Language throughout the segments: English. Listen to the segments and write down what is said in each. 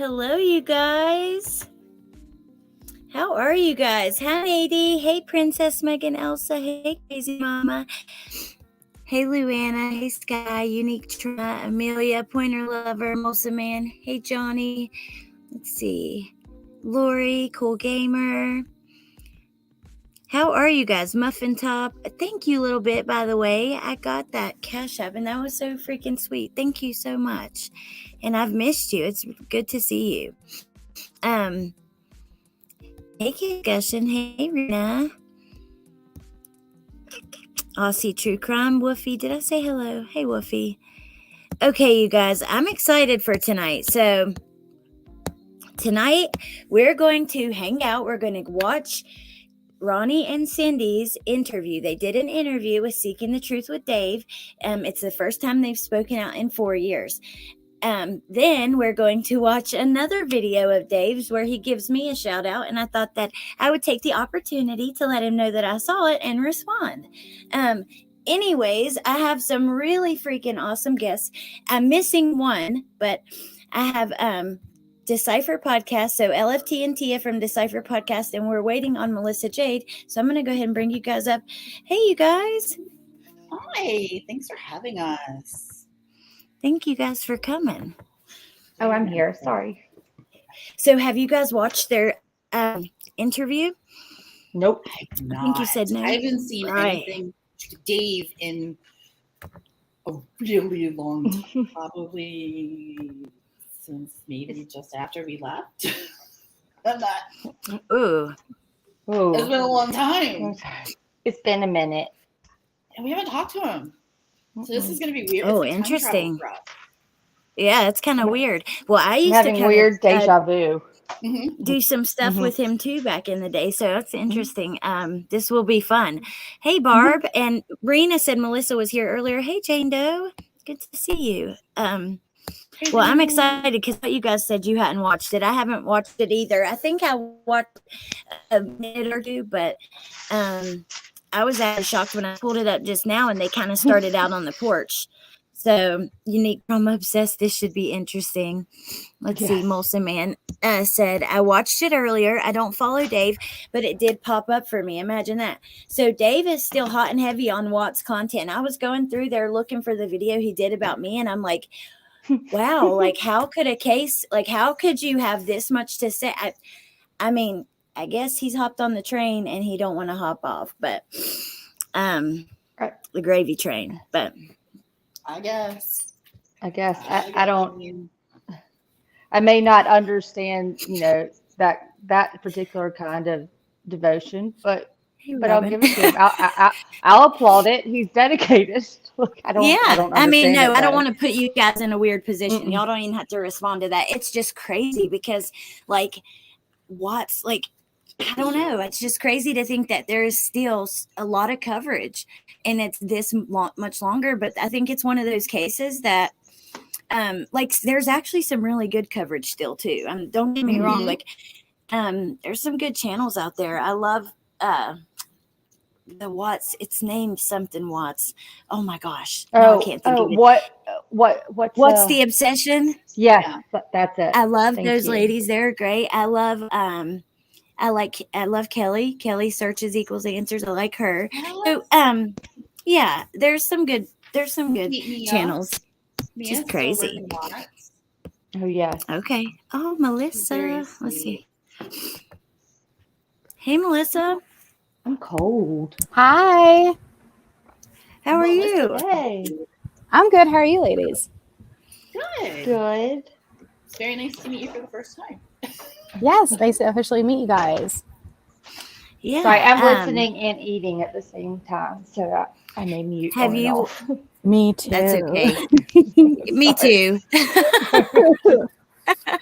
Hello, you guys. How are you guys? Hi, Nadie. Hey, Princess Megan Elsa. Hey, Crazy Mama. Hey, Luana. Hey, Sky. Unique Trauma. Amelia. Pointer Lover. Mosa Man. Hey, Johnny. Let's see. Lori. Cool Gamer. How are you guys? Muffin Top. Thank you a little bit, by the way. I got that Cash App, and that was so freaking sweet. Thank you so much. And I've missed you. It's good to see you. Hey, Discussion. Hey, Rena. Aussie True Crime. Woofy. Did I say hello? Hey, Woofy. Okay, you guys. I'm excited for tonight. So, tonight, we're going to hang out. We're going to watch Ronnie and Cindy's interview. They did an interview with Seeking the Truth with Dave. It's the first time they've spoken out in 4 years. Then we're going to watch another video of Dave's where he gives me a shout out, and I thought that I would take the opportunity to let him know that I saw it and respond. Anyways, I have some really freaking awesome guests. I'm missing one, but I have Decipher Podcast, so LFT and Tia from Decipher Podcast, and we're waiting on Melissa Jade, so I'm going to go ahead and bring you guys up. Hey, you guys. Hi, thanks for having us. Thank you guys for coming. Oh, I'm here. Sorry. So have you guys watched their interview? Nope. I think you said no. I haven't seen anything Dave in a really long time, probably since maybe just after we left. Ooh. It's been a long time. It's been a minute. And we haven't talked to him. So this is going to be weird. Oh, interesting. Yeah, it's kind of weird. Well, I used to weird deja vu. Do some stuff with him too back in the day, so that's interesting. This will be fun. Hey, Barb, and Rena said Melissa was here earlier. Hey, Jane Doe, good to see you. Well, I'm excited because you guys said you hadn't watched it. I haven't watched it either. I think I watched a minute or two, but I was actually shocked when I pulled it up just now, and they kind of started out on the porch. So, Unique Trauma Obsessed, this should be interesting. Let's see. Molson Man said, I watched it earlier. I don't follow Dave, but it did pop up for me. Imagine that. So, Dave is still hot and heavy on Watt's content. I was going through there looking for the video he did about me, and I'm like, wow, like, how could how could you have this much to say? I mean, I guess he's hopped on the train and he don't want to hop off, but the gravy train, but I guess I don't. I may not understand, that particular kind of devotion, but I'll give it to him. I'll applaud it. He's dedicated. Look, I don't want to put you guys in a weird position. Y'all don't even have to respond to that. It's just crazy because, what's I don't know. It's just crazy to think that there is still a lot of coverage and it's this much longer. But I think it's one of those cases that, there's actually some really good coverage still too. Don't get me wrong. There's some good channels out there. I love the Watts. It's named something Watts. Oh my gosh. I can't think of it. What's the obsession? Yeah, that's it. I love those ladies. They're great. I love I love Kelly. Kelly searches equals answers. I like her. So, yeah, there's some good channels. Just crazy. Oh yeah. Okay. Oh, Melissa. Let's see. Hey, Melissa. I'm cold. Hi. How are you? Hey. I'm good. How are you, ladies? Good. It's very nice to meet you for the first time. Yes, nice to officially meet you guys. Yeah. Sorry, I'm listening and eating at the same time, so I may mute. Have you? Me too. That's okay. Me too.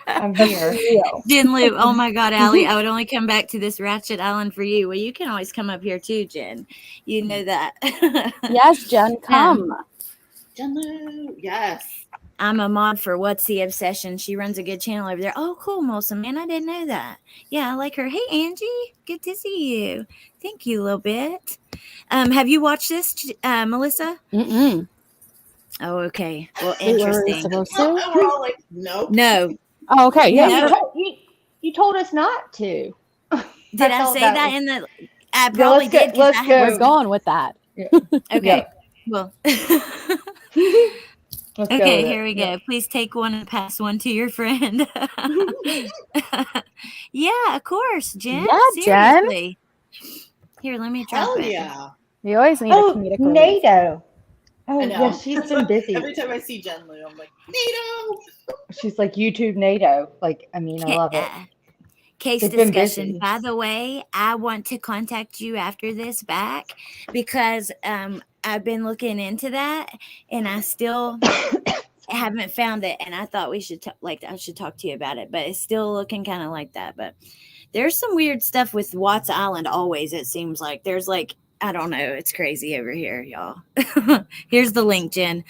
I'm here. Jen Lou. Oh my God, Allie, I would only come back to this Ratchet Island for you. Well, you can always come up here too, Jen. You know that. Yes, Jen, come. Jen Lou, yes. I'm a mod for What's the Obsession. She runs a good channel over there. Oh, cool, Molson Man. I didn't know that. Yeah, I like her. Hey, Angie. Good to see you. Thank you a little bit. Have you watched this, Melissa? Mm-mm. Oh, okay. Well, interesting. We're all like, nope. No. Oh, okay. Yeah, Yeah. you told us not to. Did I thought say that that was- in the? I Yeah, probably let's go. did because Let's I go. had. We're going with that. Yeah. Okay. Well. Let's go Okay, with here we it. go. Please take one and pass one to your friend. Yeah, of course, Jen. Yeah, Jen. Seriously. Here, let me drop Hell it. yeah. You always need a Oh, comedic relief. NATO. I Oh, know. yeah, she's been busy. Every time I see Jen Lou, I'm like, NATO. She's like YouTube NATO. Like, I mean, I love it. Case They've been discussion. busy. By the way, I want to contact you after this back because I've been looking into that and I still haven't found it. And I thought we should I should talk to you about it, but it's still looking kind of like that. But there's some weird stuff with Watts Island. Always, it seems like there's like I don't know. It's crazy over here, y'all. Here's the link, Jen.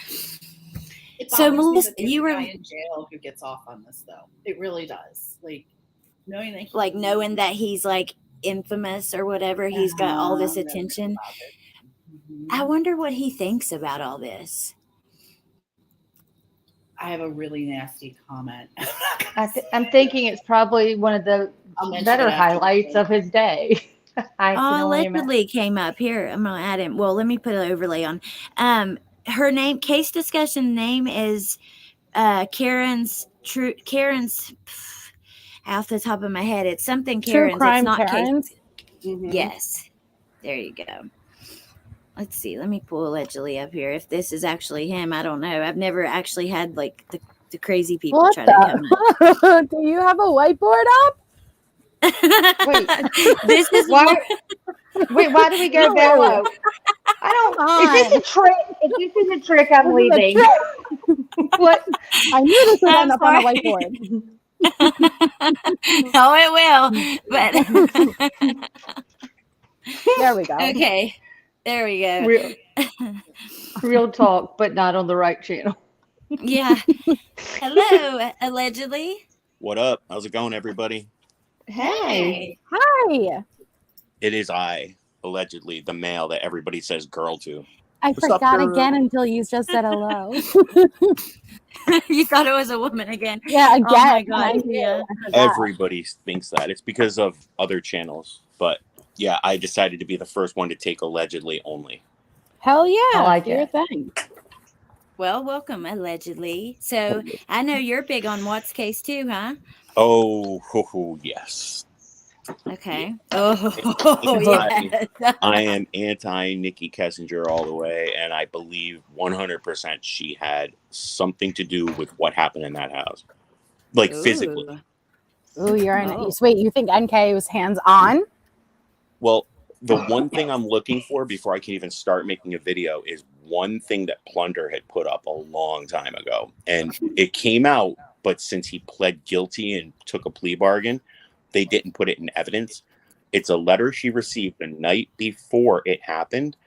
It So, bothers me Melissa, that there's you a were guy in jail who gets off on this, though. It really does. Like knowing that knowing that he's like infamous or whatever, he's got all this knows attention. about it. I wonder what he thinks about all this. I have a really nasty comment. I'm thinking it's probably one of the I'll mention better it after the highlights break. of his day. I can only imagine. Allegedly came up here. I'm gonna add him. Well, let me put an overlay on. Her name, case discussion name is Karen's off the top of my head. It's something True Karen's. crime It's not Karens. Mhm. Yes. There you go. Let's see. Let me pull allegedly up here. If this is actually him, I don't know. I've never actually had like the crazy people What try to come the? Do you have a whiteboard up? Wait, This is why? Wait, why do we go No. that low? I don't. Come Is this on. a trick? If this is a trick, I'm This is a leaving. What? I knew this would I'm end up on a sorry. whiteboard. Oh, it will. But There we go. okay, there we go. Real talk, but not on the right channel. Yeah. Hello, allegedly. What up? How's it going, everybody? Hey. Hi. It is I, allegedly, the male that everybody says girl to. I What's up, forgot girl? again until you just said hello. You thought it was a woman again. Yeah, again. Oh my God. Thank you. Yeah. I forgot. Everybody thinks that. It's because of other channels. But yeah, I decided to be the first one to take allegedly only. Hell yeah. I like do your it. thing. Well, welcome, allegedly. So I know you're big on Watt's case too, huh? Oh, yes. Okay. Oh, yes. I am anti Nikki Kessinger all the way, and I believe 100% she had something to do with what happened in that house. Like physically. Ooh, you're in Oh. it. Wait, you think NK was hands on? Well, the one thing I'm looking for before I can even start making a video is one thing that Plunder had put up a long time ago. And it came out, but since he pled guilty and took a plea bargain, they didn't put it in evidence. It's a letter she received the night before it happened,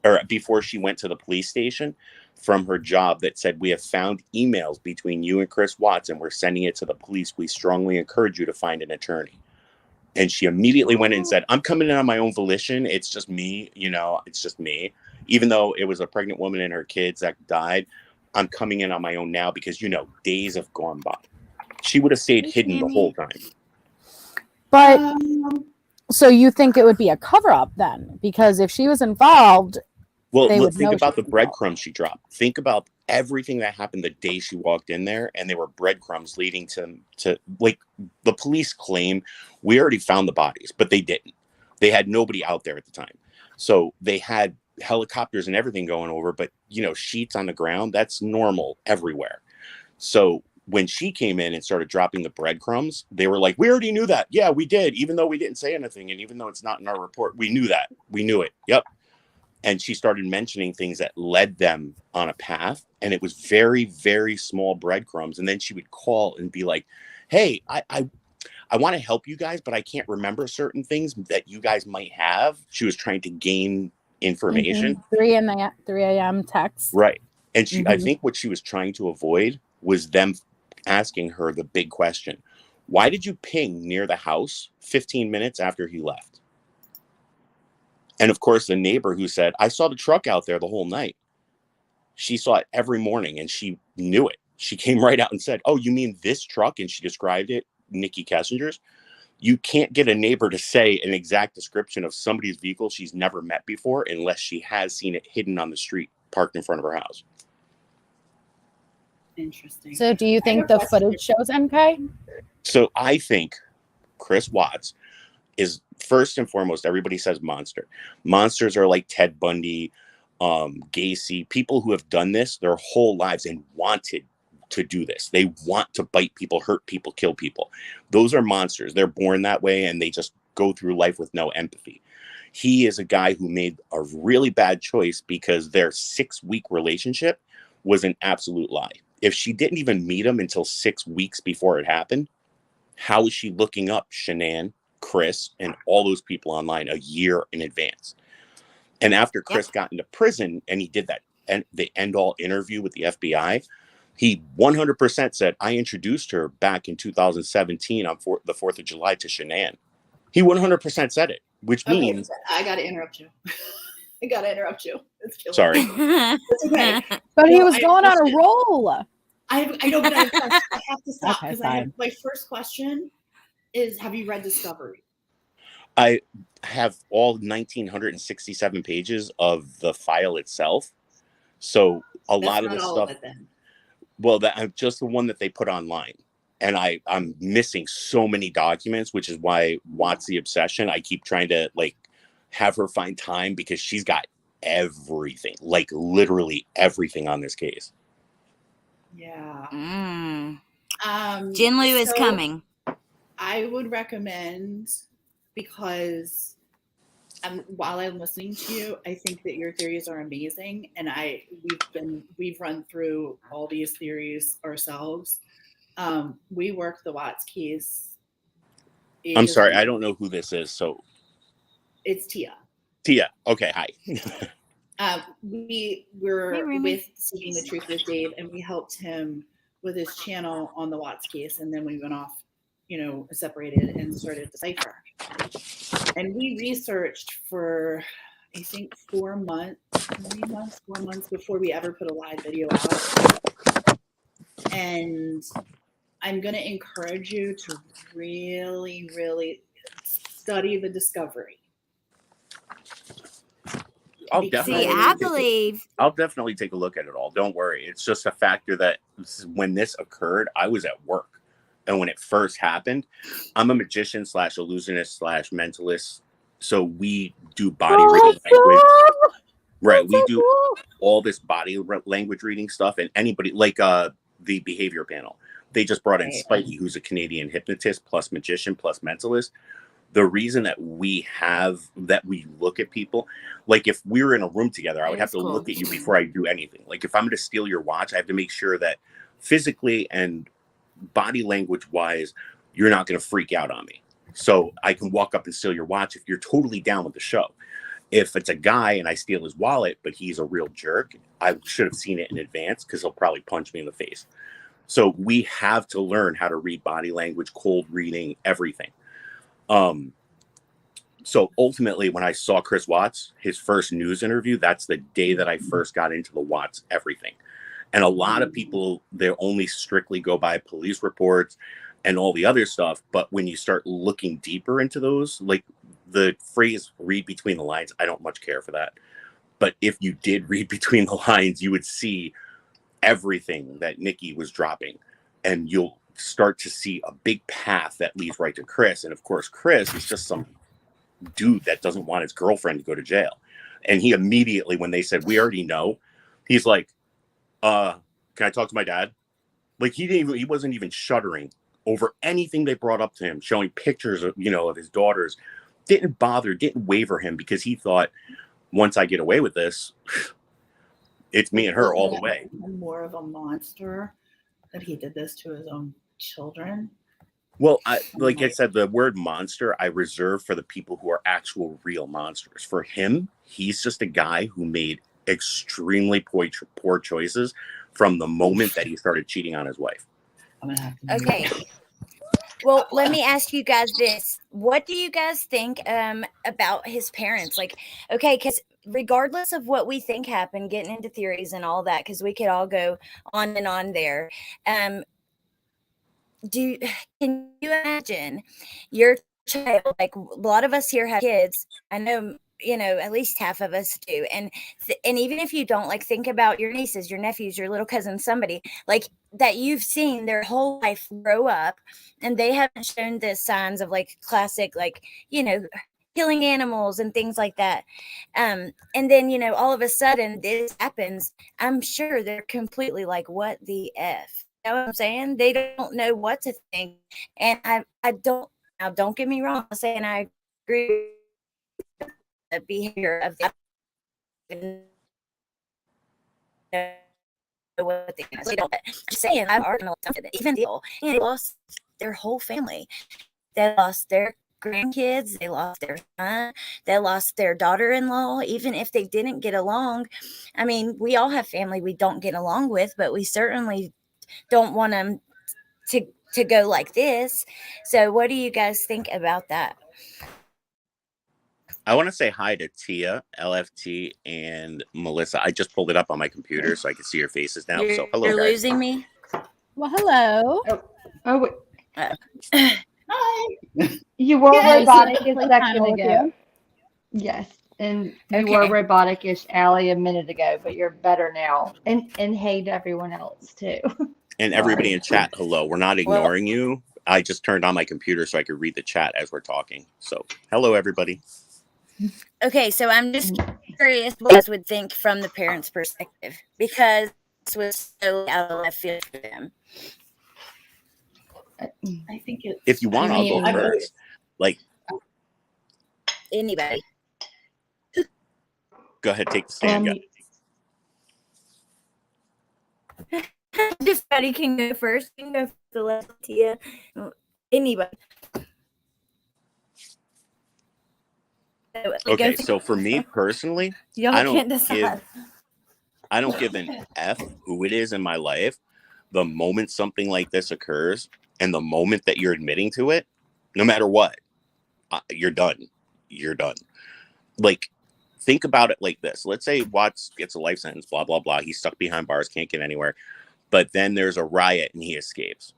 or before she went to the police station, from her job that said, "We have found emails between you and Chris Watts, and we're sending it to the police. We strongly encourage you to find an attorney." And she immediately went in and said, "I'm coming in on my own volition. It's just me, it's just me." Even though it was a pregnant woman and her kids that died, I'm coming in on my own now because, days have gone by. She would have stayed hidden the whole time. But so you think it would be a cover up then? Because if she was involved, Well, they would think know about she the was breadcrumbs she dropped. Think about everything that happened the day she walked in there, and they were breadcrumbs leading to like the police claim we already found the bodies, but they didn't. They had nobody out there at the time. So they had helicopters and everything going over, but sheets on the ground, that's normal everywhere. So when she came in and started dropping the breadcrumbs, they were like, "We already knew that. Yeah, we did. Even though we didn't say anything. And even though it's not in our report, we knew that. We knew it. Yep." And she started mentioning things that led them on a path. And it was very, very small breadcrumbs. And then she would call and be like, "Hey, I want to help you guys, but I can't remember certain things that you guys might have." She was trying to gain information. 3 a.m. text. Right. And I think what she was trying to avoid was them asking her the big question: why did you ping near the house 15 minutes after he left? And of course, the neighbor who said, "I saw the truck out there the whole night." She saw it every morning and she knew it. She came right out and said, "Oh, you mean this truck?" And she described it, Nikki Kessinger's. You can't get a neighbor to say an exact description of somebody's vehicle she's never met before unless she has seen it hidden on the street, parked in front of her house. Interesting. So do you think the footage shows MK? So I think Chris Watts is, first and foremost, everybody says monster. Monsters are like Ted Bundy, Gacy, people who have done this their whole lives and wanted to do this. They want to bite people, hurt people, kill people. Those are monsters. They're born that way, and they just go through life with no empathy. He is a guy who made a really bad choice because their 6-week relationship was an absolute lie. If she didn't even meet him until 6 weeks before it happened, how is she looking up Shanann, Chris, and all those people online a year in advance? And after Chris got into prison and he did that and the end-all interview with the FBI, he 100% said, I introduced her back in 2017 on the 4th of July to Shanann. He 100% said it, which means... I got to interrupt you. It's killing Sorry. me. It's okay. But he was going on a roll. I know, but I have to stop Okay, because my first question is, have you read Discovery? I have all 1,967 pages of the file itself. So That's lot of not the all stuff... of it, then. Well, I'm just the one that they put online. And I'm missing so many documents, which is why Watts the Obsession, I keep trying to like have her find time because she's got everything, like literally everything on this case. Yeah. Jinlu is coming. I would recommend, because while I'm listening to you, I think that your theories are amazing, and we've run through all these theories ourselves. We work the Watts case. I'm sorry, I don't know who this is, so it's Tia. Tia, okay, hi. We were with Seeking the Truth with Dave, and we helped him with his channel on the Watts case, and then we went off, separated and started Decipher. And we researched for, I think, 4 months before we ever put a live video out. And I'm going to encourage you to really, really study the Discovery. I'll definitely take a look at it all. Don't worry. It's just a factor that when this occurred, I was at work. And when it first happened, I'm a magician / illusionist / mentalist. So we do body reading language. Right. We do all this body language reading stuff. And anybody like the behavior panel, they just brought in Spidey, who's a Canadian hypnotist plus magician plus mentalist. The reason that we look at people, like if we were in a room together, I would have to look at you before I do anything. Like if I'm going to steal your watch, I have to make sure that physically and body language wise, you're not going to freak out on me. So I can walk up and steal your watch if you're totally down with the show. If it's a guy and I steal his wallet, but he's a real jerk, I should have seen it in advance because he'll probably punch me in the face. So we have to learn how to read body language, cold reading, everything. So ultimately, when I saw Chris Watts, his first news interview, that's the day that I first got into the Watts everything. And a lot of people, they only strictly go by police reports and all the other stuff. But when you start looking deeper into those, like the phrase read between the lines, I don't much care for that. But if you did read between the lines, you would see everything that Nikki was dropping. And you'll start to see a big path that leads right to Chris. And of course, Chris is just some dude that doesn't want his girlfriend to go to jail. And he immediately, when they said, we already know, he's like, can I talk to my dad? Like he wasn't even shuddering over anything they brought up to him, showing pictures of, of his daughters. Didn't waver him because he thought, once I get away with this, it's me and her all the way. More of a monster that he did this to his own children. Well, like I said, the word monster I reserve for the people who are actual real monsters. For him, he's just a guy who made extremely poor choices from the moment that he started cheating on his wife. Okay. Well, let me ask you guys this. What do you guys think about his parents? Like, okay, because regardless of what we think happened, getting into theories and all that, because we could all go on and on there. Can you imagine your child? Like, a lot of us here have kids. I know, at least half of us do. And even if you don't, like, think about your nieces, your nephews, your little cousins, somebody like that you've seen their whole life grow up, and they haven't shown the signs of, like, classic, like, killing animals and things like that. And then, all of a sudden this happens. I'm sure they're completely like, what the F? You know what I'm saying? They don't know what to think. And I don't, now don't get me wrong, I'm saying I agree with the behavior of the what they don't. Just saying, I've already know something. Even they lost their whole family. They lost their grandkids, they lost their son, they lost their daughter-in-law. Even if they didn't get along, I mean, we all have family we don't get along with, but we certainly don't want them to go like this. So what do you guys think about that? I want to say hi to Tia, LFT, and Melissa. I just pulled it up on my computer so I can see your faces now. So hello, You're guys. losing me. Well, hello. Oh wait. Hi. You were Yes. robotic a Play second panel with ago. you. Yes. And you were Okay. robotic-ish, Allie, a minute ago, but you're better now. And hey to everyone else too. And everybody in chat, hello. We're not Well, ignoring you. I just turned on my computer so I could read the chat as we're talking. So hello, everybody. okay, so I'm just curious what you guys would think from the parents' perspective, because this was so out of left field for them. I think it's. If you want, I'll go first. Like, Anybody. go ahead, take the stand. Just Patty can go first. You can go for the left, Tia. Anybody. Okay, so for me personally, Y'all I can't don't decide. give an F who it is in my life. The moment something like this occurs, and the moment that you're admitting to it, no matter what, you're done. You're done. Like, think about it like this. Let's say Watts gets a life sentence, blah, blah, blah. He's stuck behind bars, can't get anywhere. But then there's a riot and he escapes.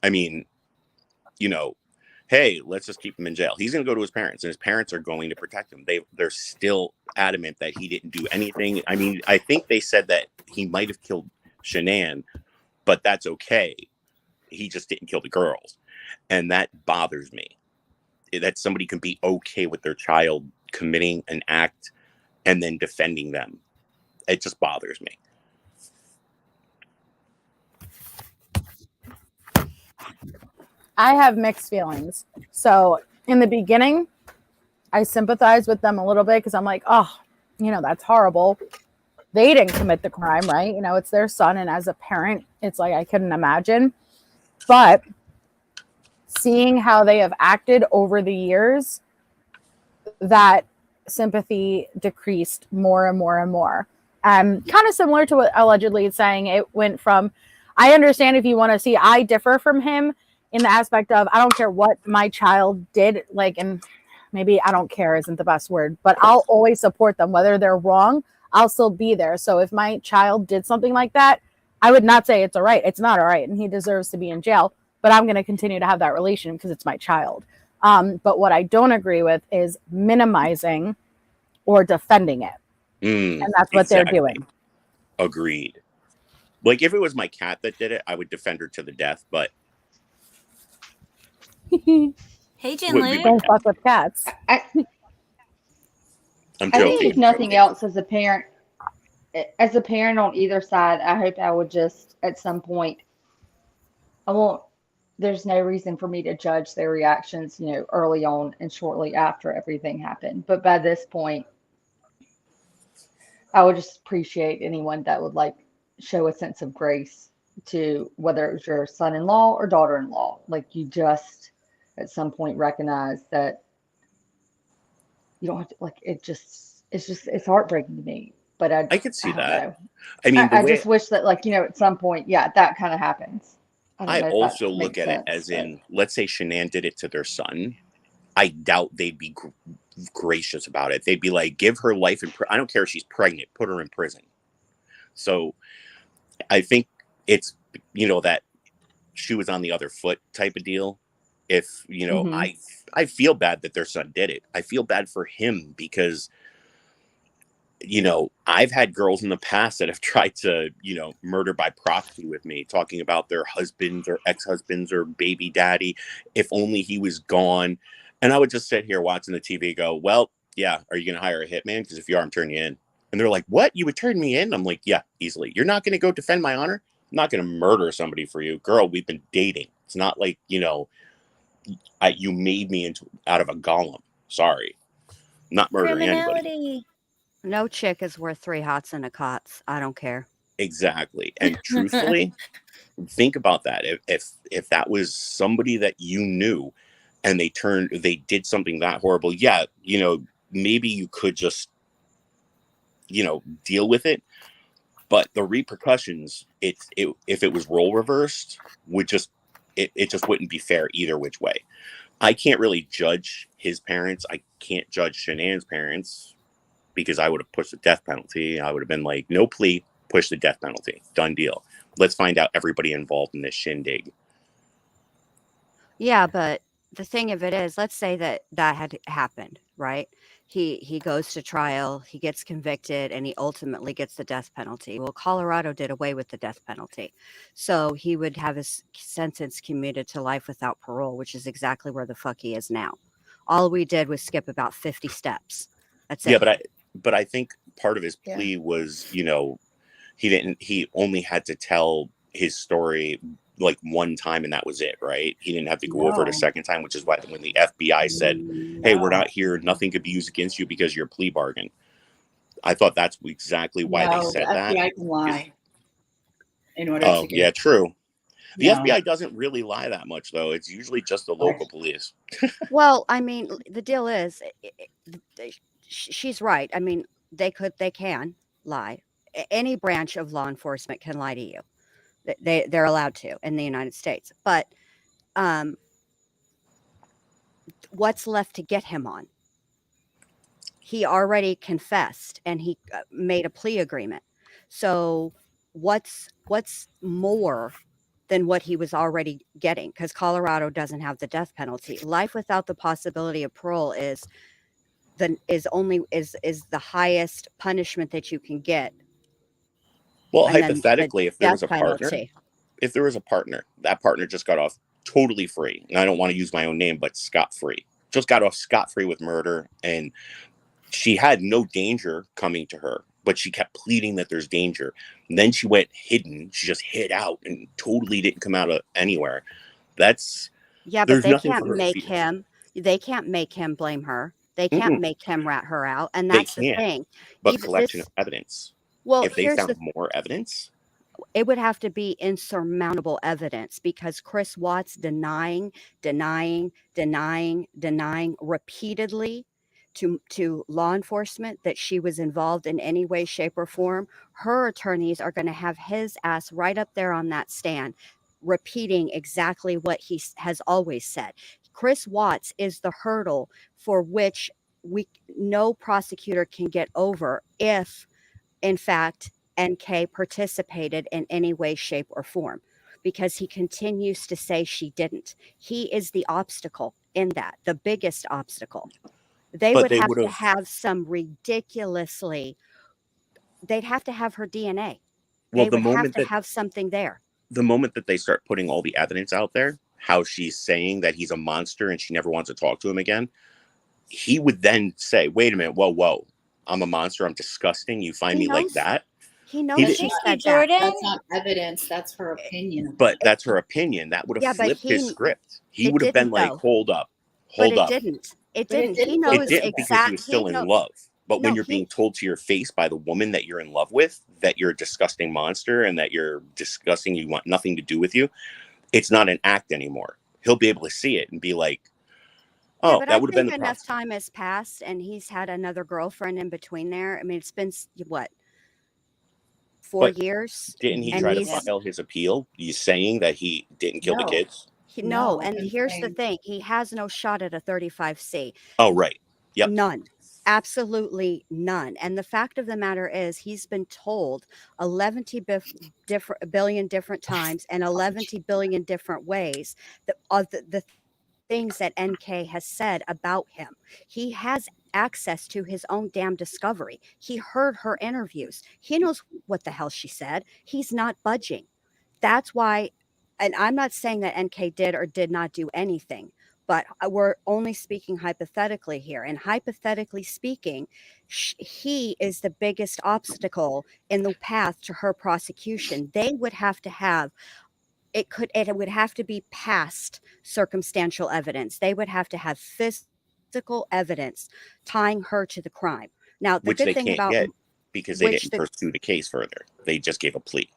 I mean, hey, let's just keep him in jail. He's going to go to his parents, and his parents are going to protect him. They're still adamant that he didn't do anything. I mean, I think they said that he might have killed Shanann, but that's okay. He just didn't kill the girls. And that bothers me. That somebody can be okay with their child committing an act and then defending them. It just bothers me. I have mixed feelings. So in the beginning, I sympathize with them a little bit because I'm like, oh, that's horrible. They didn't commit the crime, right? It's their son. And as a parent, it's like, I couldn't imagine. But seeing how they have acted over the years, that sympathy decreased more and more and more. Kind of similar to what allegedly it's saying. It went from, I understand if you want to see, I differ from him in the aspect of, I don't care what my child did, like, and maybe I don't care isn't the best word, but I'll always support them. Whether they're wrong, I'll still be there. So if my child did something like that, I would not say it's all right. It's not all right. And he deserves to be in jail, but I'm going to continue to have that relation because it's my child. But what I don't agree with is minimizing or defending it. And that's what they're doing. Agreed. Like, if it was my cat that did it, I would defend her to the death, but Hey, Jen Lou. Don't fuck with cats. I'm joking. I think if nothing else, as a parent on either side, I hope I would just, at some point, there's no reason for me to judge their reactions, early on and shortly after everything happened. But by this point, I would just appreciate anyone that would show a sense of grace to whether it was your son-in-law or daughter-in-law. Like, you just at some point recognize that you don't have to, it's heartbreaking to me. But I could see that. Know. I mean, I just wish that at some point, that kind of happens. I also look at it as in, let's say Shanann did it to their son. I doubt they'd be gracious about it. They'd be like, give her life in I don't care if she's pregnant, put her in prison. So I think it's, that she was on the other foot type of deal. If, I feel bad that their son did it. I feel bad for him because, I've had girls in the past that have tried to, murder by proxy with me, talking about their husbands or ex-husbands or baby daddy. If only he was gone. And I would just sit here watching the TV go, well, yeah, are you going to hire a hitman? Because if you are, I'm turning you in. And they're like, what? You would turn me in? I'm like, yeah, easily. You're not going to go defend my honor? I'm not going to murder somebody for you. Girl, we've been dating. It's not like, you made me out of a golem. Sorry. Not murdering anybody. No chick is worth 3 hots and a cots. I don't care. Exactly. And truthfully, think about that. If that was somebody that you knew and they did something that horrible, yeah, maybe you could just, deal with it. But the repercussions, if it was role reversed, it just wouldn't be fair either which way. I can't really judge his parents. I can't judge Shanann's parents because I would have pushed the death penalty. I would have been like, no plea, push the death penalty. Done deal. Let's find out everybody involved in this shindig. Yeah, but the thing of it is, let's say that had happened, right? He goes to trial, he gets convicted, and he ultimately gets the death penalty. Well, Colorado did away with the death penalty. So he would have his sentence commuted to life without parole, which is exactly where the fuck he is now. All we did was skip about 50 steps. That's it. Yeah, but I think part of his plea was, he only had to tell his story like one time and that was it, right? He didn't have to go over it a second time, which is why when the FBI said, hey, we're not here, nothing could be used against you because you're plea bargain. I thought that's exactly why they said that. FBI can lie in order to get... yeah, true. The FBI doesn't really lie that much, though. It's usually just the local police. Well, I mean, the deal is, she's right. I mean, they can lie. Any branch of law enforcement can lie to you. They're allowed to in the United States. But what's left to get him on? He already confessed and he made a plea agreement. So what's more than what he was already getting? Because Colorado doesn't have the death penalty. Life without the possibility of parole is the highest punishment that you can get. Well, hypothetically, if there was a partner, that partner just got off totally free. And I don't want to use my own name, but scot-free. Just got off scot-free with murder. And she had no danger coming to her, but she kept pleading that there's danger. And then she went hidden. She just hid out and totally didn't come out of anywhere. But they can't make him blame her. They can't make him rat her out. And that's the thing. But collection of evidence. Well, if they found more evidence, it would have to be insurmountable evidence because Chris Watts denying repeatedly to law enforcement that she was involved in any way, shape, or form. Her attorneys are going to have his ass right up there on that stand, repeating exactly what he has always said. Chris Watts is the hurdle for which no prosecutor can get over if, in fact, NK participated in any way, shape, or form, because he continues to say she didn't. He is the obstacle in that, the biggest obstacle. They would have to have some ridiculously, they'd have to have her DNA. Well, they would have to have something there. The moment that they start putting all the evidence out there, how she's saying that he's a monster and she never wants to talk to him again, he would then say, wait a minute, whoa. I'm a monster. I'm disgusting. You find me like that? He knows she said that. That's not evidence. That's her opinion. But that's her opinion. That would have flipped his script. He would have been like, hold up. It didn't. He knows exactly because he was still in love. But when you're being told to your face by the woman that you're in love with, that you're a disgusting monster and that you're disgusting, you want nothing to do with you, it's not an act anymore. He'll be able to see it and be like, oh, that would have been the enough time has passed and he's had another girlfriend in between there. I mean, it's been what? 4 years. Didn't he try to file his appeal? He's saying that he didn't kill the kids? No, and here's the thing. He has no shot at a 35C. Oh, right. Yep. None. Absolutely none. And the fact of the matter is, he's been told 11 billion different times and 11 billion different ways that of the things that NK has said about him. He has access to his own damn discovery. He heard her interviews. He knows what the hell she said. He's not budging. That's why, and I'm not saying that NK did or did not do anything, but we're only speaking hypothetically here. And hypothetically speaking, he is the biggest obstacle in the path to her prosecution. They would have to have it would have to be past circumstantial evidence. They would have to have physical evidence tying her to the crime. Now, the Which good they thing can't about get because they didn't pursue the case further. They just gave a plea.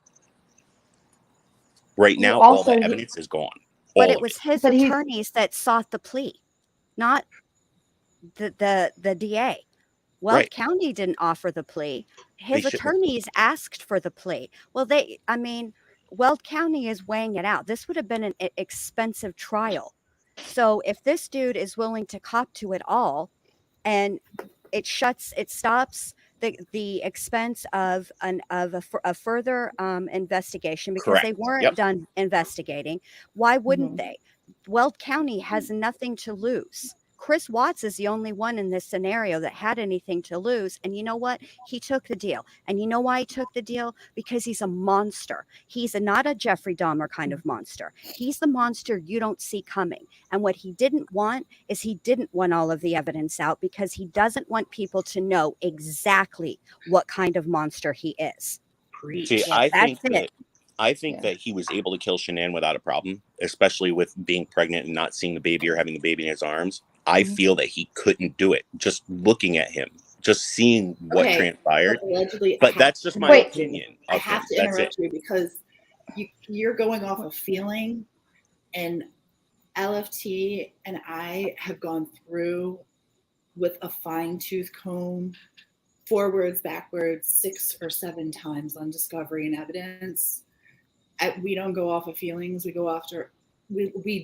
Right now, all the evidence is gone. But it was his attorneys that sought the plea, not the DA. Weld County didn't offer the plea. His attorneys asked for the plea. Well, Weld County is weighing it out. This would have been an expensive trial. So if this dude is willing to cop to it all, and it stops the expense of a further investigation, because they weren't done investigating. Why wouldn't they? Weld County has nothing to lose. Chris Watts is the only one in this scenario that had anything to lose. And you know what? He took the deal. And you know why he took the deal? Because he's a monster. He's not a Jeffrey Dahmer kind of monster. He's the monster you don't see coming. And what he didn't want is he didn't want all of the evidence out, because he doesn't want people to know exactly what kind of monster he is. See, I think that he was able to kill Shanann without a problem, especially with being pregnant and not seeing the baby or having the baby in his arms. I feel that he couldn't do it just looking at him, just seeing what transpired. But that's just my opinion. I have to interrupt you because you're going off of feeling, and LFT and I have gone through with a fine-tooth comb, forwards, backwards, 6 or 7 times on discovery and evidence. We don't go off of feelings. We go after. We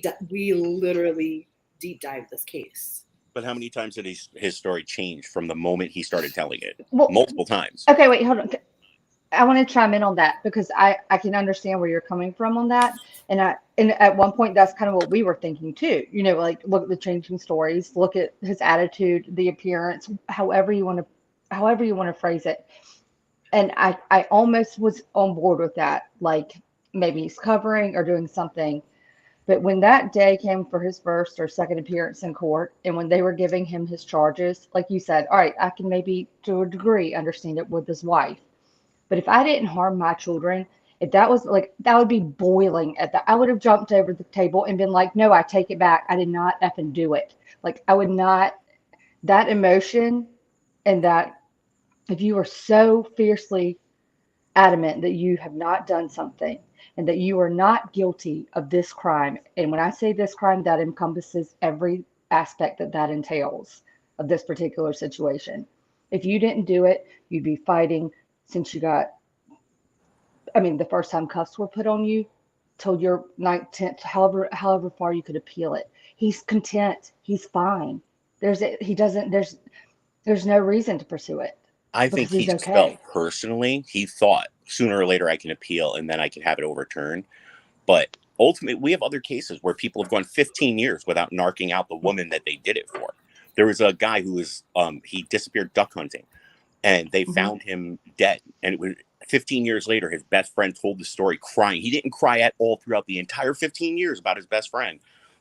literally deep dive this case. But how many times did his story change from the moment he started telling it? Multiple times. Okay, wait, hold on. I want to chime in on that, because I can understand where you're coming from on that. And at one point, that's kind of what we were thinking too. You know, like, look at the changing stories, look at his attitude, the appearance, however you want to phrase it. And I almost was on board with that. Like, maybe he's covering or doing something. But when that day came for his first or second appearance in court, and when they were giving him his charges, like you said, all right, I can maybe to a degree understand it with his wife. But if I didn't harm my children, if that was like, that would be boiling at that. I would have jumped over the table and been like, no, I take it back. I did not effing do it. Like, I would not, that emotion, and that if you are so fiercely adamant that you have not done something and that you are not guilty of this crime. And when I say this crime, that encompasses every aspect that entails of this particular situation. If you didn't do it, you'd be fighting since you got, the first time cuffs were put on you till your 9th, however far you could appeal it. He's content. He's fine. There's no reason to pursue it. I think he just felt personally, he thought sooner or later I can appeal and then I can have it overturned. But ultimately, we have other cases where people have gone 15 years without narking out the woman that they did it for. There was a guy who was, he disappeared duck hunting, and they found him dead. And it was 15 years later, his best friend told the story crying. He didn't cry at all throughout the entire 15 years about his best friend.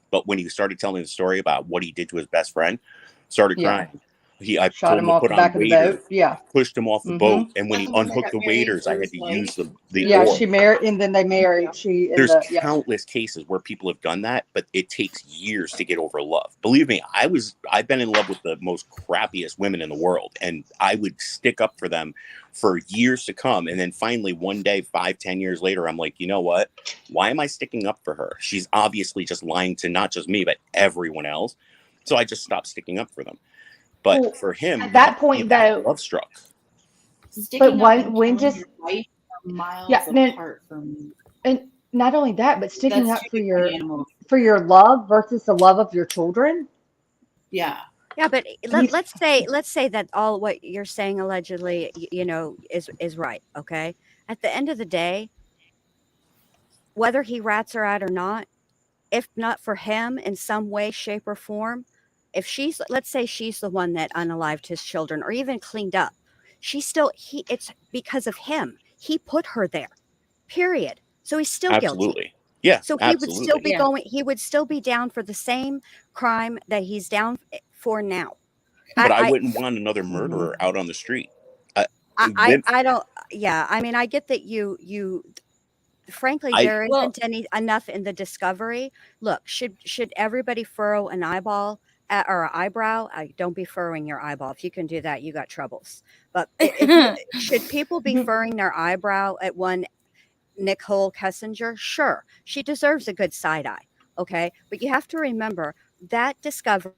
But when he started telling the story about what he did to his best friend, started crying. I shot him off the back of the boat. Yeah, pushed him off the boat, and when he unhooked the waders, I had to use the oar. She married, and then they married. There's countless cases where people have done that, but it takes years to get over love. Believe me, I've been in love with the most crappiest women in the world, and I would stick up for them for years to come. And then finally, one day, 5-10 years later, I'm like, you know what? Why am I sticking up for her? She's obviously just lying to not just me, but everyone else. So I just stopped sticking up for them. But for him, at that point, though, love struck. But when just miles apart from, and not only that, but sticking up for your love versus the love of your children. Yeah. Yeah, but let's say that all what you're saying allegedly, is right. Okay. At the end of the day, whether he rats her out or not, if not for him in some way, shape, or form, if let's say she's the one that unalived his children or even cleaned up, it's because of him. He put her there, period. So he's still guilty. Absolutely. Yeah, So he would still absolutely. be he would still be down for the same crime that he's down for now. But I wouldn't want another murderer out on the street. I don't, yeah. I mean, I get that frankly, there isn't enough in the discovery. Look, should everybody furrow an eyeball or an eyebrow? Don't be furrowing your eyeball. If you can do that, you got troubles. But should people be furrowing their eyebrow at one Nicole Kessinger? Sure, she deserves a good side eye. Okay, but you have to remember that discovery.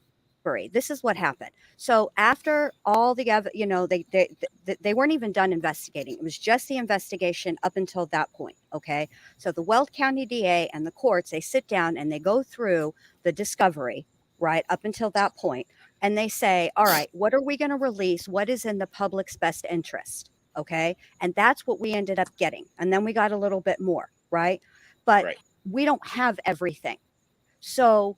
This is what happened. So after all the other, they weren't even done investigating. It was just the investigation up until that point. Okay. So the Weld County DA and the courts, they sit down and they go through the discovery right up until that point. And they say, all right, what are we going to release? What is in the public's best interest? Okay. And that's what we ended up getting. And then we got a little bit more. Right. But we don't have everything. So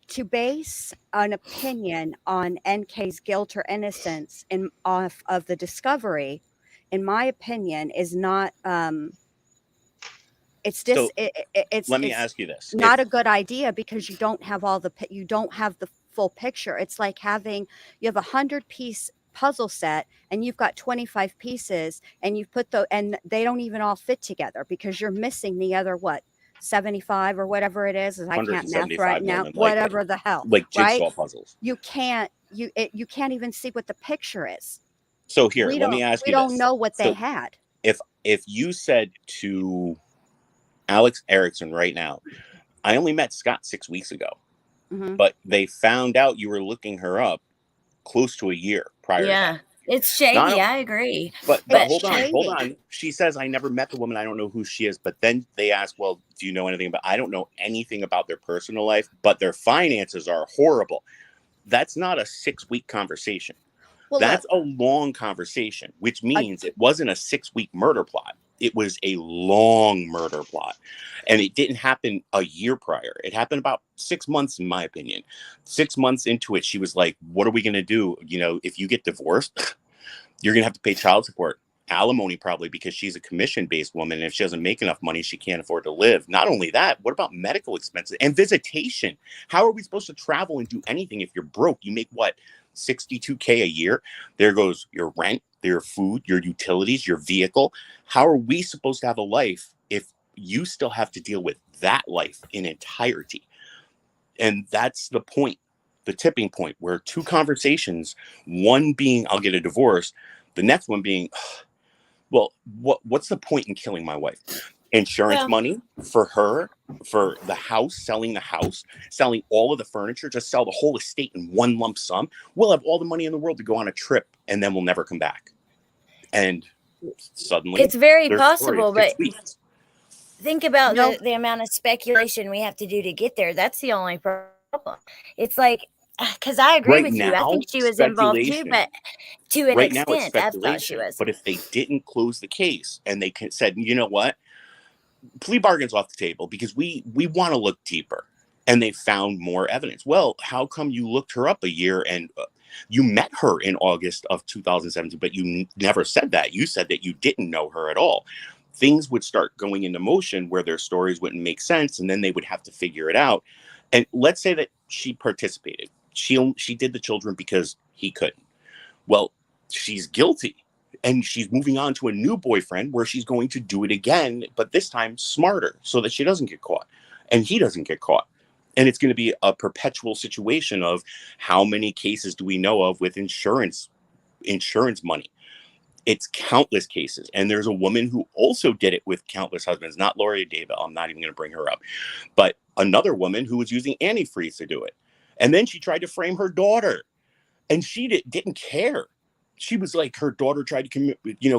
to base an opinion on NK's guilt or innocence off of the discovery, in my opinion, is not. Let me ask you this: not a good idea because you don't have the full picture. It's like you have a 100-piece puzzle set and you've got 25 pieces and you've and they don't even all fit together because you're missing the other 75 or whatever it is. I can't math right now. Whatever the hell, like jigsaw puzzles. You can't even see what the picture is. So here, let me ask you this. We don't know what they had. If you said to Alex Erickson right now, I only met Scott 6 weeks ago, but they found out you were looking her up close to a year prior. to that. It's shady. I agree. But hold on. She says, I never met the woman. I don't know who she is. But then they ask, well, do you know anything about? I don't know anything about their personal life, but their finances are horrible. That's not a 6-week conversation. Well, that's a long conversation, which means it wasn't a 6-week murder plot. It was a long murder plot. And it didn't happen a year prior. It happened about 6 months, in my opinion. 6 months into it, she was like, what are we going to do? If you get divorced, you're going to have to pay child support, alimony, probably, because she's a commission-based woman. And if she doesn't make enough money, she can't afford to live. Not only that, what about medical expenses and visitation? How are we supposed to travel and do anything if you're broke? You make what? $62K a year. There goes your rent, your food, your utilities, your vehicle. How are we supposed to have a life if you still have to deal with that life in entirety? And that's the point, the tipping point, where two conversations, one being I'll get a divorce, the next one being, well, what's the point in killing my wife? Insurance money for her, for the house, selling all of the furniture, just sell the whole estate in one lump sum. We'll have all the money in the world to go on a trip and then we'll never come back. And suddenly it's very possible, but think about the amount of speculation we have to do to get there. That's the only problem. It's like, because I agree with you. I think she was involved too, but to an extent, I thought she was. But if they didn't close the case and they said, you know what? Plea bargain's off the table because we want to look deeper, and they found more evidence. Well, how come you looked her up a year and you met her in August of 2017, but you never said that? You said that you didn't know her at all. Things would start going into motion where their stories wouldn't make sense, and then they would have to figure it out. And let's say that she participated. She did the children because he couldn't. Well, she's guilty. And she's moving on to a new boyfriend where she's going to do it again, but this time smarter so that she doesn't get caught and he doesn't get caught. And it's going to be a perpetual situation of how many cases do we know of with insurance money? It's countless cases. And there's a woman who also did it with countless husbands, not Gloria David. I'm not even going to bring her up, but another woman who was using antifreeze to do it. And then she tried to frame her daughter and she didn't care. She was like, her daughter tried to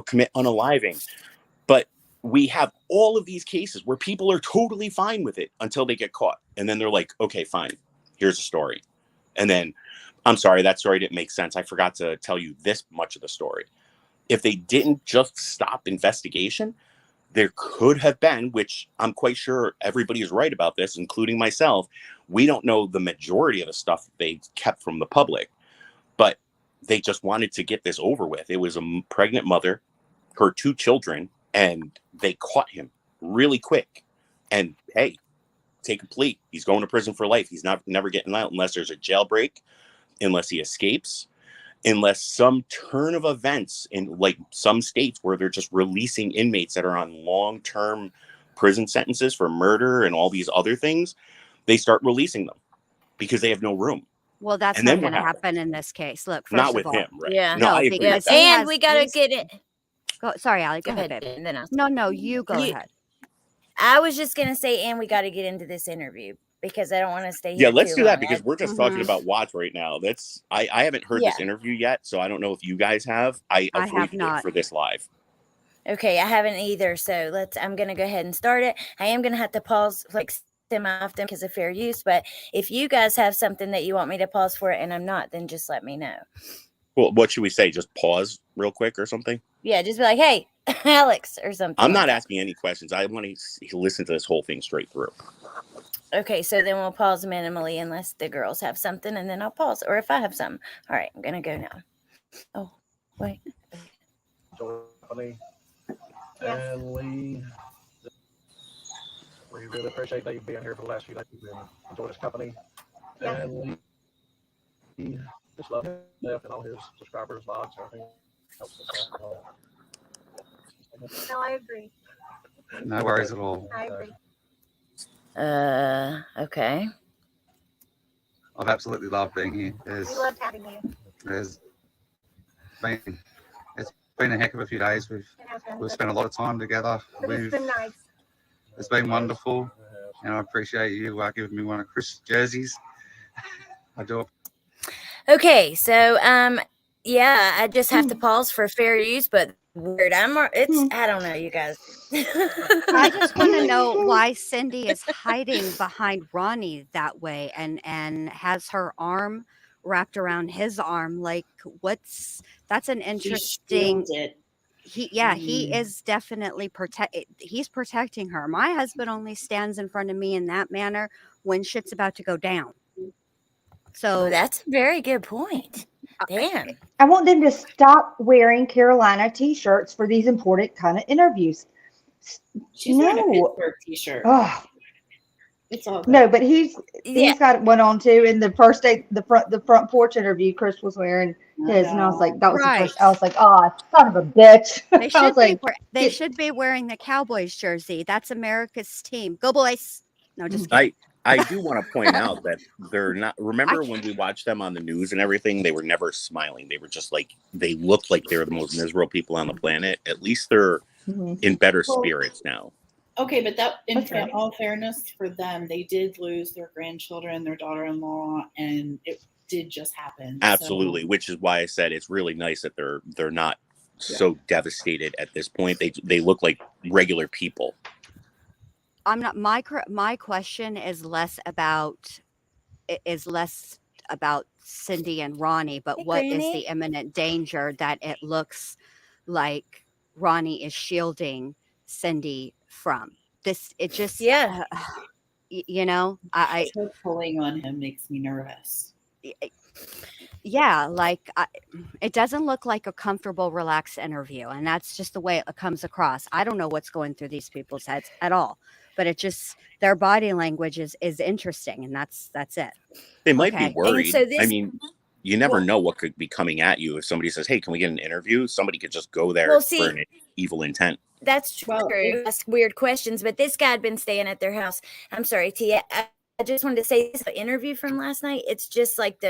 commit unaliving. But we have all of these cases where people are totally fine with it until they get caught. And then they're like, okay, fine, here's a story. And then I'm sorry, that story didn't make sense. I forgot to tell you this much of the story. If they didn't just stop investigation, there could have been, which I'm quite sure everybody is right about this, including myself. We don't know the majority of the stuff they kept from the public, but they just wanted to get this over with. It was a pregnant mother, her 2 children, and they caught him really quick. And hey, take a plea. He's going to prison for life. He's never getting out unless there's a jailbreak, unless he escapes, unless some turn of events in like some states where they're just releasing inmates that are on long-term prison sentences for murder and all these other things, they start releasing them because they have no room. Well, that's And not then going what to happens? happen in this case. Look, first Not of with all, him, right? Yeah. No, no, I agree. because he And has we got to these. get it. Sorry, Allie, go Go ahead, ahead, babe. and then I'll. No, you go You- ahead. I was just gonna say, and we got to get into this interview because I don't want to stay Yeah, here. let's too do that long. because we're just talking about Watts right now. That's I haven't heard this interview yet, so I don't know if you guys have. I have avoided not. it for this live. Okay, I haven't either. So I'm gonna go ahead and start it. I am gonna have to pause like semi-often because of fair use. But if you guys have something that you want me to pause for and I'm not, then just let me know. Well, what should we say? Just pause real quick or something? Yeah, just be like, hey, Alex, or something. I'm like not that. asking any questions. I want to listen to this whole thing straight through. Okay, so then we'll pause minimally unless the girls have something, and then I'll pause. Or if I have something. All right, I'm gonna go now. Oh, wait. Company and Lee, we really appreciate Dave being here for the last few days. We've enjoyed his company. And Lee, just love him and all his subscribers, vlogs, everything. Helps us out. No, I agree. No worries at all. I agree. Okay. I've absolutely loved being here. We loved having you. It's been a heck of a few days. We've spent a lot of time together. But it's been nice. It's been wonderful, and I appreciate you giving me one of Chris' jerseys. I do. Okay, so yeah, I just have to pause for fair use, but weird. I don't know, you guys. I just want to know why Cindy is hiding behind Ronnie that way and has her arm wrapped around his arm. Like, that's an interesting. He is definitely he's protecting her. My husband only stands in front of me in that manner when shit's about to go down. So that's a very good point. Damn. I want them to stop wearing Carolina t-shirts for these important kind of interviews. She's wearing a Pittsburgh t-shirt. Oh. It's all good. No, but he's got one on too. In the first day, the front porch interview, Chris was wearing his, and I was like, that was the first. I was like, oh, son of a bitch. They should be wearing the Cowboys jersey. That's America's team. Go boys. No, just kidding. I do want to point out that they're not. Remember when we watched them on the news and everything? They were never smiling. They were just like, they looked like they were the most miserable people on the planet. At least they're in better spirits now. Okay, but in all fairness for them, they did lose their grandchildren, their daughter-in-law, and it did just happen. Absolutely, which is why I said it's really nice that they're not so devastated at this point. They look like regular people. I'm not. My question is less about Cindy and Ronnie, but what is the imminent danger that it looks like Ronnie is shielding Cindy from? This, it just, you know, her pulling on him makes me nervous. Yeah, like it doesn't look like a comfortable, relaxed interview, and that's just the way it comes across. I don't know what's going through these people's heads at all, but it just, their body language is interesting, and that's it. They might be worried. I mean, you never know what could be coming at you. If somebody says, "Hey, can we get an interview?" Somebody could just go there for an evil intent. That's true. Ask weird questions, but this guy had been staying at their house. I'm sorry, Tia. I just wanted to say this interview from last night. It's just like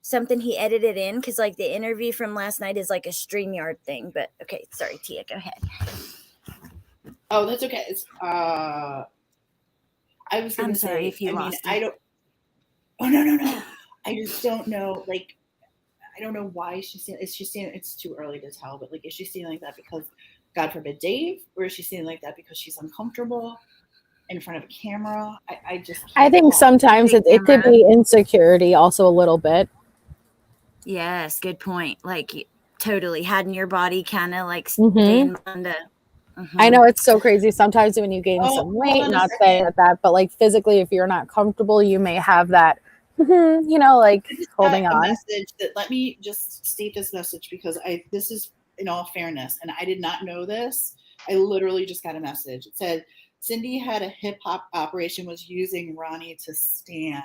something he edited in, because like the interview from last night is like a StreamYard thing. But okay, sorry, Tia, go ahead. Oh, that's okay. It's, I was going to say, sorry if you lost I don't. Oh no! I just don't know. Like, I don't know why she's saying. Is she saying it's too early to tell? But like, is she saying like that because, God forbid, Dave, or is she saying like that because she's uncomfortable in front of a camera? I just. I think sometimes it could be insecurity, also a little bit. Yes, good point. Like totally hiding your body, kind of like Mhm. staying on the. I know it's so crazy. Sometimes when you gain Oh, some hold weight, on a not second. saying that, but like physically, if you're not comfortable, you may have that, you know, like I just holding got a on. message that let me just state this message because this is in all fairness, and I did not know this. I literally just got a message. It said Cindy had a hip hop operation, was using Ronnie to stand.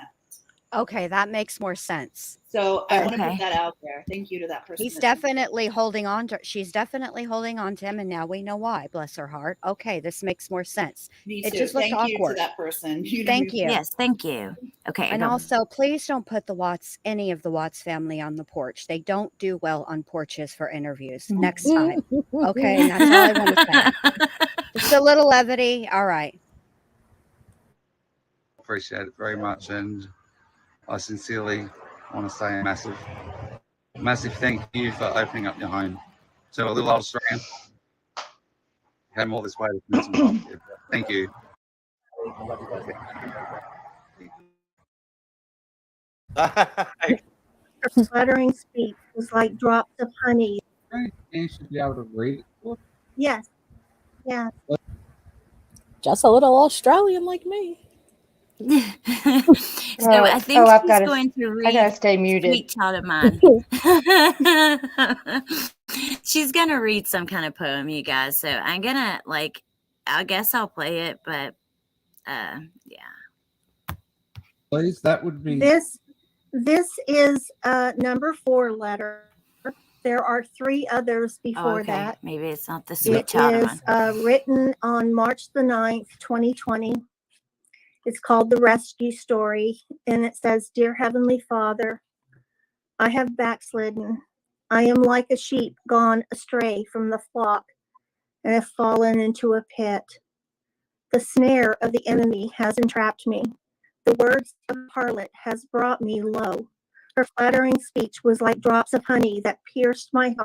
Okay, that makes more sense. So I want to Okay. put that out there. Thank you to that person. He's that- definitely holding on to. She's definitely holding on to him, and now we know why. Bless her heart. Okay, this makes more sense. Me It too. just looked Thank you to awkward. that person. You know, Thank you. Yes, thank you. Okay, I And got also, please don't put any of the Watts family on the porch. They don't do well on porches for interviews. Next time. Okay, and that's all I want to say. Just a little levity. All right. Appreciate it very much, and I sincerely want to say a massive thank you for opening up your home to a little Australian. Came all this way to spend some time with you. Thank you. Her flattering speech was like drops of honey. You should be able to read it. Yes. Yeah. Just a little Australian like me. So I think I've she's got going to I read gotta stay muted. Sweet Child of Mine. She's going to read some kind of poem, you guys. So I'm going to, like, I guess I'll play it, but yeah. Please, that would be. This is number 4 letter. There are 3 others before okay. that. Maybe it's not the Sweet It Child of is Mine. written on March the 9th, 2020. It's called The Rescue Story, and it says, Dear Heavenly Father, I have backslidden. I am like a sheep gone astray from the flock and have fallen into a pit. The snare of the enemy has entrapped me. The words of the harlot has brought me low. Her flattering speech was like drops of honey that pierced my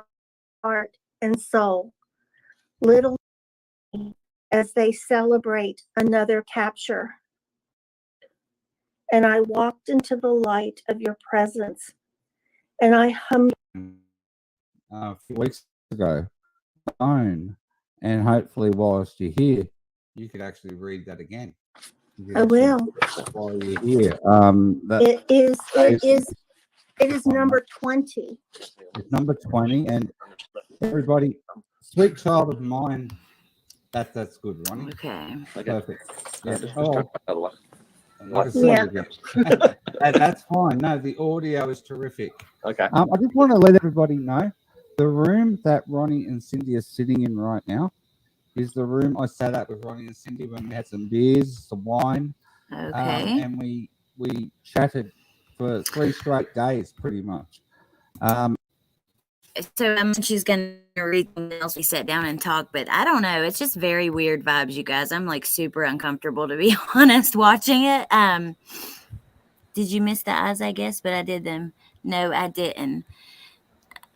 heart and soul. Little as they celebrate another capture. And I walked into the light of your presence, and I hummed. A few weeks ago, phone, and hopefully whilst you're here, you could actually read that again. I will. While you're here, It is number 20. It's number 20, and everybody, Sweet Child of Mine. That's good, Ronnie. Okay. Perfect. Yeah. I can see you again. That's fine. No, the audio is terrific. Okay. I just want to let everybody know the room that Ronnie and Cindy are sitting in right now is the room I sat at with Ronnie and Cindy when we had some beers, some wine, and we chatted for 3 straight days, pretty much. So she's going to read something else. We sat down and talked, but I don't know. It's just very weird vibes, you guys. I'm like super uncomfortable, to be honest, watching it. Did you miss the eyes, I guess? But I did them. No, I didn't.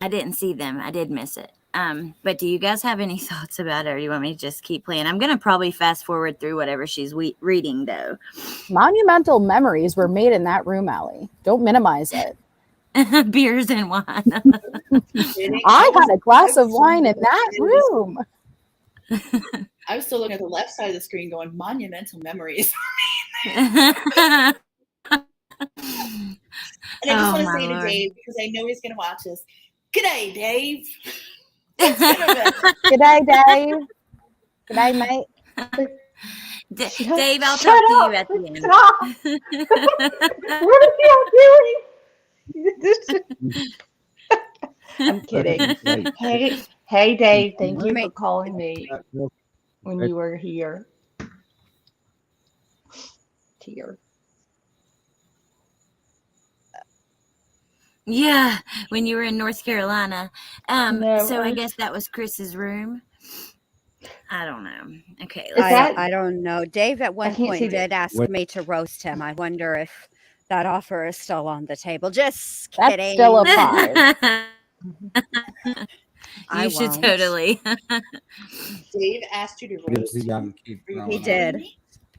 I didn't see them. I did miss it. But do you guys have any thoughts about it, or do you want me to just keep playing? I'm going to probably fast forward through whatever she's reading, though. Monumental memories were made in that room, Allie. Don't minimize it. Beers and wine. I had a glass of wine in that room. I was still looking at the left side of the screen going, monumental memories. And I just want to say to Dave, because I know he's going to watch this, G'day, Dave. G'day, Dave. G'day, mate. Dave, I'll talk to you at the end. Stop. What are you doing? I'm kidding. Hey, Dave. Thank you for calling me when you were here. Yeah, when you were in North Carolina. I guess that was Chris's room. I don't know. Okay. I don't know. Dave at one point did ask me to roast him. I wonder if that offer is still on the table. Just kidding. That's still a You should totally. Dave asked you to roast a young kid. He did.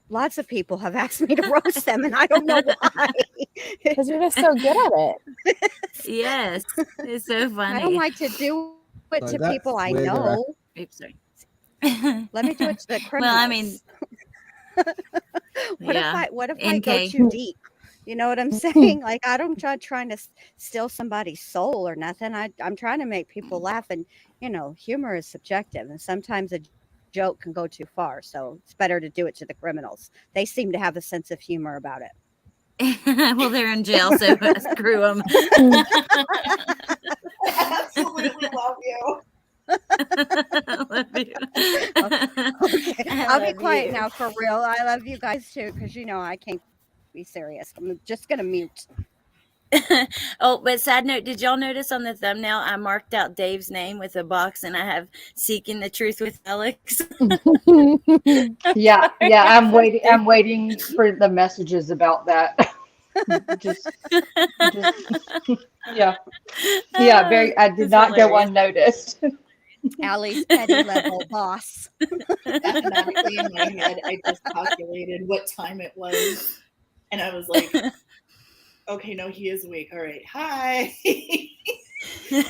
Lots of people have asked me to roast them, and I don't know why. Because you're just so good at it. Yes, it's so funny. I don't like to do it So to people I know. Oops, sorry. Let me do it to the criminals. Well, I mean, what if I go too deep? You know what I'm saying? Like, I don't trying to steal somebody's soul or nothing. I'm trying to make people laugh, and humor is subjective, and sometimes a joke can go too far. So it's better to do it to the criminals. They seem to have a sense of humor about it. Well, they're in jail, so screw them. I absolutely love you. I love you. Okay, I'll be quiet now for real. I love you guys too, because I can't be serious. I'm just gonna mute. Oh, but side note, did y'all notice on the thumbnail I marked out Dave's name with a box, and I have Seeking the Truth with Alex? Yeah, I'm waiting for the messages about that. just yeah. Very. I did not go unnoticed. Allie's petty level boss. Mathematically in my head, I just calculated what time it was, and I was like, "Okay, no, he is awake. All right, hi." We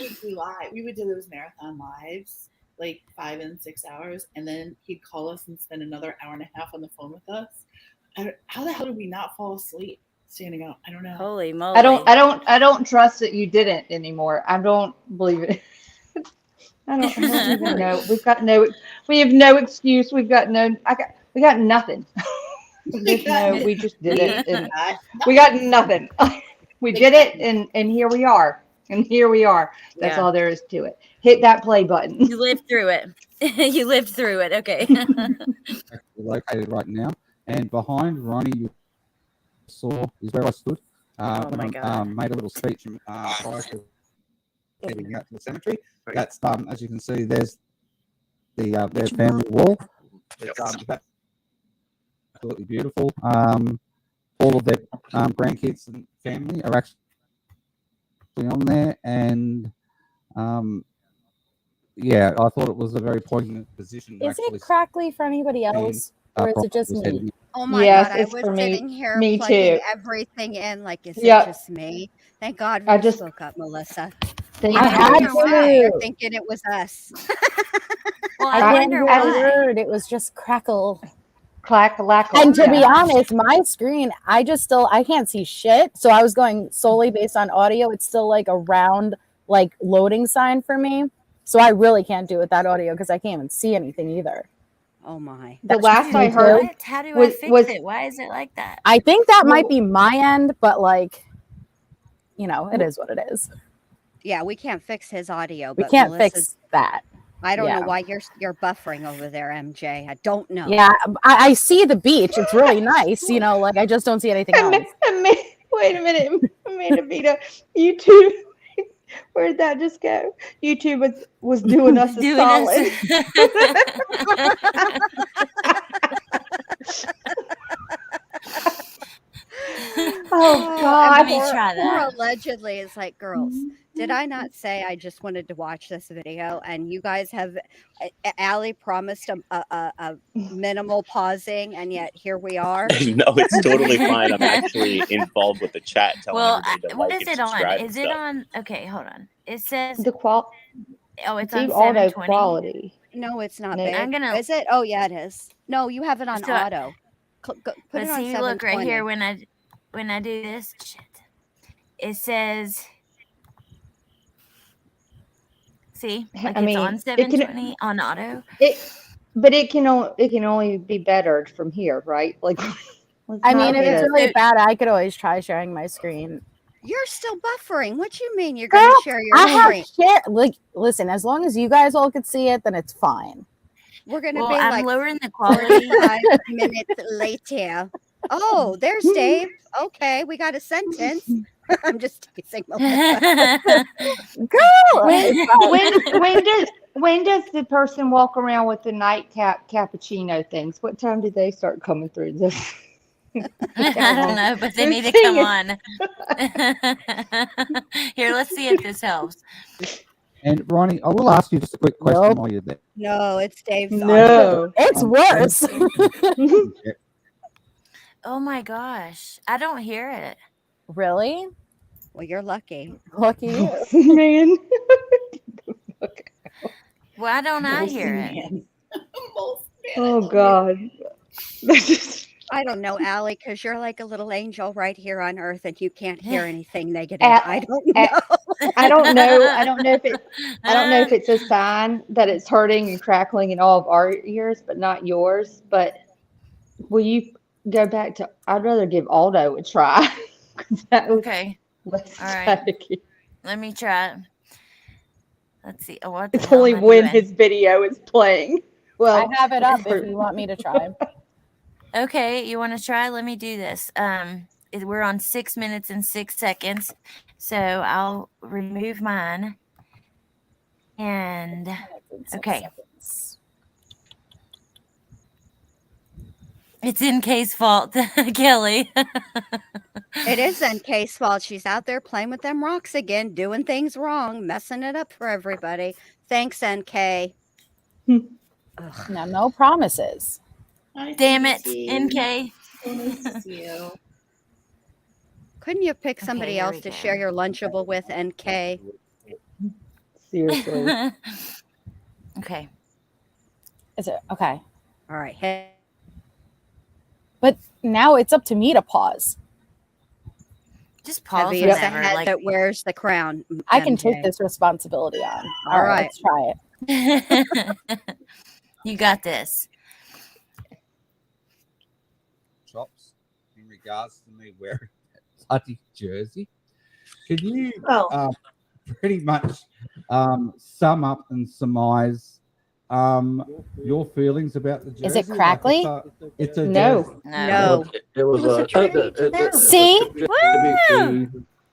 would do live. We would do those marathon lives, like 5 and 6 hours, and then he'd call us and spend another hour and a half on the phone with us. How the hell did we not fall asleep standing up? I don't know. Holy moly! I don't trust that you didn't anymore. I don't believe it. I don't even know. We have no excuse. We got nothing. We just did it. And we got nothing. We did it, and here we are. That's all there is to it. Hit that play button. You lived through it. You lived through it. Okay. Located right now, and behind Ronnie, you saw is where I stood. When I made a little speech prior to heading out to the cemetery. That's as you can see, there's their family wall. It's absolutely beautiful. All of their grandkids and family are actually on there, and I thought it was a very poignant position. Is it crackly for anybody else, or is it just me? Oh my God! I was sitting here plugging everything in. Like, is it just me? Thank God you spoke up, Melissa. I had to. You're thinking it was us. Well, I didn't hear a word. It was just crackle. Clackle. And to be honest, my screen, I can't see shit. So I was going solely based on audio. It's still like a round, like loading sign for me. So I really can't do it without audio because I can't even see anything either. Oh my. The last I heard, how do I fix it? Why is it like that? I think that might be my end, but like, it is what it is. Yeah, we can't fix his audio. We can't fix that. I don't know why you're buffering over there, MJ. I don't know. Yeah, I see the beach. It's really nice. Like I just don't see anything else. Wait a minute, Amanda, YouTube. Where did that just go? YouTube was doing us a solid. Oh God! Let me try that. Allegedly, it's like, girls, did I not say I just wanted to watch this video? And you guys have, Allie promised a minimal pausing, and yet here we are. No, it's totally fine. I'm actually involved with the chat. Everybody to what like is and it on? subscribe Is and it stuff. on? Okay, hold on. It says the quality. Oh, it's do on auto 720. quality. No, it's not. No. I'm gonna. Is it? Oh yeah, it is. No, you have it on auto. Put Let's it on see. Look right 720. here when I do this. Shit. It says. See, like it's on 720 on auto. But it can only be bettered from here, right? Like, I mean, if it's really bad, I could always try sharing my screen. You're still buffering. What you mean you're going to share your screen? Like, listen, as long as you guys all could see it, then it's fine. We're going to be I'm like lowering the quality 5 minutes later. Oh, there's Dave. Okay, we got a sentence. I'm just teasing Melissa. When does the person walk around with the nightcap cappuccino things? What time do they start coming through this? I don't know, but they need to come on. Here, let's see if this helps. And Ronnie, I will ask you just a quick question while you're there. No, it's Dave's. No, it's worse. Oh my gosh, I don't hear it. Really? Well, you're lucky. Lucky you. Man. Why don't I hear it? Man. Oh God. I don't know, Allie, because you're like a little angel right here on earth and you can't hear anything negative. I don't know. I don't know. I don't know if it's a sign that it's hurting and crackling in all of our ears, but not yours. But will you go back to? I'd rather give Aldo a try. 'Cause that was Okay. less All right. staticky. Let me try it. Let's see. Oh, what the It's hell only am I when doing? his video is playing. Well, I have it up if you want me to try. Okay, you want to try? Let me do this. We're on 6 minutes and 6 seconds, so I'll remove mine. And okay, it's NK's fault, Kelly. It is NK's fault. She's out there playing with them rocks again, doing things wrong, messing it up for everybody. Thanks, NK. Now, no promises. Damn it, Stacey. NK. So nice to see you. Couldn't you pick somebody here else we to go. share your Lunchable with, NK? seriously. Okay. Is it okay? All right. Hey. But now it's up to me to pause. Just pause Heavy is the whenever. head Like, that wears the crown. I can MJ. take this responsibility on. All right. Let's try it. you got this. Chops, in regards to me wearing that bloody jersey, could you pretty much sum up and surmise your feelings about the jersey? Is it crackly? It's a No. No. It was a tribute to them. See?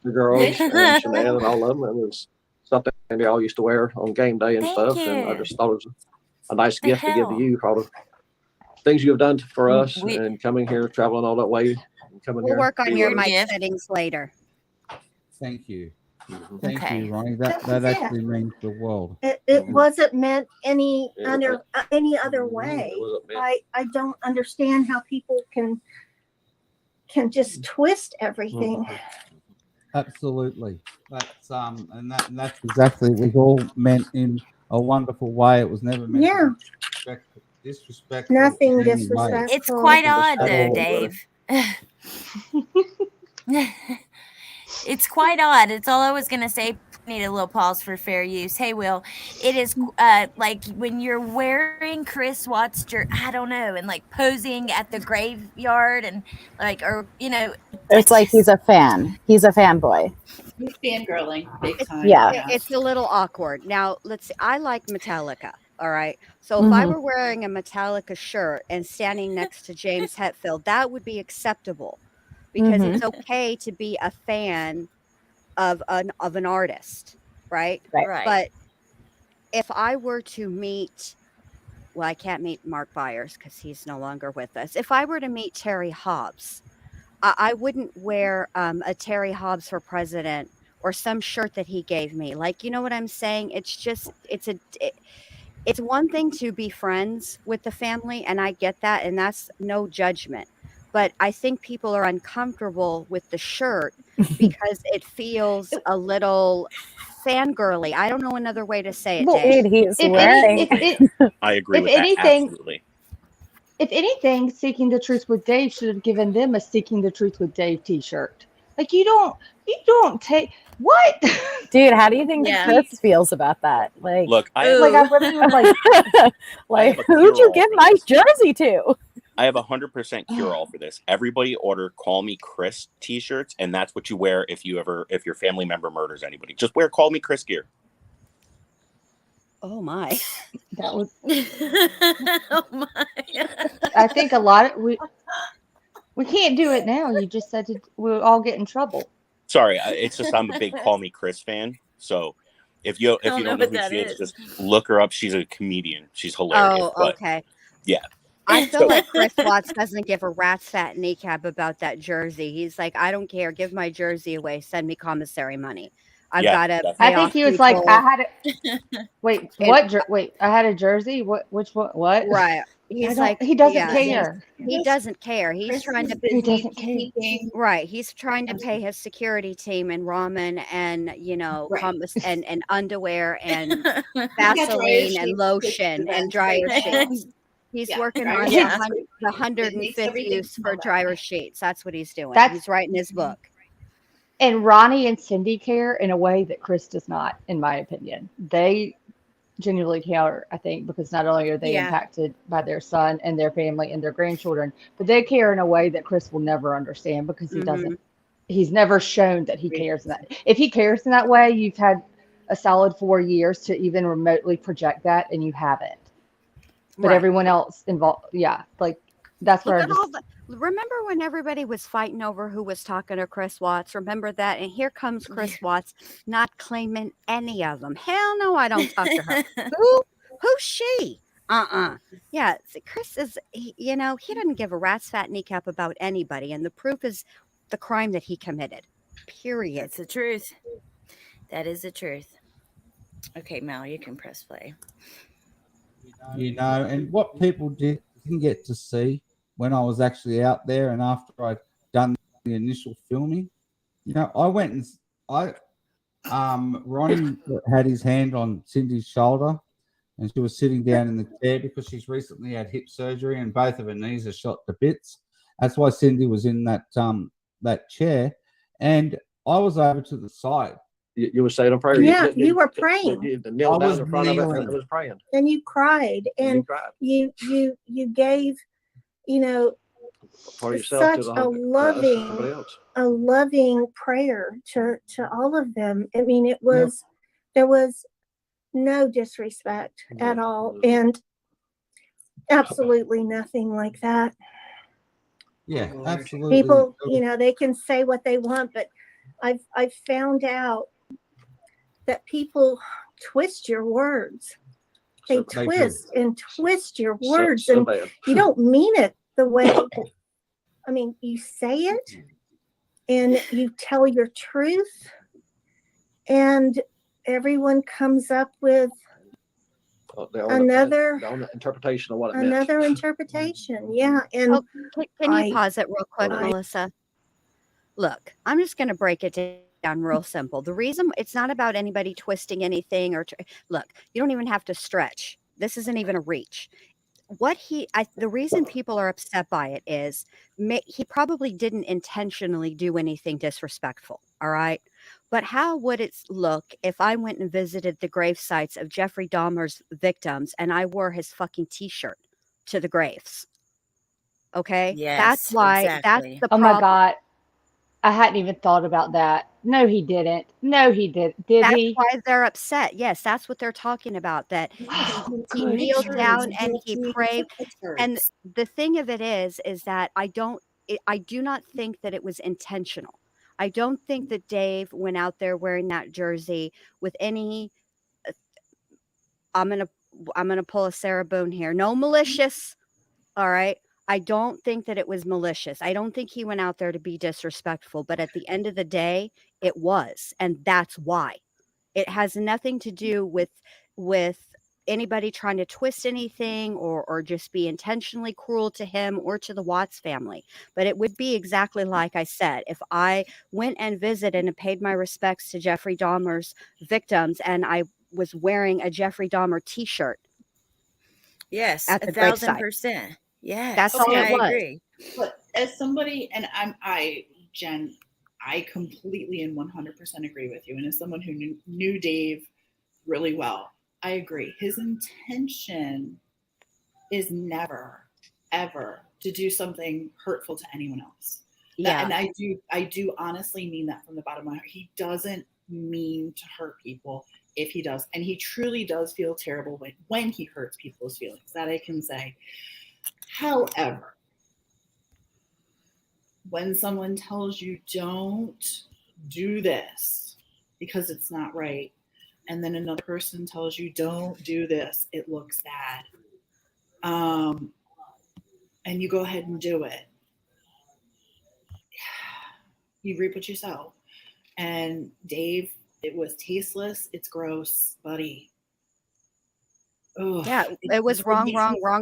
The girls and Chanel and all of them. It was something they all used to wear on game day and Thank stuff. you. And I just thought it was a nice The gift to give to hell? you for all the things you have done for us We- and coming here, traveling all that way, and coming We'll here. work on to, your Your mic gift. settings later. Thank you. Thank Okay. you, Ronnie. That That was it. actually means the world. It wasn't meant any Yeah. other way. It wasn't meant- I don't understand how people can just twist everything. Absolutely. That's and that's exactly, it was all meant in a wonderful way. It was never meant Yeah. to be disrespectful. Nothing in any way. disrespectful. It's quite odd, though, Oh, Dave. It's quite odd. It's all I was going to say. Need a little pause for fair use. Hey, Will, it is like when you're wearing Chris Watts' I don't know, and like posing at the graveyard and like, or, you know. It's like he's a fan. He's a fanboy. He's fangirling big time. Yeah. It's a little awkward. Now, let's see. I like Metallica. All right. So if I were wearing a Metallica shirt and standing next to James Hetfield, that would be acceptable because it's okay to be a fan of an artist, right? Right. But if I were to meet, well, I can't meet Mark Byers because he's no longer with us. If I were to meet Terry Hobbs, I wouldn't wear a Terry Hobbs for president or some shirt that he gave me. Like, you know what I'm saying? It's just, it's one thing to be friends with the family, and I get that, and that's no judgment. But I think people are uncomfortable with the shirt because it feels a little fangirly. I don't know another way to say it, Dave. Dude, he's wearing. I agree If with that. anything- Absolutely. If anything, Seeking the Truth with Dave should have given them a Seeking the Truth with Dave t-shirt. Like you don't take what? Dude, how do you think Yeah. Chris feels about that? Like, Look, I Like I really was like, like have a who'd you cure-all give for my this. jersey to? I have 100% cure all for this. Everybody order "Call Me Chris" T-shirts, and that's what you wear if your family member murders anybody. Just wear "Call Me Chris" gear. Oh my. that was. Oh my. I think a lot of we can't do it now. You just said we'll all get in trouble. Sorry, it's just I'm a big "Call Me Chris" fan. So if you don't know what who that she is, is. just look her up. She's a comedian. She's hilarious. Oh, But okay. yeah. I feel So- like Chris Watts doesn't give a rat's fat kneecap about that jersey. He's like, I don't care. Give my jersey away. Send me commissary money. I've Yeah, got to definitely. pay I think off he was like, people. I had a wait. Wait, I had a jersey. Which one? What? Right. He's like, he doesn't yeah, care. he doesn't care. He's Chris trying is to He busy doesn't care. keeping right. He's trying to pay his security team and ramen and right. and underwear and He got dryer Vaseline and sheets lotion and events dryer right now. sheets. He's Yeah, working dryer on sheets. the It makes 105th everything use smell for better. dryer sheets. That's what he's doing. That's He's writing his book. and Ronnie and Cindy care in a way that Chris does not, in my opinion. They genuinely care, I think, because not only are they Yeah. impacted by their son and their family and their grandchildren, but they care in a way that Chris will never understand because he doesn't. He's never shown that he cares in that. If he cares in that way, you've had a solid 4 years to even remotely project that, and you haven't. But Right. everyone else involved, yeah, like that's Look where I at all just. the. Remember when everybody was fighting over who was talking to Chris Watts? Remember that? And here comes Chris Watts, not claiming any of them. Hell no, I don't talk to her. Who's she? Yeah, Chris is. He doesn't give a rat's fat kneecap about anybody, and the proof is the crime that he committed. Period. That's the truth. That is the truth. Okay, Mel, you can press play. And what people didn't get to see when I was actually out there and after I'd done the initial filming, I went and Ronnie had his hand on Cindy's shoulder and she was sitting down in the chair because she's recently had hip surgery and both of her knees are shot to bits. That's why Cindy was in that chair, and I was over to the side. You were saying a prayer. Yeah, you were praying. You knelt I down was in front of it kneeling. and was praying. And you cried, and you gave, For yourself such to a everybody else. loving prayer to all of them. I mean, there was no disrespect at all, and absolutely nothing like that. Yeah, absolutely. People, they can say what they want, but I've found out that people twist your words. They twist and twist your words, and you don't mean it the way. I mean, you say it, and you tell your truth, and everyone comes up with another interpretation of what it meant. Another interpretation, yeah. And can you pause it real quick, Melissa? Look, I'm just going to break it down real simple. The reason it's not about anybody twisting anything look, you don't even have to stretch. This isn't even a reach. The reason people are upset by it is he probably didn't intentionally do anything disrespectful. All right. But how would it look if I went and visited the grave sites of Jeffrey Dahmer's victims and I wore his fucking t-shirt to the graves? Okay. Yes, that's why exactly. that's the Oh problem. my God. I hadn't even thought about that. No, he didn't. No, he didn't. Did That's he? why they're upset. Yes, that's what they're talking about. That he kneeled down and he prayed. And the thing of it is that I do not think that it was intentional. I don't think that Dave went out there wearing that jersey with any. I'm gonna pull a Sarah Boone here. No malicious. All right. I don't think that it was malicious. I don't think he went out there to be disrespectful, but at the end of the day, it was, and that's why. It has nothing to do with anybody trying to twist anything or just be intentionally cruel to him or to the Watts family. But it would be exactly like I said, if I went and visited and paid my respects to Jeffrey Dahmer's victims and I was wearing a Jeffrey Dahmer t-shirt. Yes, at the 1,000%. Yes, that's all it was. I agree. But as somebody, and Jen, I completely and 100% agree with you. And as someone who knew Dave really well, I agree. His intention is never, ever to do something hurtful to anyone else. Yeah. And I do honestly mean that from the bottom of my heart. He doesn't mean to hurt people if he does. And he truly does feel terrible when he hurts people's feelings. That I can say. However, when someone tells you don't do this because it's not right, and then another person tells you don't do this, it looks bad, and you go ahead and do it, you reap what you sow. And Dave, it was tasteless, it's gross, buddy. Yeah, it was wrong,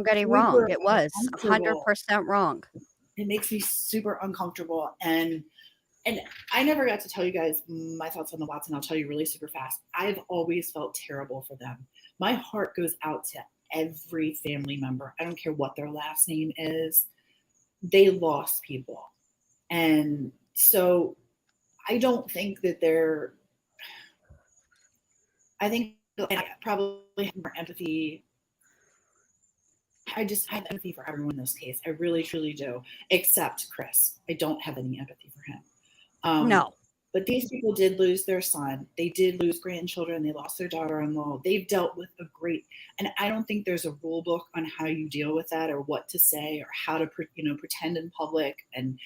getting wrong. It was 100% wrong. It makes me super uncomfortable. And I never got to tell you guys my thoughts on the Watson. I'll tell you really super fast. I've always felt terrible for them. My heart goes out to every family member. I don't care what their last name is. They lost people. And so I don't think that I think I probably have more empathy. I have empathy for everyone in this case. I really, truly do, except Chris. I don't have any empathy for him. No. But these people did lose their son. They did lose grandchildren. They lost their daughter-in-law. They've dealt with and I don't think there's a rule book on how you deal with that or what to say or how to, pretend in public. And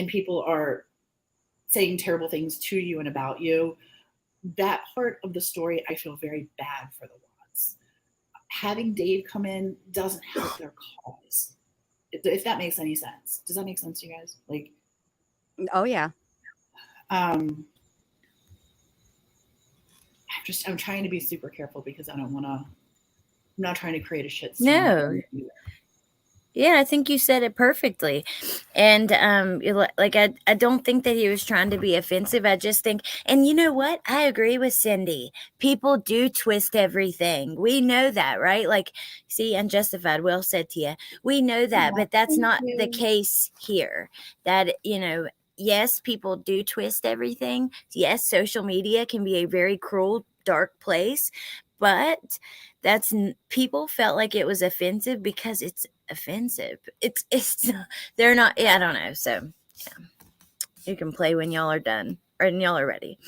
people are saying terrible things to you and about you. That part of the story, I feel very bad for the Watts. Having Dave come in doesn't help their cause. If that makes any sense. Does that make sense to you guys? Like, oh yeah. I'm trying to be super careful because I'm not trying to create a shit storm. No. Yeah, I think you said it perfectly. And I don't think that he was trying to be offensive. I just think, and you know what? I agree with Cindy. People do twist everything. We know that, right? Like, see, unjustified, well said, Tia. We know that, but that's not the case here. That, yes, people do twist everything. Yes, social media can be a very cruel, dark place, but people felt like it was offensive because it's offensive. It's they're not. Yeah, I don't know. So yeah, you can play when y'all are done or when y'all are ready.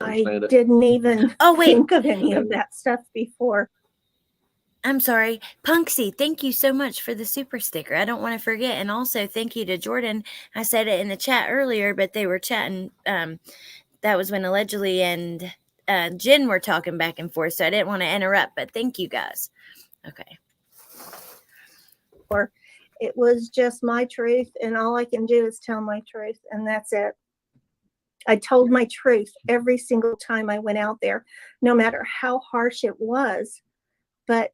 I didn't even think of any of that stuff before. I'm sorry. Punksy, thank you so much for the super sticker. I don't want to forget. And also thank you to Jordan. I said it in the chat earlier, but they were chatting. That was when Allegedly and Jen were talking back and forth. So I didn't want to interrupt, but thank you guys. Okay. Or it was just my truth. And all I can do is tell my truth. And that's it. I told my truth every single time I went out there, no matter how harsh it was. But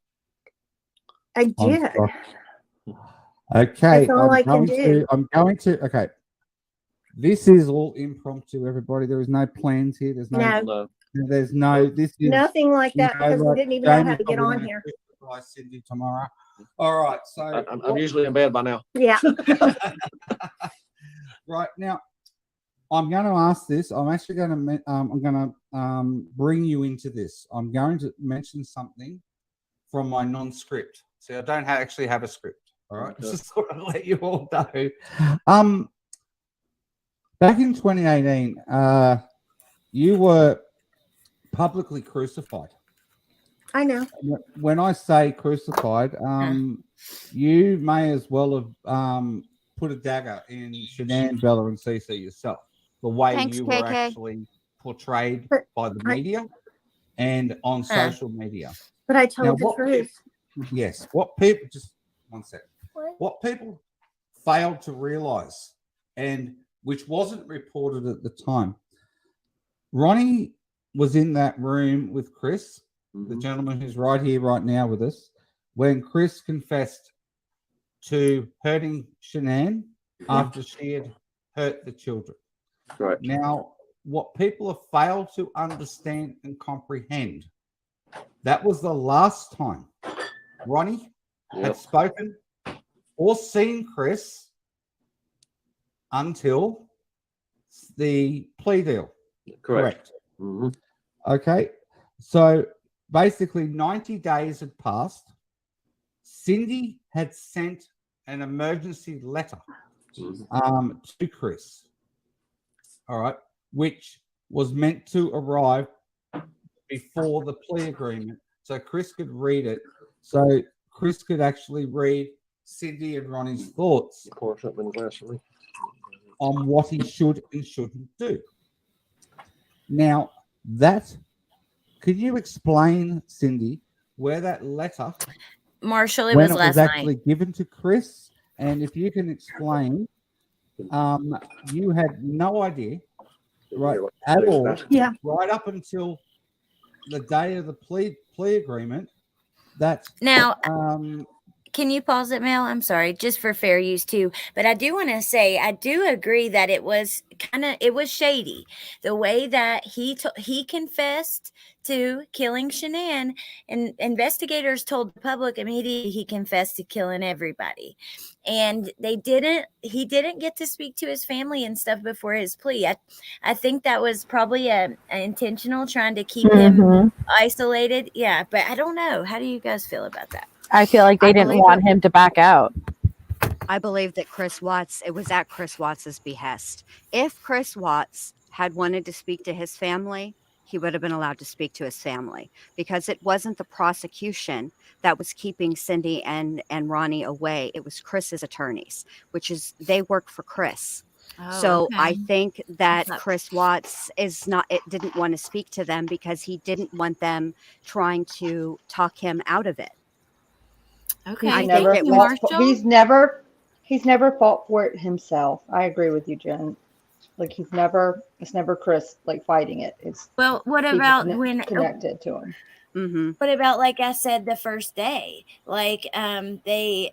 I did. Okay. That's all I can do. Okay. This is all impromptu, everybody. There is no plans here. There's no. This is nothing like that because we didn't even know how to get on here. Cindy tomorrow. All right. So I'm usually in bed by now. Yeah. Right now, I'm going to ask this. I'm actually going to. I'm going to bring you into this. I'm going to mention something from my non-script. So I don't actually have a script. All right. Okay. Just sort of let you all know. Back in 2018, you were publicly crucified. I know. When I say crucified, you may as well have put a dagger in Shanann, Bella, and Cece yourself. The way you were actually portrayed by the media and on social media. But I told the truth. Yes. What people What people failed to realize, and which wasn't reported at the time, Ronnie was in that room with Chris, the gentleman who's right here, right now with us, when Chris confessed to hurting Shanann after she had hurt the children. Right. Now, what people have failed to understand and comprehend, that was the last time Ronnie had spoken or seen Chris until the plea deal. Correct. Okay. So basically 90 days had passed. Cindy had sent an emergency letter to Chris. All right. Which was meant to arrive before the plea agreement so Chris could read it. So Chris could actually read Cindy and Ronnie's thoughts on what he should and shouldn't do. Now, could you explain, Cindy, where that letter, Marshall, it was last night, actually given to Chris? And if you can explain, you had no idea, right, at all, right up until the day of the plea agreement, that's now. Can you pause it, Mel? I'm sorry, just for fair use too. But I do want to say, I do agree that it was shady. The way that he confessed to killing Shanann, and investigators told the public immediately he confessed to killing everybody. And he didn't get to speak to his family and stuff before his plea. I think that was probably a intentional, trying to keep him isolated. Yeah, but I don't know. How do you guys feel about that? I feel like they didn't want him to back out. I believe that it was at Chris Watts's behest. If Chris Watts had wanted to speak to his family, he would have been allowed to speak to his family, because it wasn't the prosecution that was keeping Cindy and Ronnie away. It was Chris's attorneys, they work for Chris. So okay. I think that Chris Watts didn't want to speak to them because he didn't want them trying to talk him out of it. Okay, he's never fought for it himself. I agree with you, Jen. Like it's never Chris like fighting it. It's what about when connected to him? Mm-hmm. What about, like I said, the first day, like they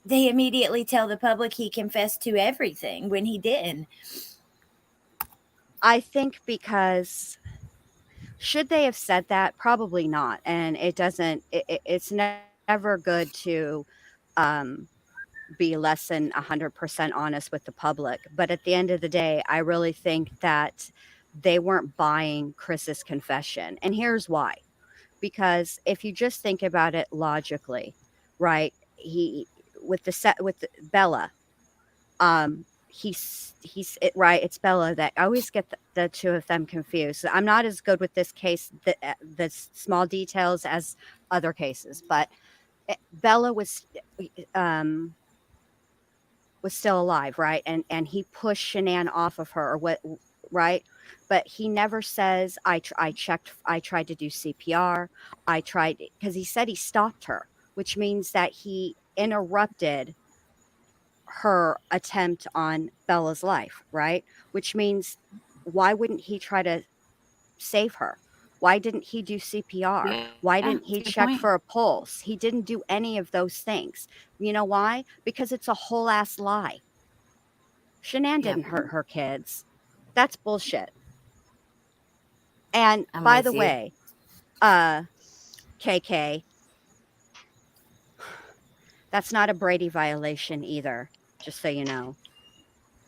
immediately tell the public he confessed to everything when he didn't. I think because should they have said that? Probably not, and it doesn't. It's never good to be less than 100% honest with the public. But at the end of the day, I really think that they weren't buying Chris's confession. And here's why. Because if you just think about it logically, right? With Bella, it's Bella that I always get the two of them confused. I'm not as good with this case, the small details, as other cases, but Bella was still alive, right? And he pushed Shanann off of her, or what, right? But he never says, I tried to do CPR. Because he said he stopped her, which means that he interrupted her attempt on Bella's life, right? Which means, why wouldn't he try to save her? Why didn't he do CPR? Yeah, why didn't he check for a pulse? He didn't do any of those things. You know why? Because it's a whole ass lie. Shanann didn't hurt her kids. That's bullshit. And by the way, KK, that's not a Brady violation either, just so you know.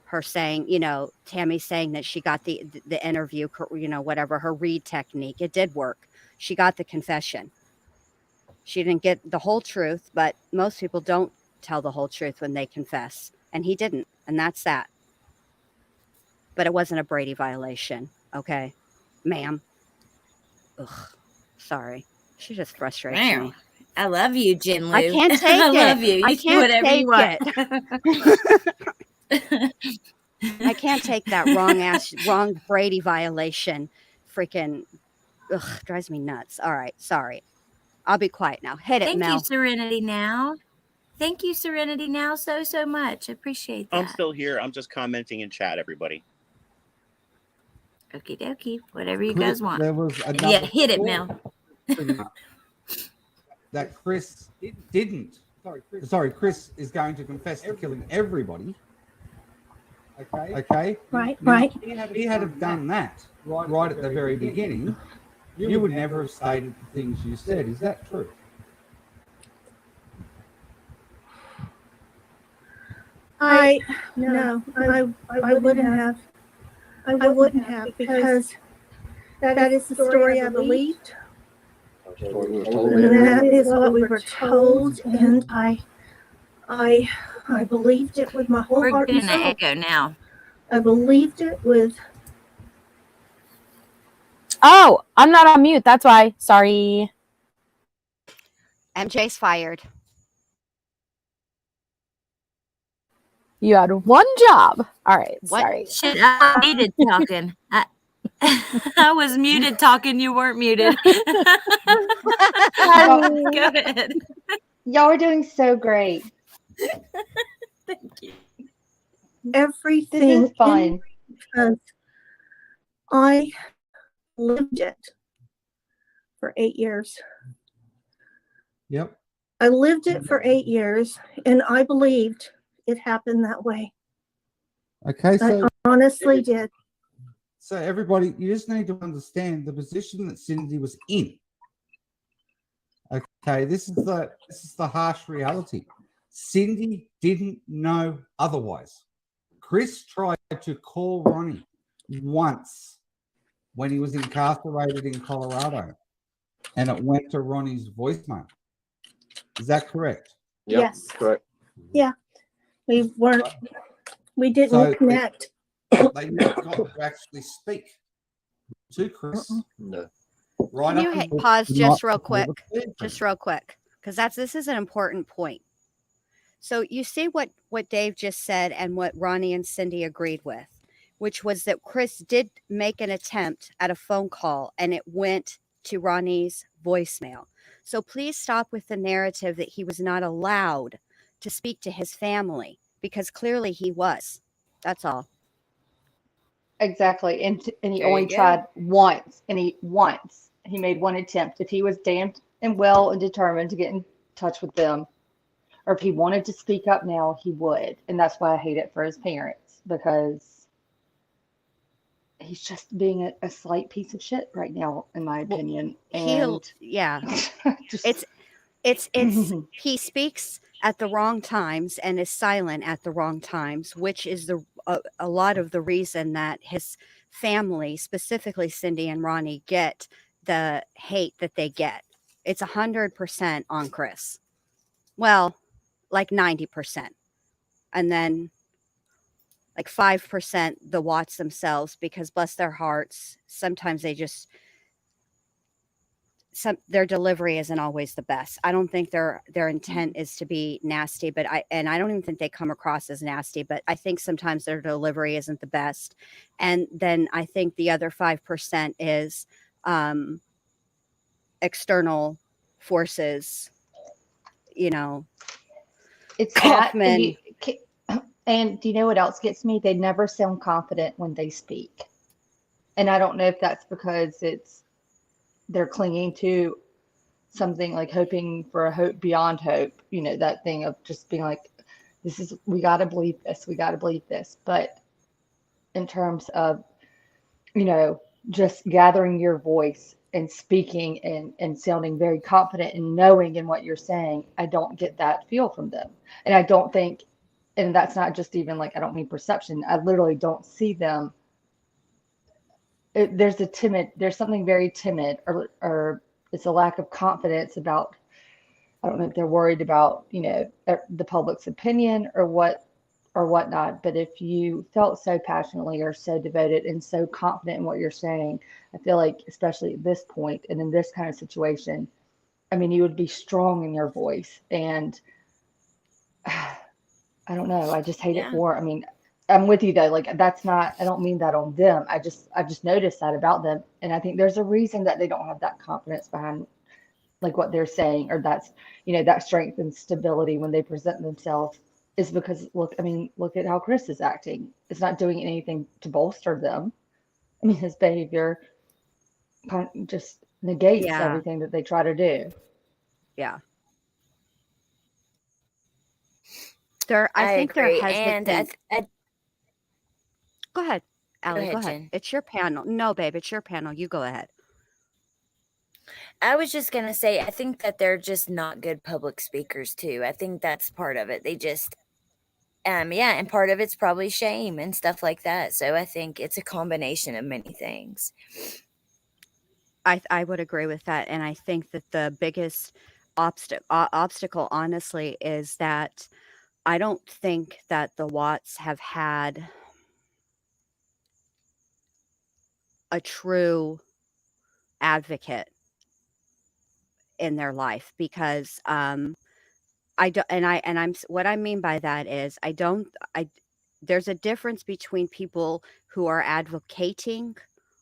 Her saying, Tammy saying that she got the interview, whatever, her read technique, it did work. She got the confession. She didn't get the whole truth, but most people don't tell the whole truth when they confess. And he didn't. And that's that. But it wasn't a Brady violation. Okay, ma'am. Ugh, sorry. She just frustrates me. I love you, Jen Lou. I can't take it. I love you. I can't take it. I can't take that wrong Brady violation. Freaking, drives me nuts. All right, sorry. I'll be quiet now. Hit it, Mel. Thank you, Serenity Now. Thank you, Serenity Now, so much. Appreciate that. I'm still here. I'm just commenting in chat, everybody. Okie dokie. Whatever you guys want. There was hit it, Mel. That Chris didn't. Sorry, Chris is going to confess to killing everybody. Okay. Right. If he had have done that right at the very beginning, you would never have stated the things you said. Is that true? No, I wouldn't have. I wouldn't have, because that is the story I believed. And that is what we were told, and I believed it with my whole heart and soul. We're getting an echo now. I believed it with. Oh, I'm not on mute. That's why. Sorry. MJ's fired. You had one job. All right. What? Sorry. Shit, I muted talking. I was muted talking. You weren't muted. Go ahead. Y'all are doing so great. Thank you. Everything is fun. Because I lived it for 8 years. Yep. I lived it for 8 years, and I believed it happened that way. Okay, so I honestly did. So everybody, you just need to understand the position that Cindy was in. Okay, this is the harsh reality. Cindy didn't know otherwise. Chris tried to call Ronnie once when he was incarcerated in Colorado, and it went to Ronnie's voicemail. Is that correct? Yep, Yes. correct. Yeah. We didn't So connect. they never got to actually speak to Chris. No. Right Can up you until pause the just night real before the quick? plea Just agreement. real quick. Because this is an important point. So you see what Dave just said and what Ronnie and Cindy agreed with, which was that Chris did make an attempt at a phone call and it went to Ronnie's voicemail. So please stop with the narrative that he was not allowed to speak to his family, because clearly he was. That's all. Exactly. And he There you only go. tried once, and he made one attempt. If he was damned and well and determined to get in touch with them, or if he wanted to speak up now, he would. And that's why I hate it for his parents, because he's just being a slight piece of shit right now, in my opinion. And yeah. just It's he speaks at the wrong times and is silent at the wrong times, which is a lot of the reason that his family, specifically Cindy and Ronnie, get the hate that they get. It's 100% on Chris. Well, like 90%. And then like 5% the Watts themselves, because bless their hearts, sometimes they just their delivery isn't always the best. I don't think their intent is to be nasty, but I don't even think they come across as nasty, but I think sometimes their delivery isn't the best. And then I think the other 5% is external forces, it's Kaufman. and do you know what else gets me? They never sound confident when they speak. And I don't know if that's because they're clinging to something, like hoping for a hope beyond hope, that thing of just being like, we got to believe this. But in terms of, just gathering your voice and speaking and sounding very confident and knowing in what you're saying, I don't get that feel from them. And I don't think, and that's not just even like, I don't mean perception, I literally don't see them. There's something very timid, or it's a lack of confidence about, I don't know if they're worried about, the public's opinion or whatnot. But if you felt so passionately or so devoted and so confident in what you're saying, I feel like, especially at this point and in this kind of situation, I mean, you would be strong in your voice. And I don't know, I just hate it for, I mean, I'm with you though. Like, that's not, I don't mean that on them. I just noticed that about them. And I think there's a reason that they don't have that confidence behind like what they're saying, or that's, that strength and stability when they present themselves, is because look at how Chris is acting. It's not doing anything to bolster them. I mean, his behavior kind of just negates everything that they try to do. Yeah. I think agree. they're And go ahead, Allie. Go ahead. Jen. It's your panel. No, babe, it's your panel. You go ahead. I was just going to say, I think that they're just not good public speakers too. I think that's part of it. They just, and part of it's probably shame and stuff like that. So I think it's a combination of many things. I would agree with that. And I think that the biggest obstacle, honestly, is that I don't think that the Watts have had a true advocate in their life, because I don't, and I'm what I mean by that is there's a difference between people who are advocating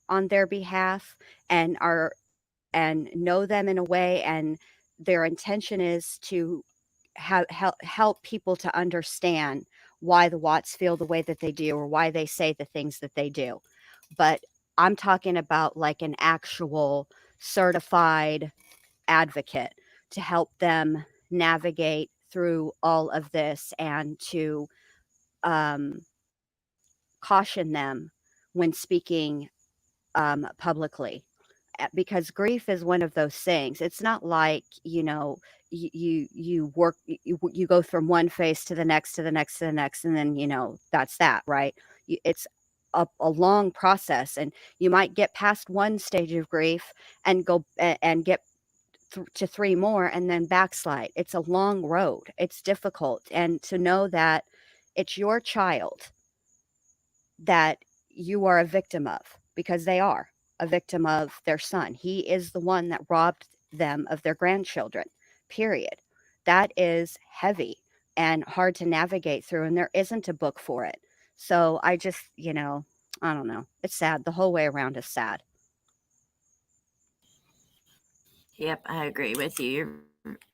on their behalf and know them in a way, and their intention is to help people to understand why the Watts feel the way that they do, or why they say the things that they do. But I'm talking about like an actual certified advocate to help them navigate through all of this and to caution them when speaking publicly, because grief is one of those things. It's not like, you work, you go from one phase to the next, to the next, to the next, and then, that's that, right? It's a long process, and you might get past one stage of grief and go and get to three more and then backslide. It's a long road. It's difficult. And to know that it's your child that you are a victim of, because they are a victim of their son. He is the one that robbed them of their grandchildren, period. That is heavy and hard to navigate through, and there isn't a book for it. So I just, I don't know. It's sad. The whole way around is sad. Yep, I agree with you.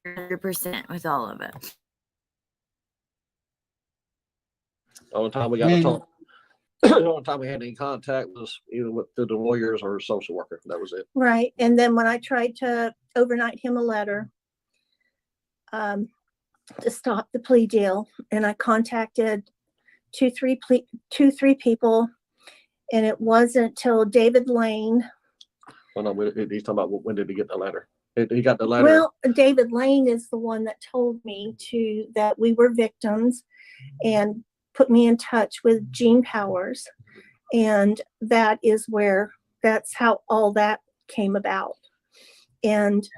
You're 100% with all of it. The only time we got to talk, the only time we had any contact was either through the lawyers or social worker. That was it. Right. And then when I tried to overnight him a letter to stop the plea deal, and I contacted two, three people, and it wasn't till David Lane. Well, no, he's talking about when did he get the letter? He got the letter. Well, David Lane is the one that told me that we were victims and put me in touch with Gene Powers. And that's how all that came about. And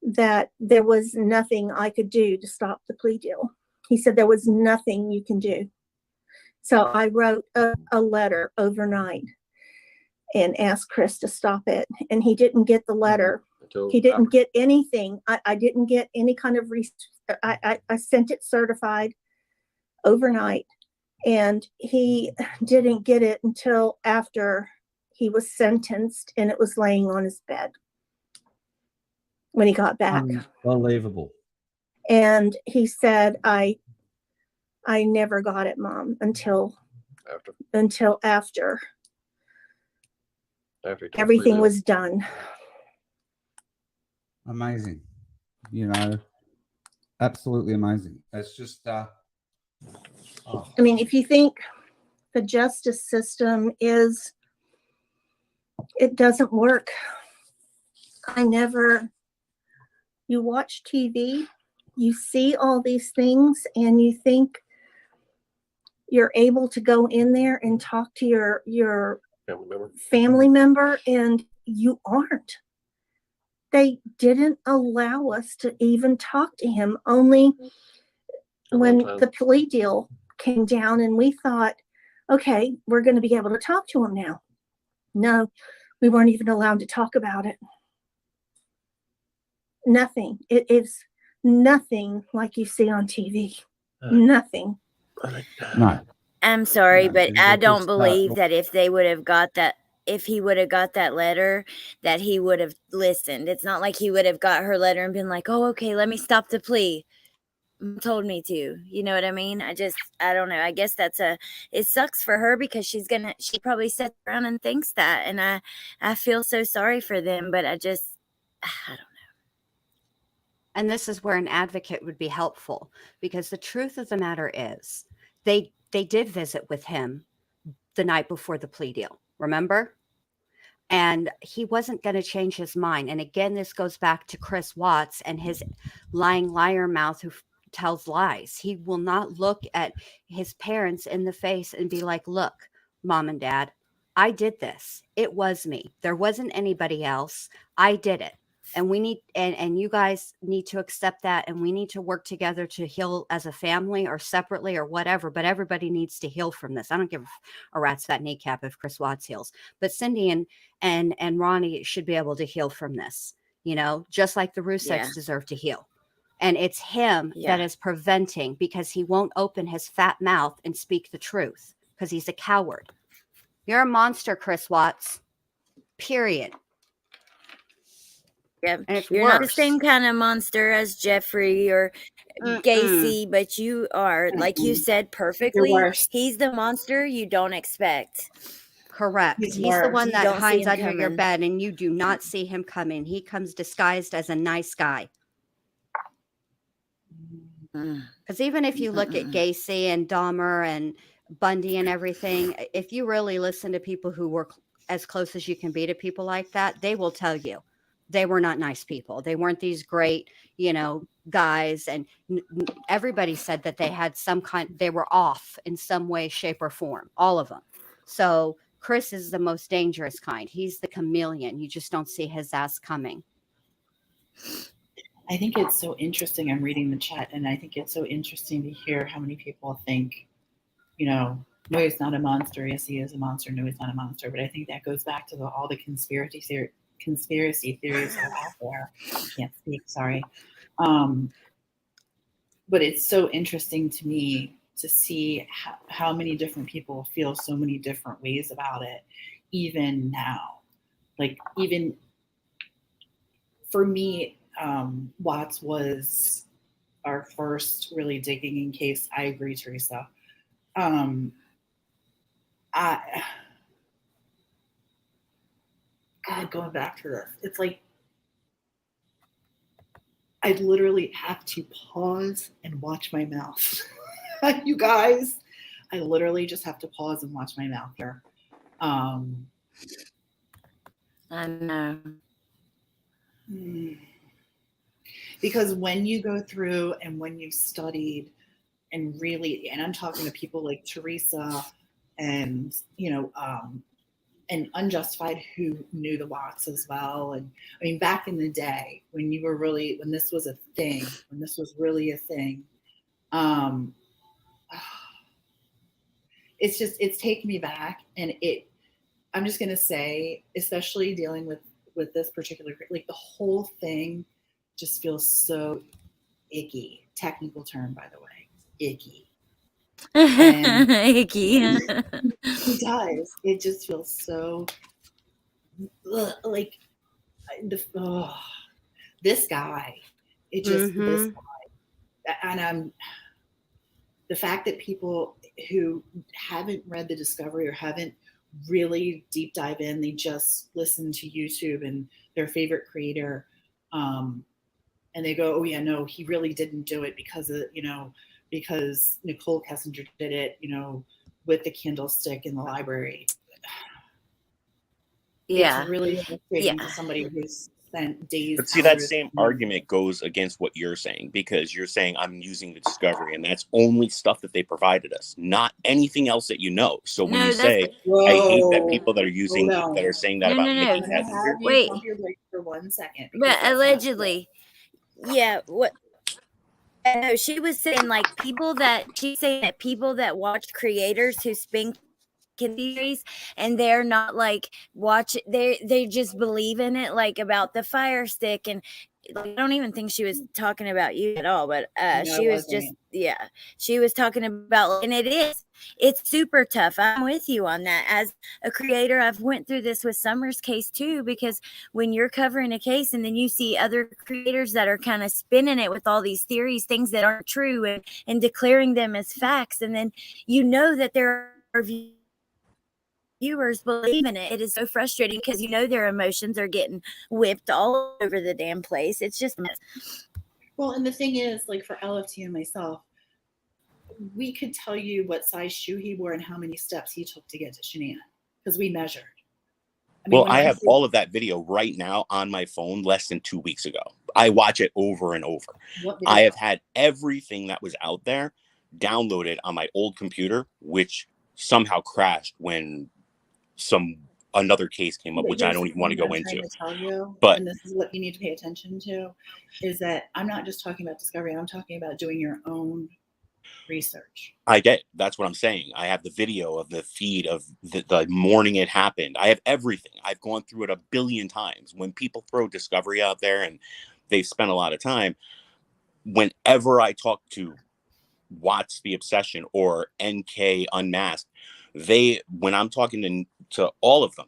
that there was nothing I could do to stop the plea deal. He said there was nothing you can do. So I wrote a letter overnight and asked Chris to stop it. And he didn't get the letter. He didn't get anything. I didn't get any kind of I sent it certified overnight, and he didn't get it until after he was sentenced and it was laying on his bed when he got back. Unbelievable. And he said, I never got it, Mom, until after everything was done. Amazing. Absolutely amazing. It's just I mean, if you think the justice system it doesn't work. You watch TV, you see all these things, and you think you're able to go in there and talk to your family member, and you aren't. They didn't allow us to even talk to him. Only when the plea deal came down and we thought, okay, we're going to be able to talk to him now. No, we weren't even allowed to talk about it. Nothing. It is nothing like you see on TV. Nothing. no. I'm sorry, but I don't believe that if he would have got that letter, that he would have listened. It's not like he would have got her letter and been like, oh, okay, let me stop the plea. Told me to, you know what I mean? I don't know. I guess it sucks for her, because she probably sits around and thinks that. And I feel so sorry for them, but I don't know. And this is where an advocate would be helpful, because the truth of the matter is they did visit with him the night before the plea deal. Remember? And he wasn't going to change his mind. And again, this goes back to Chris Watts and his lying liar mouth who tells lies. He will not look at his parents in the face and be like, look, Mom and Dad, I did this. It was me. There wasn't anybody else. I did it. And we need, and you guys need to accept that. And we need to work together to heal as a family or separately or whatever. But everybody needs to heal from this. I don't give a rat's fat kneecap if Chris Watts heals. But Cindy and Ronnie should be able to heal from this, just like the Ruseks deserve to heal. And it's him that is preventing, because he won't open his fat mouth and speak the truth because he's a coward. You're a monster, Chris Watts. Period. Yeah, and it's you're worse. Not the same kind of monster as Jeffrey or Gacy, but you are, like you said perfectly, he's the monster you don't expect. Correct. He's He's the one You that don't see hides him under your coming. bed and you do not see him coming. He comes disguised as a nice guy. Because even if you look at Gacy and Dahmer and Bundy and everything, if you really listen to people who were as close as you can be to people like that, they will tell you they were not nice people. They weren't these great, guys. And everybody said that they had they were off in some way, shape, or form, all of them. So Chris is the most dangerous kind. He's the chameleon. You just don't see his ass coming. I think it's so interesting. I'm reading the chat, and I think it's so interesting to hear how many people think, no, he's not a monster. Yes, he is a monster. No, he's not a monster. But I think that goes back to all the conspiracy theories that are out there. I can't speak, sorry. But it's so interesting to me to see how many different people feel so many different ways about it, even now. Like, even for me, Watts was our first really digging in case. I agree, Teresa. God, going back to this, it's like I literally have to pause and watch my mouth. You guys, I literally just have to pause and watch my mouth here. I know. Because when you go through and when you've studied and really, and I'm talking to people like Teresa and, and Unjustified who knew the Watts as well. And I mean, back in the day when this was a thing, when this was really a thing, it's taken me back. And I'm just going to say, especially dealing with this particular, like the whole thing just feels so icky. Technical term, by the way, icky. And icky. It does. It just feels so like this guy. It just this guy, and the fact that people who haven't read the Discovery or haven't really deep dive in, they just listen to YouTube and their favorite creator, and they go, "Oh yeah, no, he really didn't do it because of because Nicole Kessinger did it, with the candlestick in the library." Yeah. It's really frustrating to somebody who's spent days. But see, that same argument goes against what you're saying, because you're saying I'm using the Discovery, and that's only stuff that they provided us, not anything else that you know. So when you say, I hate that people that are using that are saying that about Nikki Kessinger. Wait, pump your brakes for 1 second. But allegedly, yeah. What? No, she was saying people that watch creators who spin theories and they're not they just believe in it, like about the fire stick, and I don't even think she was talking about you at all, but she was just she was talking about, and it's super tough. I'm with you on that. As a creator, I've went through this with Summer's case too, because when you're covering a case and then you see other creators that are kind of spinning it with all these theories, things that aren't true, and declaring them as facts, and then that there are viewers believe in it. It is so frustrating because their emotions are getting whipped all over the damn place. It's just well, and the thing is, like for LFT and myself, we could tell you what size shoe he wore and how many steps he took to get to Shanann because we measured. I have all of that video right now on my phone less than 2 weeks ago. I watch it over and over. I have had everything that was out there downloaded on my old computer, which somehow crashed when another case came up, which I don't even want to go into. But and this is what you need to pay attention to, is that I'm not just talking about Discovery. I'm talking about doing your own research. I get it. That's what I'm saying. I have the video of the feed of the morning it happened. I have everything. I've gone through it a billion times. When people throw Discovery out there and they've spent a lot of time, whenever I talk to Watts the Obsession or NK Unmasked, when I'm talking to all of them,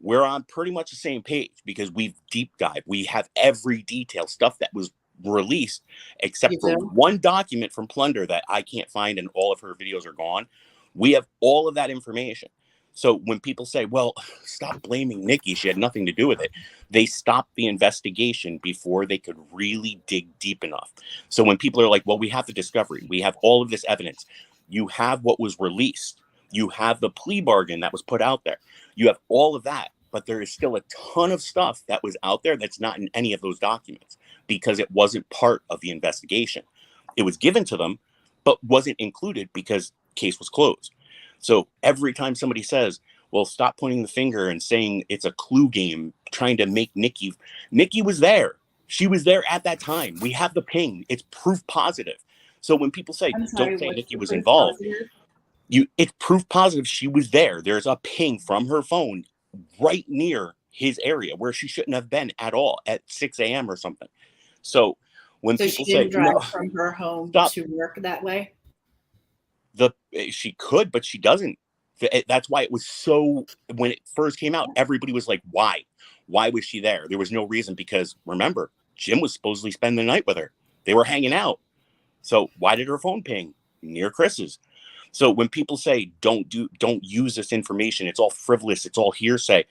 we're on pretty much the same page because we've deep dived. We have every detail, stuff that was released, except for one document from Plunder that I can't find, and all of her videos are gone. We have all of that information. So when people say, well, stop blaming Nikki, she had nothing to do with it, they stopped the investigation before they could really dig deep enough. So when people are like, well, we have the discovery, we have all of this evidence, you have what was released, you have the plea bargain that was put out there, you have all of that, but there is still a ton of stuff that was out there that's not in any of those documents because it wasn't part of the investigation. It was given to them, but wasn't included because case was closed. So every time somebody says, well, stop pointing the finger and saying it's a clue game, trying to make Nikki was there. She was there at that time. We have the ping. It's proof positive. So when people say, I'm sorry, don't say what's Nikki the was proof involved, positive? it's proof positive she was there. There's a ping from her phone right near his area where she shouldn't have been at all at 6 a.m. or something. So when So people she didn't say, no, drive from her home stop, to work that way? she could, but she doesn't. That's why it was so, when it first came out, everybody was like, why was she there? There was no reason, because remember, Jim was supposedly spending the night with her. They were hanging out. So why did her phone ping near Chris's? So when people say don't use this information, it's all frivolous, it's all hearsay,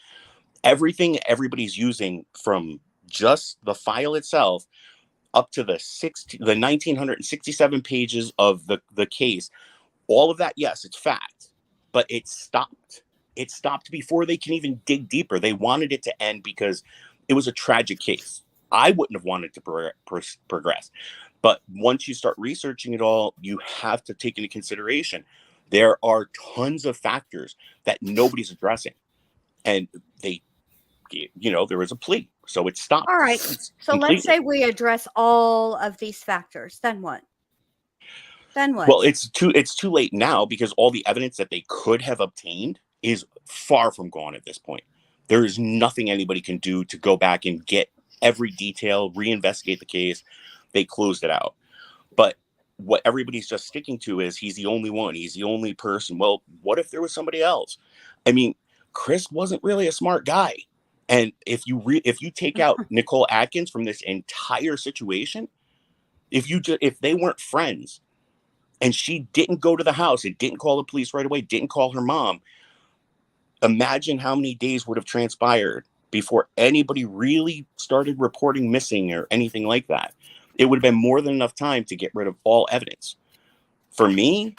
everything everybody's using from just the file itself up to the 1967 pages of the case, all of that, yes, it's fact, but it stopped. It stopped before they can even dig deeper. They wanted it to end because it was a tragic case. I wouldn't have wanted to progress. But once you start researching it all, you have to take into consideration there are tons of factors that nobody's addressing. And there was a plea, so it stopped. All right. So completely. let's say we address all of these factors. Then what? Well, it's too late now, because all the evidence that they could have obtained is far from gone at this point. There is nothing anybody can do to go back and get every detail, reinvestigate the case. They closed it out. But what everybody's just sticking to is he's the only one. He's the only person. Well, what if there was somebody else? I mean, Chris wasn't really a smart guy. And if you take out Nicole Atkins from this entire situation, if they weren't friends, and she didn't go to the house, it didn't call the police right away, didn't call her mom, imagine how many days would have transpired before anybody really started reporting missing or anything like that. It would have been more than enough time to get rid of all evidence. For me,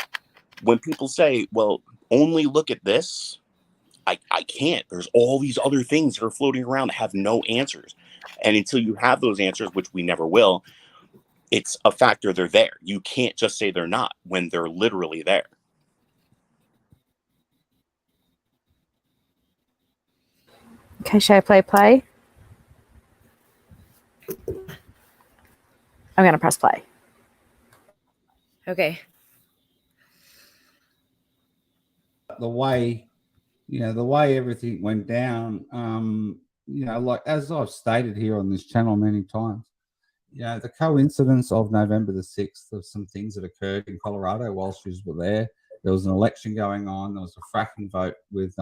when people say, well, only look at this, I can't. There's all these other things that are floating around that have no answers. And until you have those answers, which we never will, it's a factor they're there. You can't just say they're not when they're literally there. Okay, should I play? I'm going to press play. Okay. The way everything went down, like as I've stated here on this channel many times, the coincidence of November the 6th of some things that occurred in Colorado while she were there. There was an election going on. There was a fracking vote with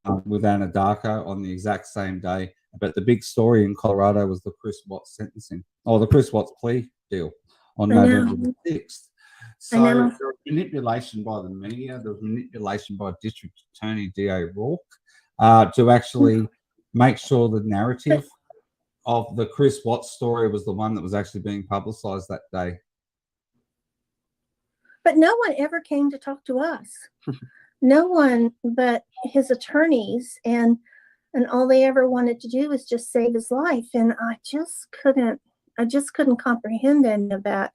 Anadarko on the exact same day. But the big story in Colorado was the Chris Watts sentencing, or the Chris Watts plea deal on November the 6th. So there was manipulation by the media. There was manipulation by District Attorney D.A. Rourke to actually make sure the narrative of the Chris Watts story was the one that was actually being publicized that day. But no one ever came to talk to us. No one but his attorneys, and all they ever wanted to do was just save his life. And I just couldn't comprehend any of that.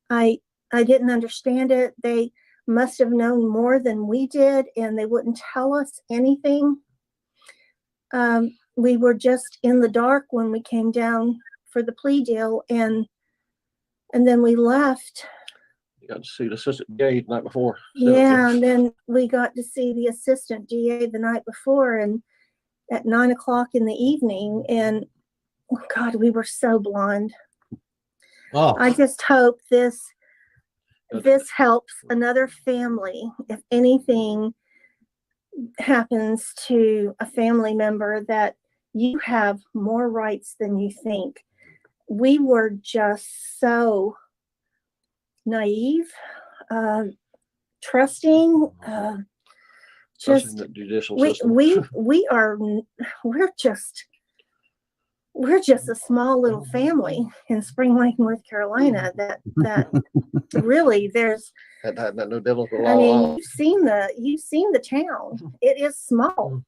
I didn't understand it. They must have known more than we did, and they wouldn't tell us anything. We were just in the dark when we came down for the plea deal, and then we left. You got to see the assistant DA the night before. Yeah, and then we got to see the assistant DA the night before, and at 9 o'clock in the evening. And oh God, we were so blind. Oh. I just hope this helps another family. If anything happens to a family member, that you have more rights than you think. We were just so naive, trusting, just the judicial we system. we're just a small little family in Spring Lake, North Carolina. That really there's. Had no dealing with the I law. mean, you've seen the town. It is small.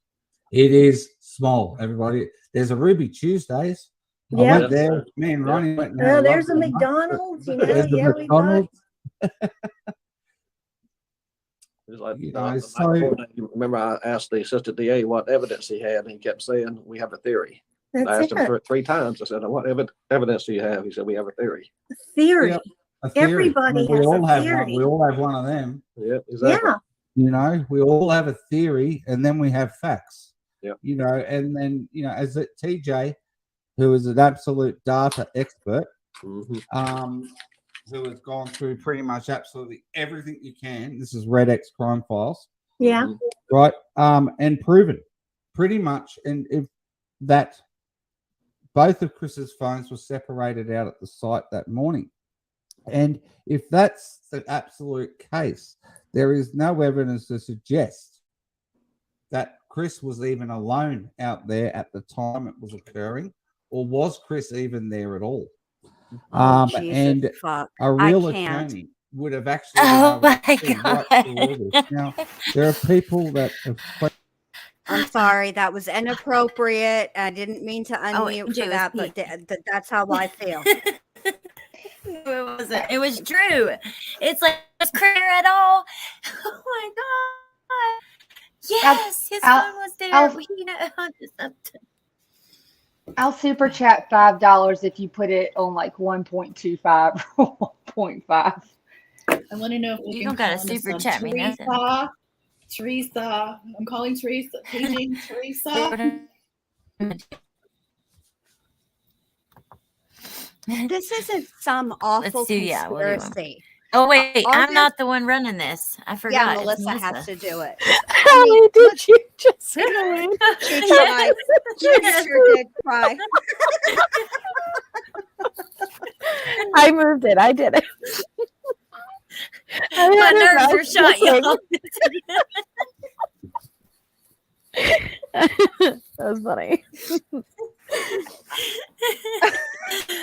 It is small, everybody. There's a Ruby Tuesdays. I Yeah. went there. Me and Ronnie went and had a There's a lovely lunch. McDonald's. You know, There's the yeah, we got. McDonald's. It's like, You the know, night so before that, you remember I asked the assistant DA what evidence he had, and he kept saying, we have a theory. I That's asked him 3 times. I said, what evidence do you have? He said, we have a theory. Theory. yeah, a theory. Everybody we has all a have theory. one. We all have one of them. Yeah, exactly. Yeah. You know, we all have a theory, and then we have facts. Yeah. You know, and then as a TJ, who is an absolute data expert, Mm-hmm. Who has gone through pretty much absolutely everything you can. This is Red X Crime Files. Yeah. Right. And proven pretty much. And if that both of Chris's phones were separated out at the site that morning. And if that's the absolute case, there is no evidence to suggest that Chris was even alone out there at the time it was occurring, or was Chris even there at all? And fuck. a real I can't. attorney would have actually Oh been my able to see right through all this. Now, there are people that have I'm sorry, that was inappropriate. I didn't mean to Oh, unmute MJ for that, was but that's how I feel. No, it wasn't. It was Drew. It's like, was Critter at all? Oh my god! Yes, his phone was there. I'll super chat $5 if you put it on like 1.25 or 1.5. I want to know if we You can don't gotta call this super chat me nothing. Teresa. I'm calling Teresa. Paging Teresa. This isn't some awful conspiracy. Oh wait, I'm not the one running this. I forgot. Yeah, Melissa has to do it. How did you just go in? She tried. She sure did try. I moved it. I did it. My nerves are shot, y'all. That was funny.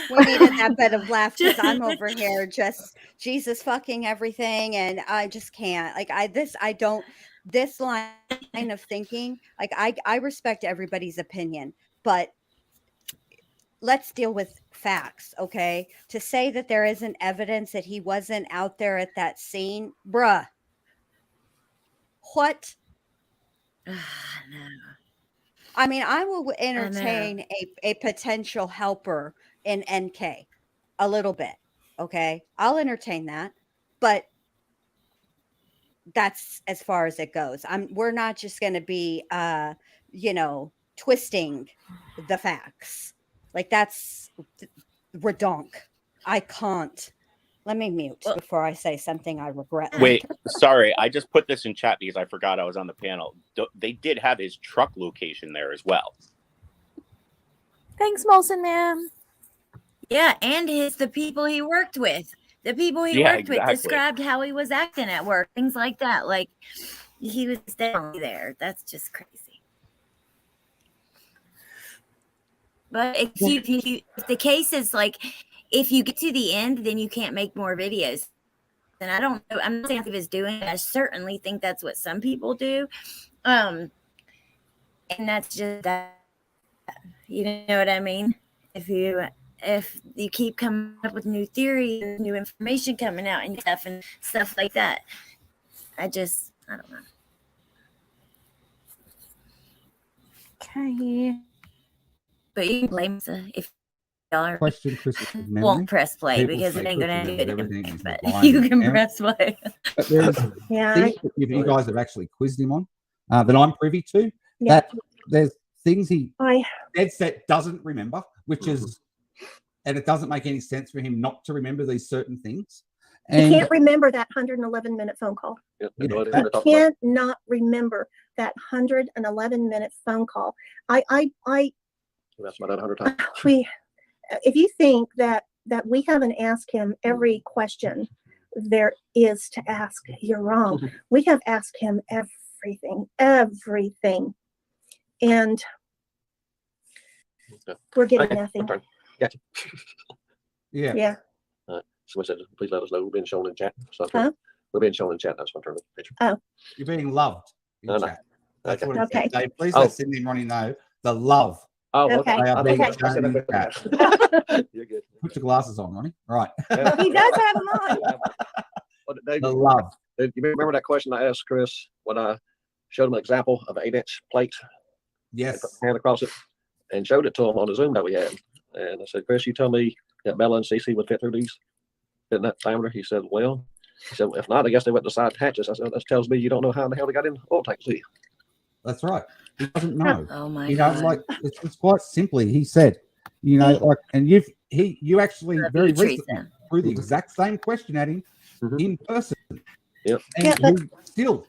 We needed that bit of laugh because I'm over here just Jesus fucking everything, and I just can't. This line of thinking, like I respect everybody's opinion, but let's deal with facts, okay? To say that there isn't evidence that he wasn't out there at that scene, bruh. What? No. I mean, I will entertain a potential helper in NK a little bit. Okay. I'll entertain that, but that's as far as it goes. We're not just going to be, twisting the facts. Like that's redonk. I can't. Let me mute before I say something I regret. Wait, sorry. I just put this in chat because I forgot I was on the panel. They did have his truck location there as well. Thanks, Molson Man. Yeah, and the people he worked with. The people he worked with described how he was acting at work, things like that. Like he was definitely there. That's just crazy. But if the case is like, if you get to the end, then you can't make more videos. And I don't know. I'm not saying if it's doing it. I certainly think that's what some people do. And that's just that. You know what I mean? If you keep coming up with new theories and new information coming out and stuff like that, I don't know. Okay. But you can blame if y'all question Chris won't press play because it ain't gonna do it again. But you can press play. But there's things that you guys have actually quizzed him on that I'm privy to. That there's things he dead set doesn't remember, which is, and it doesn't make any sense for him not to remember these certain things. And he can't remember that 111-minute phone call. He can't not remember that 111-minute phone call. That's about 100 times. If you think that we haven't asked him every question there is to ask, you're wrong. We have asked him everything. And we're getting nothing. Gotcha. Yeah. Yeah. Someone said, please let us know we're being shown in chat. So we're being shown in chat. That's my turn. Picture. Oh. You're being loved in chat. That's what it Okay. said. Dave, please let Cindy and Ronnie know the love. Oh, okay. They are being Okay. shown in chat. You're good. Put your glasses on, Ronnie. Right. He does have them on. Dave, The love. you remember that question I asked Chris when I showed him an example of an 8-inch plate? Yes. Hand across it and showed it to him on the Zoom that we had. And I said, Chris, you tell me that Bella and Cece would fit through these in that diameter? He said, well, if not, I guess they went to side hatches. I said, that tells me you don't know how in the hell they got in the oil tank, do you? That's right. He doesn't know. Oh my you know, God. like it's quite simply, he said, you know, like, and you actually very recently threw the exact same question at him in person. Yep. And he still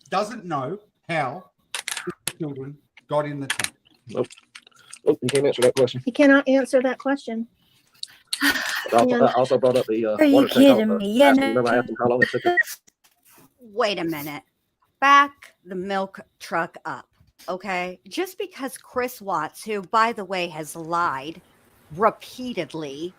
doesn't know how the children got in the tank. Nope. Oh, you can't answer that question. He cannot answer that question. I also brought up the Are you water tank. kidding me? Yeah, Remember I asked him how long it took. Wait a minute. Back the milk truck up, okay? Just because Chris Watts, who, by the way, has lied repeatedly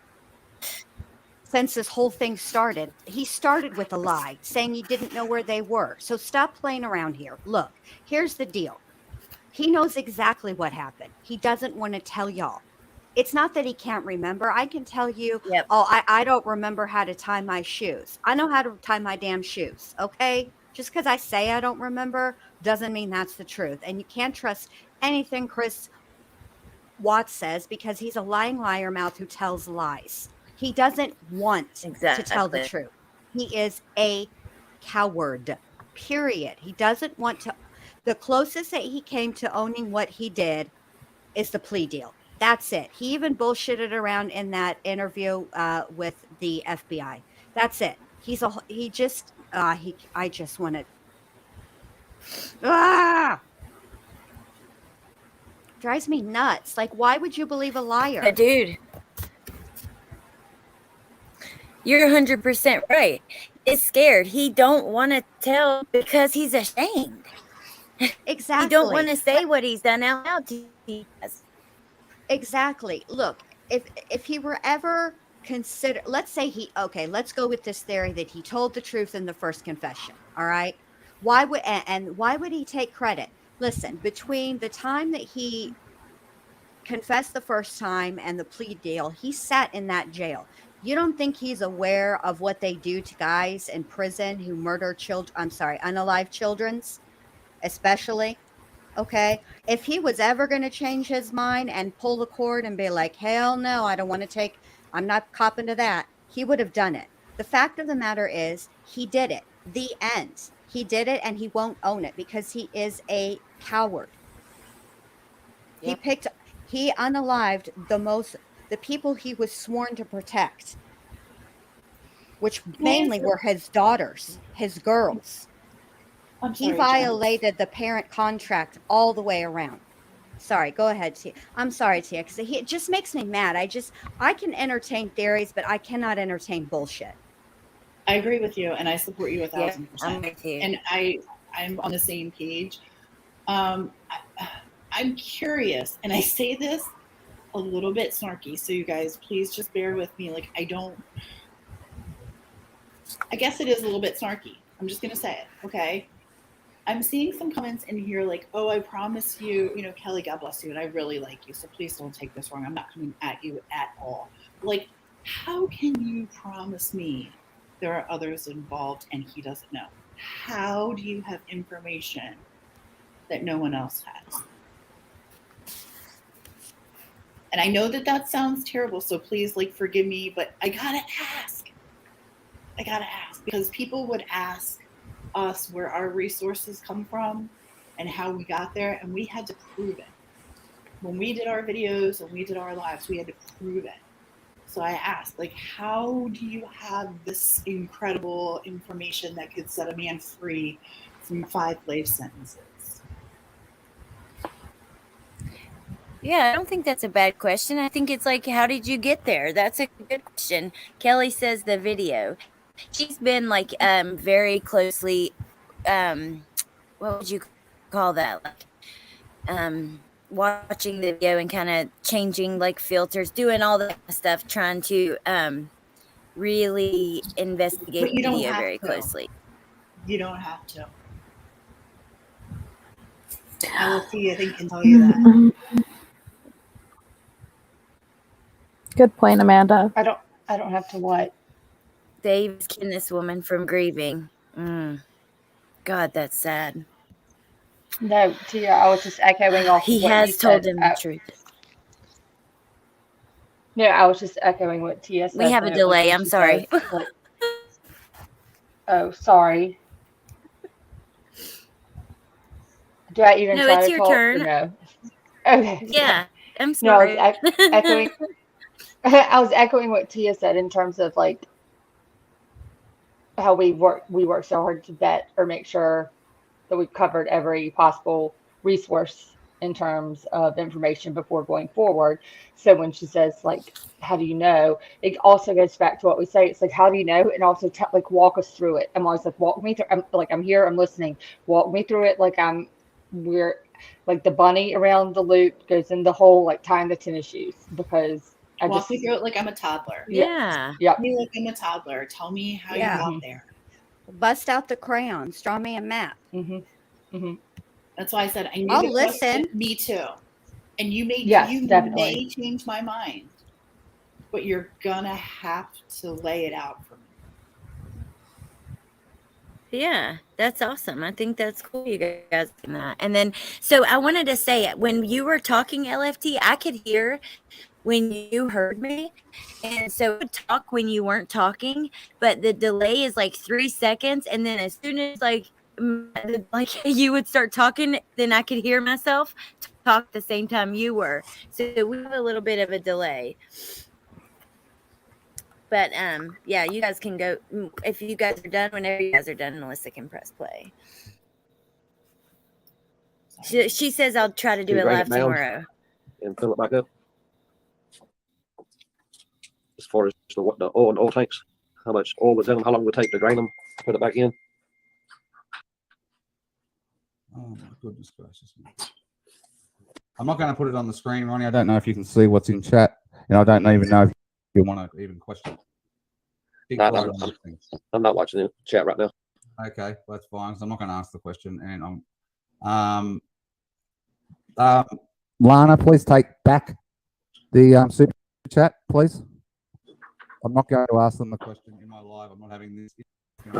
since this whole thing started, he started with a lie, saying he didn't know where they were. So stop playing around here. Look, here's the deal. He knows exactly what happened. He doesn't want to tell y'all. It's not that he can't remember. I can tell you, I don't remember how to tie my shoes. I know how to tie my damn shoes, okay? Just because I say I don't remember doesn't mean that's the truth. And you can't trust anything Chris Watts says because he's a lying liar mouth who tells lies. He doesn't want to tell the truth. He is a coward, period. He doesn't want to. The closest that he came to owning what he did is the plea deal. That's it. He even bullshitted around in that interview with the FBI. That's it. I just want to. Drives me nuts. Like, why would you believe a liar? Dude, you're 100% right. He's scared. He don't want to tell because he's ashamed. Exactly. He don't want to say what he's done out loud to you. Exactly. Look, if he were ever consider, let's say let's go with this theory that he told the truth in the first confession. All right. Why would he take credit? Listen, between the time that he confessed the first time and the plea deal, he sat in that jail. You don't think he's aware of what they do to guys in prison who murder unalive children's, especially? Okay. If he was ever going to change his mind and pull the cord and be like, hell no, I'm not copping to that, he would have done it. The fact of the matter is he did it. The end. He did it and he won't own it because he is a coward. Yep. He unalived the people he was sworn to protect, which mainly were his daughters, his girls. He violated the parent contract all the way around. Sorry, go ahead, Tia. I'm sorry, Tia, because it just makes me mad. I can entertain theories, but I cannot entertain bullshit. I agree with you, and I support you 1,000%. I'm with you. And I'm on the same page. I'm curious, and I say this a little bit snarky, so you guys please just bear with me. Like, I guess it is a little bit snarky. I'm just gonna say it, okay? I'm seeing some comments in here like, oh, I promise you, Kelly, God bless you, and I really like you, so please don't take this wrong. I'm not coming at you at all. Like, how can you promise me there are others involved and he doesn't know? How do you have information that no one else has? And I know that sounds terrible, so please, forgive me, but I gotta ask. Because people would ask us where our resources come from and how we got there, and we had to prove it. When we did our videos and we did our lives, we had to prove it. So I asked, how do you have this incredible information that could set a man free from 5 life sentences? Yeah, I don't think that's a bad question. I think it's how did you get there? That's a good question. Kelly says the video. She's been very closely, what would you call that? Like, watching the video and kind of changing like filters, doing all that stuff, trying to really investigate the video very closely. You don't have to. LFT, I think, can tell you that. Good point, Amanda. I don't have to what? Dave's keeping this woman from grieving. God, that's sad. No, Tia, I was just echoing off He of what has you told said. him the truth. No, I was just echoing what Tia said. We have a delay. I'm sorry. Says, like, oh, sorry. Do I even No, try it's to your talk turn. Or no? Okay. Yeah, I'm No, sorry. I was echoing. I was echoing what Tia said in terms of like how we work so hard to vet or make sure that we've covered every possible resource in terms of information before going forward. So when she says like, how do you know? It also goes back to what we say. It's like, how do you know? And also like walk us through it. I'm always like, walk me through. I'm here. I'm listening. Walk me through it. Like we're like the bunny around the loop goes in the hole, like tying the tennis shoes, because Walk me through it like I'm a toddler. Yeah. Yeah. Tell me like I'm a toddler. Tell me how you got there. Bust out the crayons. Draw me a map. That's why I said I need I'll to listen. Me too. And you may definitely change my mind, but you're gonna have to lay it out for me. Yeah, that's awesome. I think that's cool, you guys doing that. And then, so I wanted to say, when you were talking, LFT, I could hear when you heard me, and so I would talk when you weren't talking, but the delay is like 3 seconds, and then as soon as like you would start talking, then I could hear myself talk at the same time you were. So we have a little bit of a delay. But yeah, you guys can go if you guys are done. Whenever you guys are done, Melissa can press play. She says I'll try to do it live tomorrow. And fill it back up. As far as the oil and oil tanks, how much oil was in them, how long it would take to drain them, put it back in. Oh my goodness gracious. I'm not going to put it on the screen, Ronnie. I don't know if you can see what's in chat, and I don't even know if you want to even question. No, I'm not watching the chat right now. Okay, that's fine. So I'm not going to ask the question. And Lana, please take back the super chat, please. I'm not going to ask them the question in my live. I'm not having this. Wait.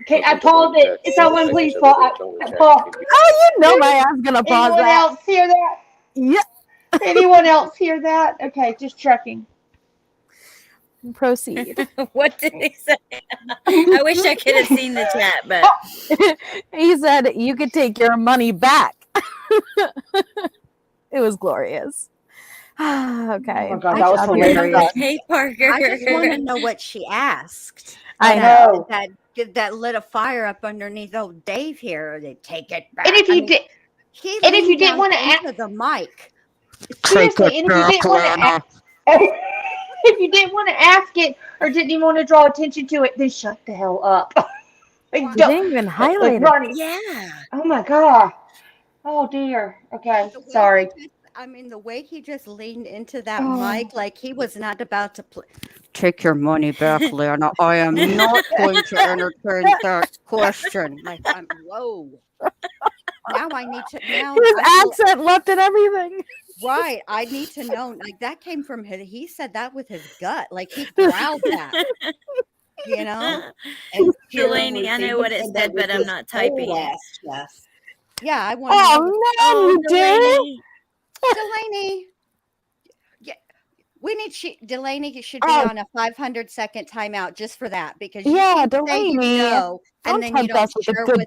Okay, I paused it. Someone please pause. Oh, you know my ass gonna pause Anyone that. else hear that? Yeah. Anyone else hear that? Okay, just checking. Proceed. What did he say? I wish I could have seen the chat, but he said you could take your money back. It was glorious. Okay. Oh my God, that was hilarious. Hey, Parker. I just want to know what she asked. I know. That lit a fire up underneath old Dave here. They take it back. And if you didn't want to answer the mic. Seriously, and if you didn't want to ask, if you didn't want to ask it or didn't even want to draw attention to it, then shut the hell up. You didn't even highlight it. Yeah. Oh my God. Oh dear. Okay. Sorry. The way he just leaned into that mic, like he was not about to play. Take your money back, Lana. I am not going to entertain that question. Like, whoa. Now I need to know. His accent left and everything. Right. I need to know. Like, that came from him. He said that with his gut. Like, he growled that. You know? And Delaney, I know what it said, but I'm not typing it. Yes. Yeah, I want to know. Oh, no, you did? Delaney. Yeah, Delaney should be on a 500-second timeout just for that, because you Delaney. And then you don't share with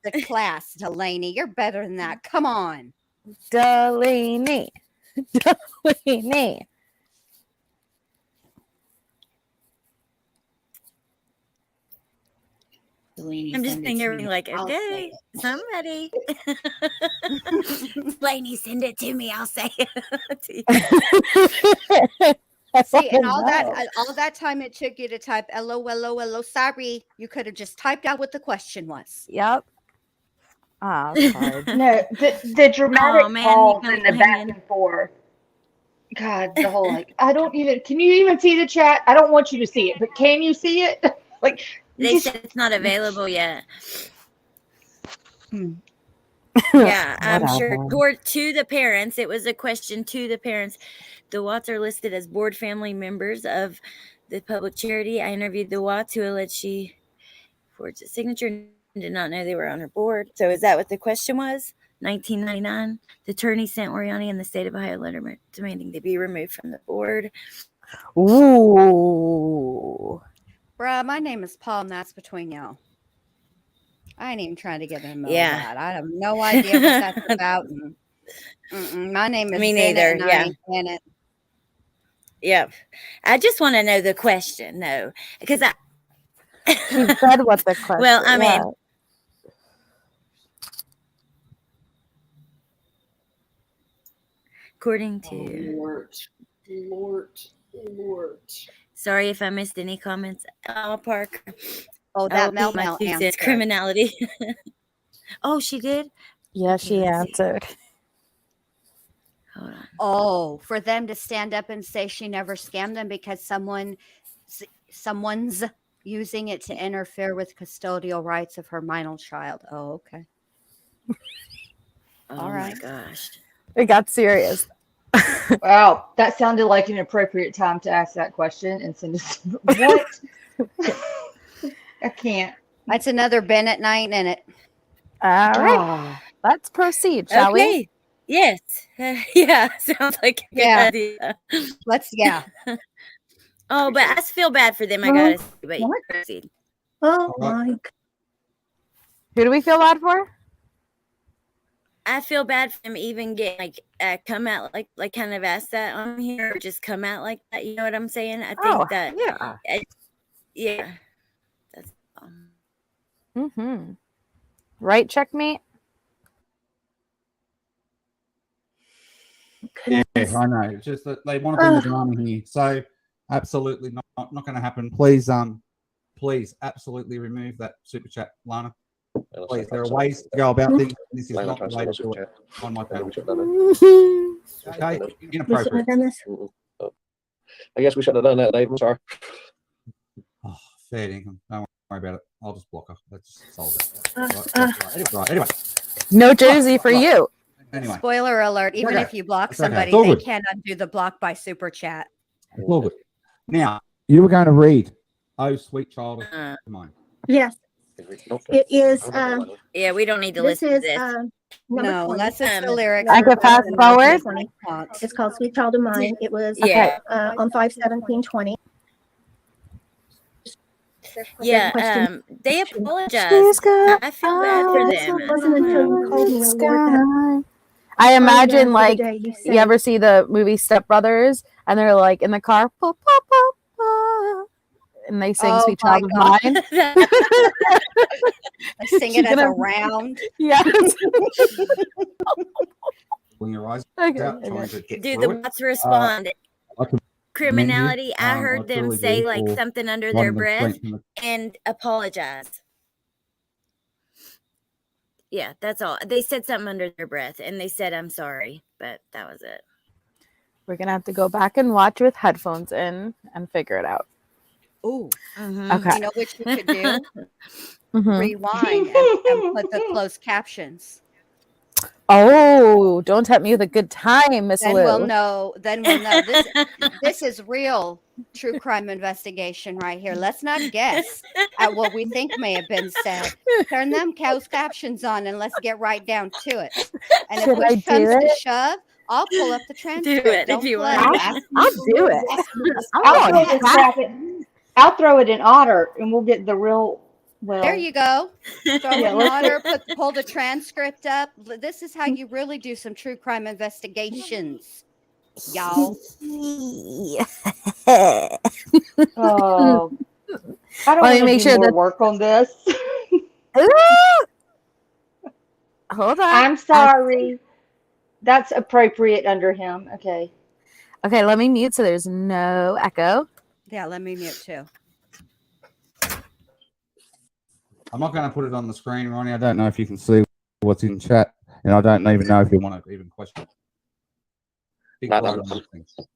the class. Delaney, you're better than that. Come on, Delaney. Delaney. Delaney, I'm just thinking everything like, okay, somebody. Delaney, send it to me. I'll say it to you. See, and know. all that time it took you to type LOL, sorry, you could have just typed out what the question was. Yep. Ah, it's hard. No, the dramatic Oh man, pause you and the hang back in. and forth. God, the whole like, I don't even. Can you even see the chat? I don't want you to see it, but can you see it? Like, They just, said it's not available yet. Hmm. Yeah, I'm sure. Whatever. To the parents, it was a question to the parents. The Watts are listed as board family members of the public charity. I interviewed the Watts, who alleged she forged a signature and did not know they were on her board. So is that what the question was? 1999, the attorney sent Oriani in the state of Ohio a letter demanding they be removed from the board. Ooh. Bruh, my name is Paul, and that's between y'all. I ain't even trying to get into all Yeah. that. I have no idea what that's about. My name is Me Bennett, neither. and I Yeah. ain't Bennett. Yep. I just want to know the question, though, because She said what the question. well, I mean, according to Lord. Sorry if I missed any comments. Parker. Oh, that my Mel 2 cents. answered. Criminality. Oh, she did? Yeah, Okay, she let's see. answered. Hold on. Oh, for them to stand up and say she never scammed them because someone's using it to interfere with custodial rights of her minor child. Oh, okay. Oh All right. my gosh. It got serious. Wow, that sounded like an appropriate time to ask that question and send us what? I can't. That's another Bennett night in it. All right. Ah. Let's proceed, shall we? Okay. Yes. Yeah. Sounds like a good idea. Yeah. Oh, but I feel bad for them. I gotta say, but you proceed. Oh my. Who do we feel bad for? I feel bad for them even getting come out like kind of ask that on here, or just come out like that. You know what I'm saying? I think that yeah. That's Mm-hmm. Right, checkmate. Yeah, I know. It's just that they want to bring the drama here, so absolutely not going to happen. Please, absolutely remove that super chat, Lana. Please, there are ways to go about things. This is not the way to do it on my panel. Okay, inappropriate. I guess we shouldn't have done that, Dave. I'm sorry. Oh, fair dinkum. Don't worry about it. I'll just block her. Let's just solve it. Right. Anyway. No jersey for you. Anyway. Spoiler alert, even if you block somebody, they can't undo the block by super chat. It's all good. Now, you were going to read Oh Sweet Child of Mine. Yes. It is. Yeah, we don't need to listen to this. No, unless it's the lyrics. I can fast forward. It's called Sweet Child of Mine. It was on 5/17/20. Yeah, they apologize. I feel bad for them. It wasn't until you called me a word I imagine like you ever see the movie Step Brothers and they're like in the car, pa, pa, pa, pa, and they sing Sweet Child of Mine. I sing it as a round. Yes. When your eyes Dude, the Watts respond. Criminality. I heard them say like something under their breath and apologize. Yeah, that's all. They said something under their breath and they said, I'm sorry, but that was it. We're going to have to go back and watch with headphones in and figure it out. Ooh. Okay. You know what you could do? Rewind and put the closed captions. Oh, don't tempt me with a good time, Miss Lou. Then we'll know. This is real true crime investigation right here. Let's not guess at what we think may have been said. Turn them closed captions on and let's get right down to it. And if push comes to shove, I'll pull up the transcript. Do it if you want. I'll do it. I'll throw it in Otter and we'll get the real. Well, there you go. Throw it in Otter, pull the transcript up. This is how you really do some true crime investigations, y'all. Oh, I don't want to make sure more work on this. Hold on. I'm sorry. That's appropriate under him. Okay. Okay, let me mute so there's no echo. Yeah, let me mute too. I'm not going to put it on the screen, Ronnie. I don't know if you can see what's in chat, and I don't even know if you want to even question. I'm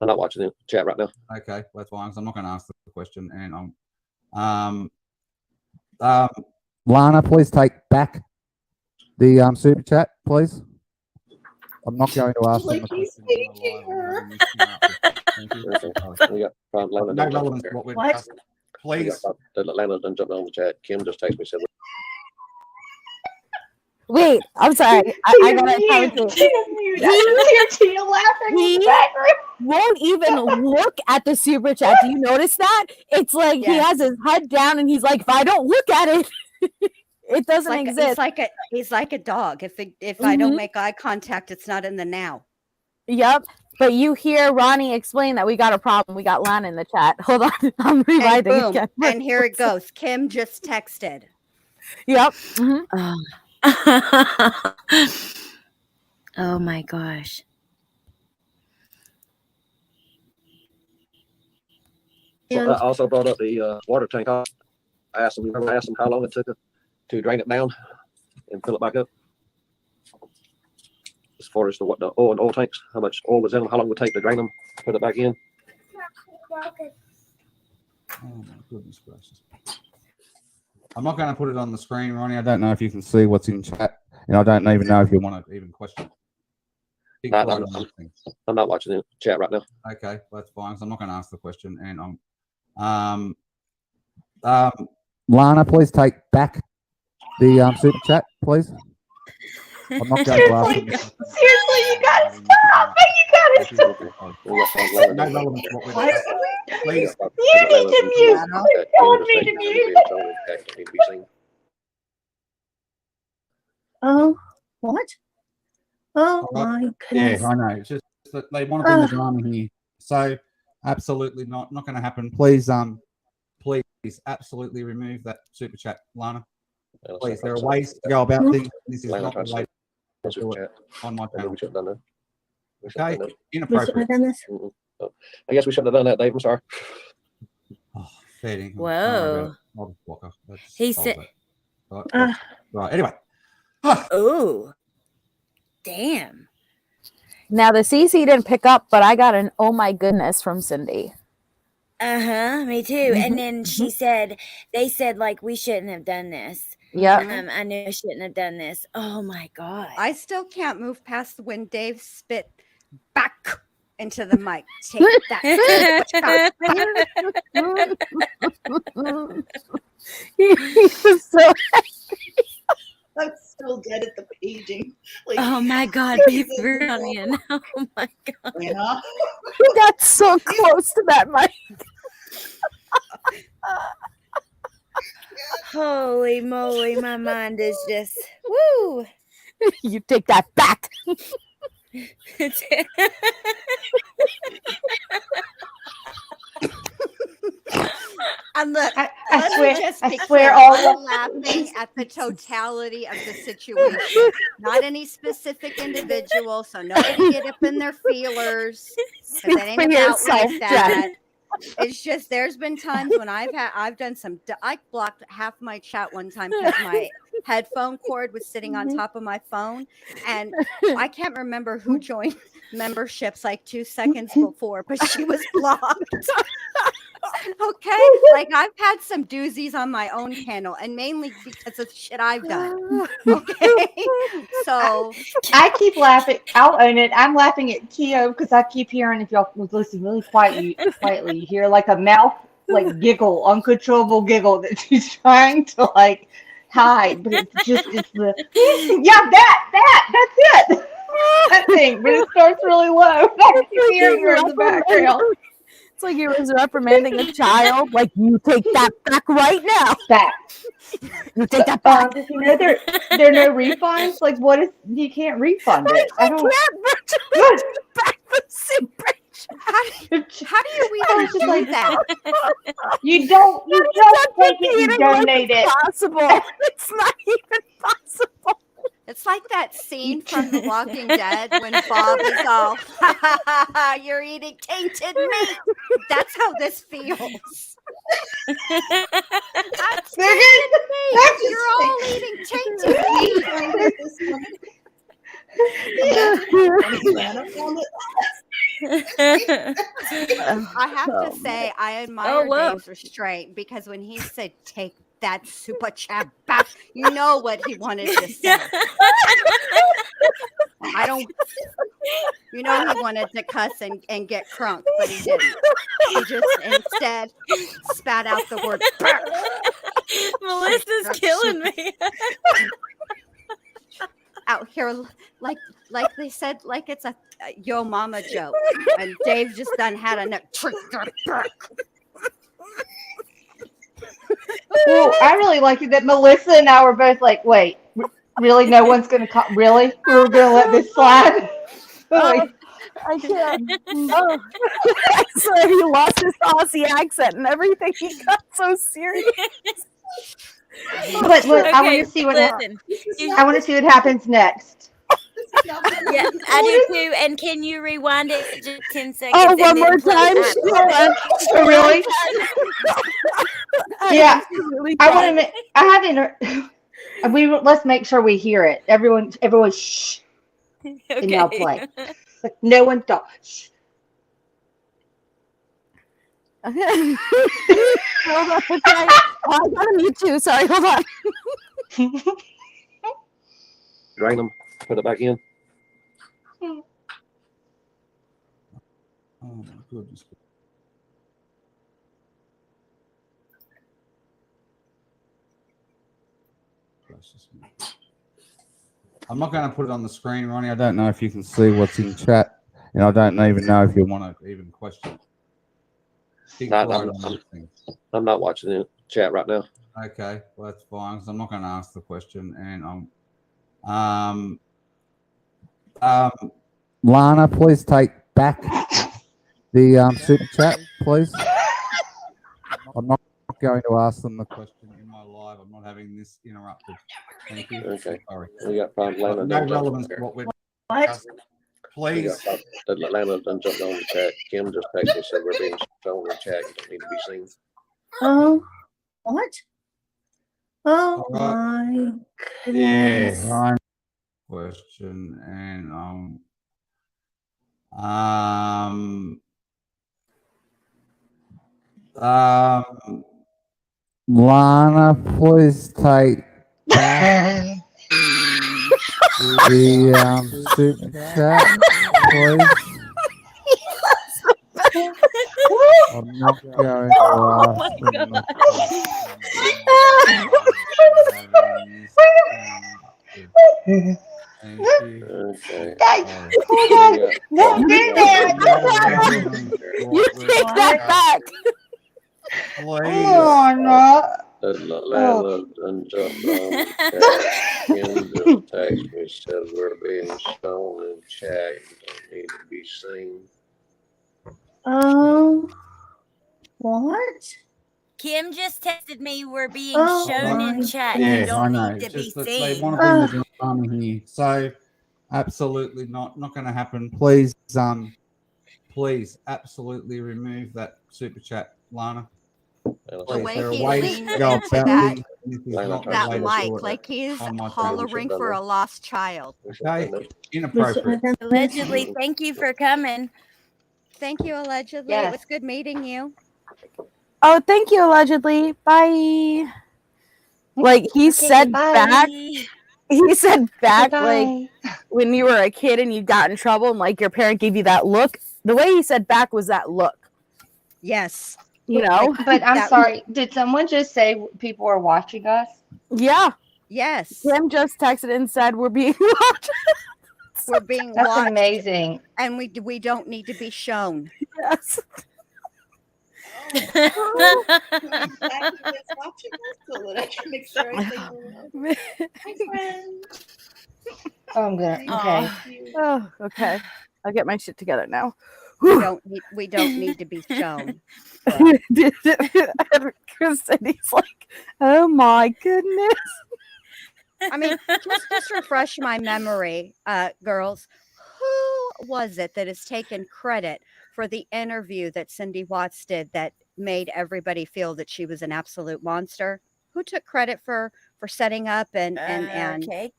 not watching the chat right now. Okay, that's fine. So I'm not going to ask the question, and I'm. Lana, please take back the super chat, please. I'm not going to ask them the question. Thank you. We got Lana. No relevance to what we're discussing. Please. Lana done jumped on the chat. Kim just texted me said. Wait, I'm sorry. I gotta tell you. Tia laughing in the background. Won't even look at the super chat. Do you notice that? It's like he has his head down and he's like, if I don't look at it, it doesn't exist. He's like a dog. If I don't make eye contact, it's not in the now. Yep. But you hear Ronnie explain that we got a problem. We got Lana in the chat. Hold on. I'm rewriting again. And here it goes. Kim just texted. Yep. Oh my gosh. So I also brought up the water tank. I asked him how long it took to drain it down and fill it back up. As far as the oil tanks, how much oil was in them, how long it would take to drain them, put it back in. Oh my goodness gracious. I'm not going to put it on the screen, Ronnie. I don't know if you can see what's in chat, and I don't even know if you want to even question. I'm not watching the chat right now. Okay, that's fine. So I'm not going to ask the question, and I'm. Lana, please take back the super chat, please. I'm not going to ask. Seriously, you gotta stop! You gotta stop! No relevance to what we're discussing. Please. You need to mute. Quit telling me to mute. Oh, what? Oh my goodness. Yeah, I know. It's just that they want to bring the drama here. So absolutely not going to happen. Please, please absolutely remove that super chat, Lana. Please, there are ways to go about things. This is not the way to do it on my panel. Okay, inappropriate. I guess we shouldn't have done that, Dave. I'm sorry. Oh, fair Whoa. He said. Right. Anyway. Oh. Damn. Now the CC didn't pick up, but I got an oh my goodness from Cindy. Me too. And then they said like we shouldn't have done this. Yeah. I knew I shouldn't have done this. Oh my God. I still can't move past when Dave spit back into the mic. Take that. He was so I'm still dead at the paging. Like, oh my God, people running in. Oh my God. Yeah. He got so close to that mic. Holy moly, my mind is just woo. You take that back. And look, I swear all laughing at the totality of the situation, not any specific individual. So nobody get up in their feelers. Because it ain't about like that. It's just there's been times when I've done some. I blocked half my chat one time because my headphone cord was sitting on top of my phone, and I can't remember who joined memberships like 2 seconds before, but she was blocked. Okay, like I've had some doozies on my own channel, and mainly because of shit I've done. Okay, so I keep laughing. I'll own it. I'm laughing at Keo because I keep hearing, if y'all was listening really quietly, you hear like a mouth like giggle, uncontrollable giggle that she's trying to like hide, but it's the that's it. That thing, but it starts really low. I keep hearing her in the background. It's like he was reprimanding a child. Like, you take that back right now. Back. You take that back. You know there are no refunds. Like, what if you can't refund it? I don't. Back the super chat. How do you even do like that? You don't take it and donate it. Possible. It's not even possible. It's like that scene from The Walking Dead when Bob is all, you're eating tainted meat. That's how this feels. That's tainted meat. You're all eating tainted meat. I have to say, I admire Dave's restraint because when he said, take that super chat back, you know what he wanted to say. I don't, he wanted to cuss and get crunk, but he didn't. He just instead spat out the word burp. Melissa's killing me. Out here, like they said, like it's a yo mama joke, and Dave just done had a trick. Well, I really like it that Melissa and I were both like, wait, really? No one's going to call? Really? We're going to let this slide? I can't. Oh. So he lost his Aussie accent and everything. He got so serious. But look, I want to see what I want to see what happens next. Yeah, I do too. And can you rewind it just 10 seconds? Oh, one more time? Oh, really? Yeah. I want to make. I have let's make sure we hear it. Everyone, shh. Okay. And now play. Like no one talk. Shh. Okay. Hold on. Okay. Oh, I gotta mute too. Sorry. Hold on. Drain them. Put it back in. Oh my goodness. I'm not going to put it on the screen, Ronnie. I don't know if you can see what's in chat, and I don't even know if you want to even question. I'm not watching the chat right now. Okay, well that's fine. So I'm not going to ask the question, and Lana, please take back the super chat, please. I'm not going to ask them the question in my live. I'm not having this interrupted. Thank you. Okay. Sorry. We got Lana. No relevance to what we're discussing. Please. Lana done jumped on the chat. Kim just texted and said we're being shown in the chat. You don't need to be seen. Oh, what? Oh Right. my goodness. Yeah. Question and Lana, please take back the super chat, please. I'm not going to ask them the question. Thank you. Okay. No, do that. You take that back. Please. Oh, no. Lana done jumped on the chat. Kim just texted me said we're being shown in chat. You don't need to be seen. What? Kim just texted me we're being Oh, shown my. in chat. Yeah, You don't I know. need to It's be just that seen. they want to bring the drama here. So absolutely not going to happen. Please, please absolutely remove that super chat, Lana. The way There are he ways leaned to go into about that, things. This is not the that way to mic, do it like he's on my hollering channel. for a lost child. Okay, inappropriate. Allegedly, thank you for coming. Thank you, allegedly. Yes. It was good meeting you. Oh, thank you, allegedly. Bye. Like he said back. He said back, like when you were a kid and you got in trouble and like your parent gave you that look. The way he said back was that look. Yes. You know? But I'm sorry. Did someone just say people are watching us? Yeah. Yes. Kim just texted and said we're being watched. We're being That's watched. amazing. And we don't need to be shown. Yes. I'm gonna. Okay. Oh, okay. I'll get my shit together now. We don't need to be shown. Christine's like, oh my goodness. I mean, just refresh my memory, girls. Who was it that has taken credit for the interview that Cindy Watts did that made everybody feel that she was an absolute monster? Who took credit for setting up and KK?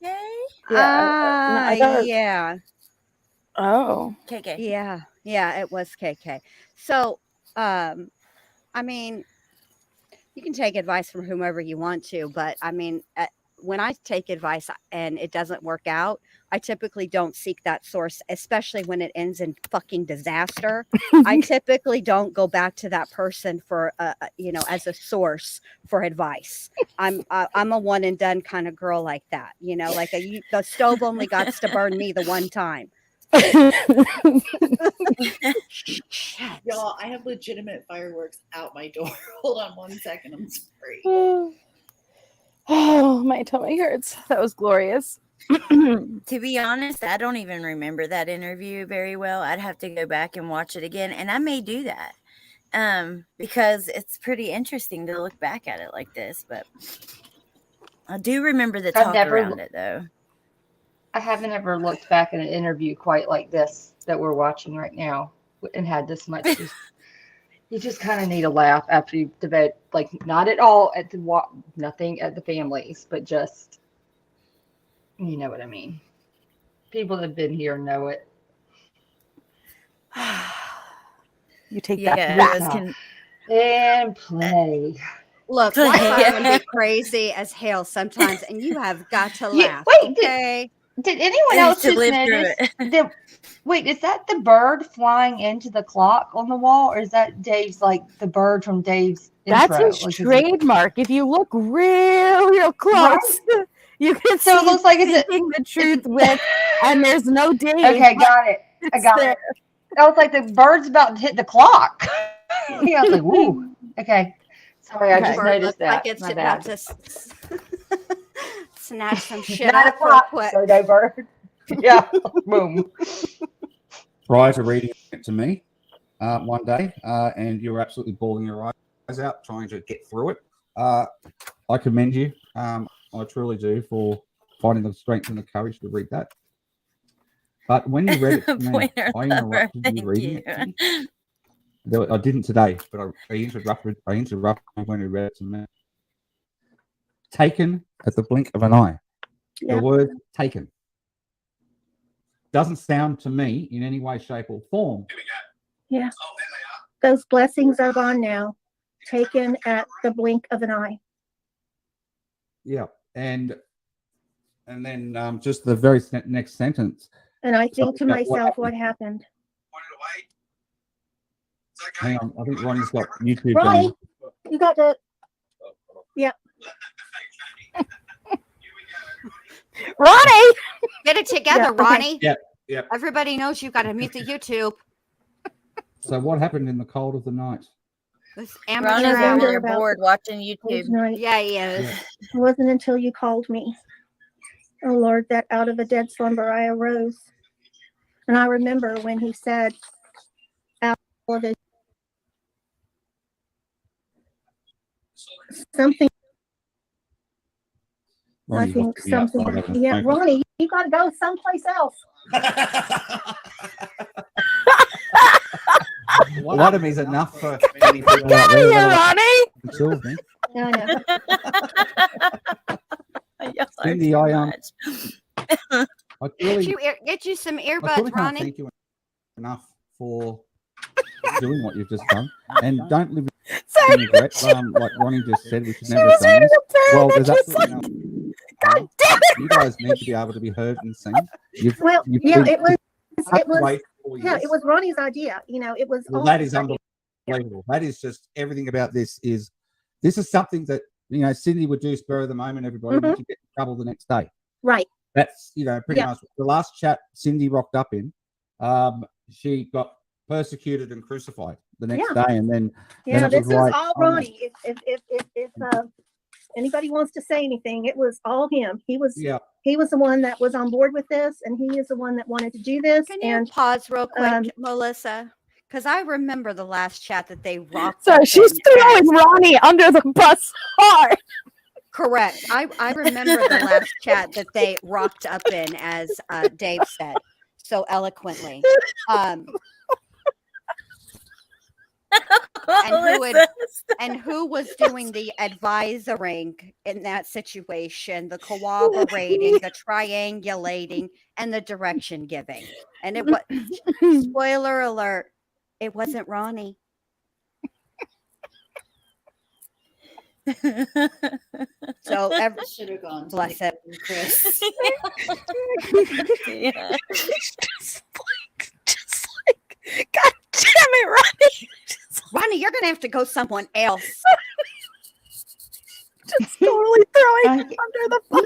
yeah. Oh. KK. Yeah, it was KK. So, I mean, you can take advice from whomever you want to, but I mean, when I take advice and it doesn't work out, I typically don't seek that source, especially when it ends in fucking disaster. I typically don't go back to that person for, as a source for advice. I'm a one and done kind of girl like that, like the stove only got to burn me the one time. Y'all, I have legitimate fireworks out my door. Hold on 1 second. I'm sorry. Oh, my tummy hurts. That was glorious. To be honest, I don't even remember that interview very well. I'd have to go back and watch it again, and I may do that because it's pretty interesting to look back at it like this. But I do remember the talk around it, though. I haven't ever looked back at an interview quite like this that we're watching right now and had this much. You just kind of need a laugh after you debate, like not at all at the nothing at the families, but just you know what I mean. People that have been here know it. You take that and play. Look, Wi-Fi can be crazy as hell sometimes, and you have got to laugh. Okay. Did anyone else just notice? Wait, is that the bird flying into the clock on the wall, or is that Dave's, like the bird from Dave's intro? That's his trademark. If you look real close, right? You can see it looks like it's the truth with, and there's no Dave. Okay, got it. I got it. That was like the bird's about to hit the clock. Yeah, I was like, "Woo!" Okay, sorry, I just noticed that. Like it's about to snatch some shit 9 up real o'clock. quick. So no bird. Yeah, boom. Prior to reading it to me one day, and you were absolutely bawling your eyes out trying to get through it. I commend you. I truly do for finding the strength and the courage to read that. But when you read it to me, I interrupted you reading it to me. I didn't today, but I interrupted when you read it to me. Taken at the blink of an eye. Yeah. The word taken doesn't sound to me in any way, shape, or form. Yeah. Those blessings are gone now. Taken at the blink of an eye. Yeah. And then just the very next sentence. And I think to myself, what happened? Hang on, I think Ronnie's got YouTube. Ronnie, you got to. Yep. Ronnie, get it together, Ronnie. Yeah. Everybody knows you got to mute the YouTube. So what happened in the cold of the night? Ronnie's over there bored watching YouTube. Yeah, he is. It wasn't until you called me, oh Lord, that out of a dead slumber I arose. And I remember when he said, out of it, something. Ronnie, I think something. Yeah, Ronnie, you got to go someplace else. One of me is enough for many people out there. Ronnie. I know. Cindy, I really get you some earbuds, Ronnie. Thank you enough for doing what you've just done, and don't live in regret. Like Ronnie just said, we should never have done this. Well, there's absolutely no. God damn it! You guys need to be able to be heard and seen. It was Ronnie's idea. It was. Well, that is unbelievable. That is just everything about this is something that Cindy would do spur of the moment. Everybody would get in trouble the next day. Right. That's pretty much the last chat Cindy rocked up in. She got persecuted and crucified the next day, and then this is all Ronnie. If anybody wants to say anything, it was all him. He was the one that was on board with this, and he is the one that wanted to do this. Can you pause real quick, Melissa? Because I remember the last chat that they rocked. So she's throwing Ronnie under the bus hard. Correct. I remember the last chat that they rocked up in, as Dave said so eloquently. And who was doing the advisoring in that situation, the corroborating, the triangulating, and the direction giving. And it was, spoiler alert, it wasn't Ronnie. So should have gone. Bless it, Chris. Yeah. just like, God damn it, Ronnie. Ronnie, you're gonna have to go someone else. Just totally throwing it under the bus.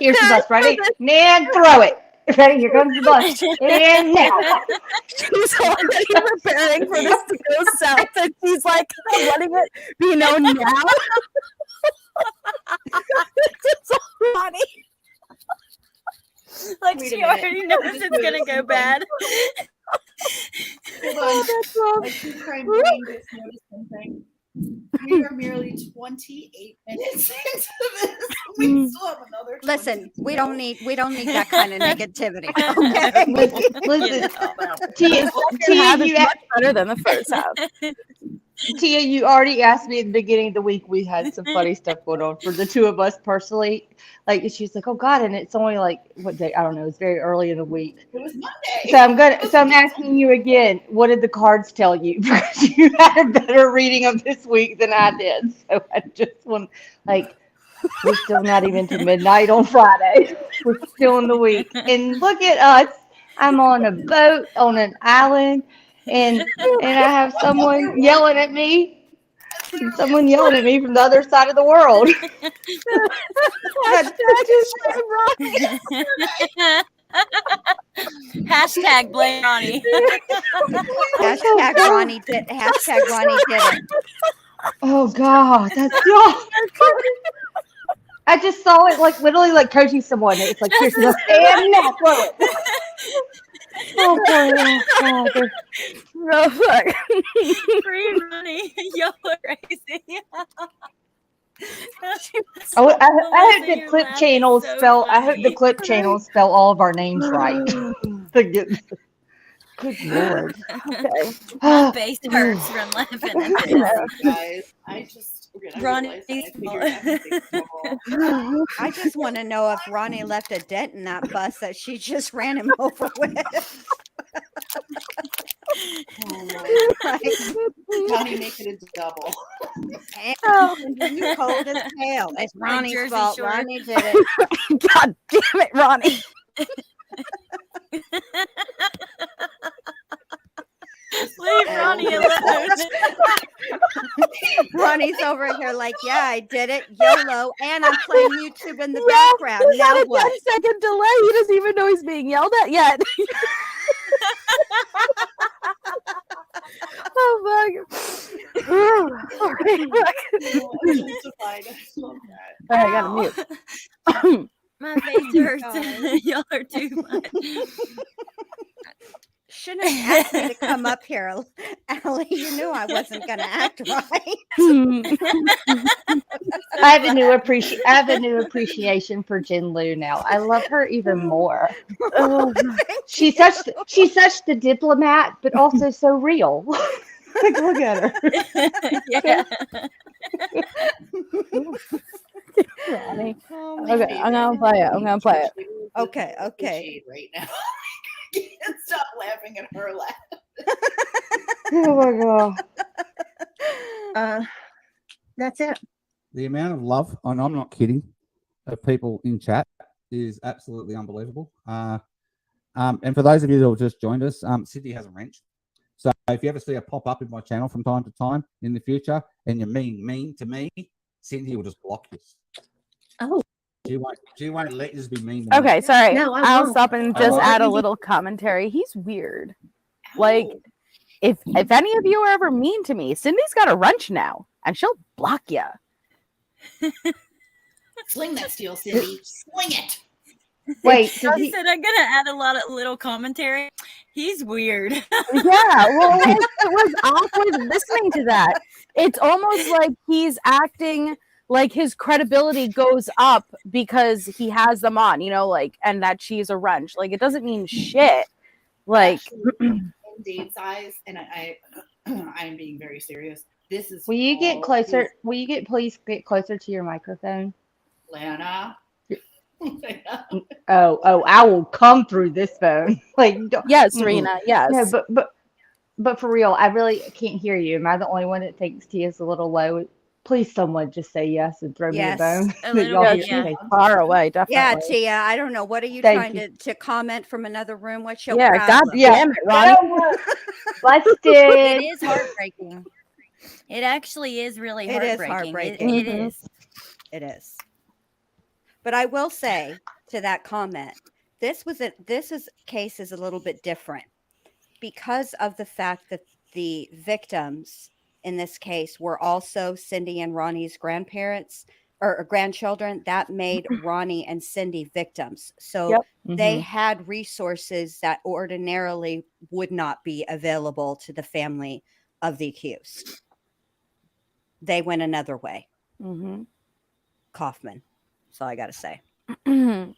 Here's the bus, ready? And throw it. Ready? Here comes the bus. And now. She's already preparing for this to go south, and she's like letting it be known now. It's so funny. Like she already knows it's gonna go bad. Hold on. I think Crime Brain just noticed something. We are merely 28 minutes into this. We still have another. Listen, we don't need that kind of negativity. Okay. Listen, Tia, you much better than the first half. Tia, you already asked me at the beginning of the week. We had some funny stuff going on for the two of us personally. Like she's like, "Oh God," and it's only like what day? I don't know. It's very early in the week. It was Monday. So I'm asking you again. What did the cards tell you? Because you had a better reading of this week than I did. So I just want we're still not even to midnight on Friday. We're still in the week, and look at us. I'm on a boat on an island. And I have someone yelling at me. Someone yelling at me from the other side of the world. Hashtag blame Ronnie. Hashtag Ronnie did. Hashtag Ronnie did it. Oh God, that's God. I just saw it like literally like coaching someone. It's like here's the stand now, throw it. Oh boy, no fuck. Free Ronnie, y'all are crazy. I hope the clip channels spell. I hope the clip channels spell all of our names right. Good Lord. Okay. My face hurts from laughing at this. Guys, I just want to know if Ronnie left a dent in that bus that she just ran him over with. Johnny, make it a double. You cold as hell. It's Ronnie's fault. Short. Ronnie did it. God damn it, Ronnie. Leave Ronnie alone. Ronnie's over here like, yeah, I did it. YOLO. And I'm playing YouTube in the background. He's got a 10-second delay. He doesn't even know he's being yelled at yet. Oh fuck. I gotta mute. My face hurts. Y'all are too much. Shouldn't have asked me to come up here, Allie. You knew I wasn't going to act right. I have a new appreciation for Jen Lou now. I love her even more. She's such the diplomat, but also so real. Like, look at her. Yeah. Okay, I'm gonna play it. Okay. Right now. I can't stop laughing at her laugh. Oh my God. That's it. The amount of love, and I'm not kidding, of people in chat is absolutely unbelievable. And for those of you that have just joined us, Sydney has a wrench. So if you ever see her pop up in my channel from time to time in the future, and you're mean to me, Cindy will just block you. Oh. She won't let you be mean. Okay, sorry. No, I'll stop and just add a little commentary. He's weird. Like, if any of you are ever mean to me, Cindy's got a wrench now, and she'll block you. Sling that steel, Cindy. Sling it. Wait, I said I'm gonna add a lot of little commentary. He's weird. Yeah, well, it was awkward listening to that. It's almost like he's acting like his credibility goes up because he has them on, you know, like, and that she's a wrench. Like, it doesn't mean shit. Like, in Dave's eyes, and I'm being very serious. This is. Will you get closer? Will you please get closer to your microphone? Lana. Oh, I will come through this phone. Like, yes, Serena, yes. No, but for real, I really can't hear you. Am I the only one that thinks Tia's a little low? Please, someone just say yes and throw me a bone. A little bit, yeah. Far away, definitely. Yeah, Tia, I don't know. What are you trying to comment from another room? What's your problem? God damn it, Ronnie. Busted. It is heartbreaking. It actually is really heartbreaking. It is heartbreaking. It is. It is. But I will say to that comment, this case is a little bit different because of the fact that the victims in this case were also Cindy and Ronnie's grandparents or grandchildren. That made Ronnie and Cindy victims. So they had resources that ordinarily would not be available to the family of the accused. They went another way. Kaufman. That's all I got to say. Well,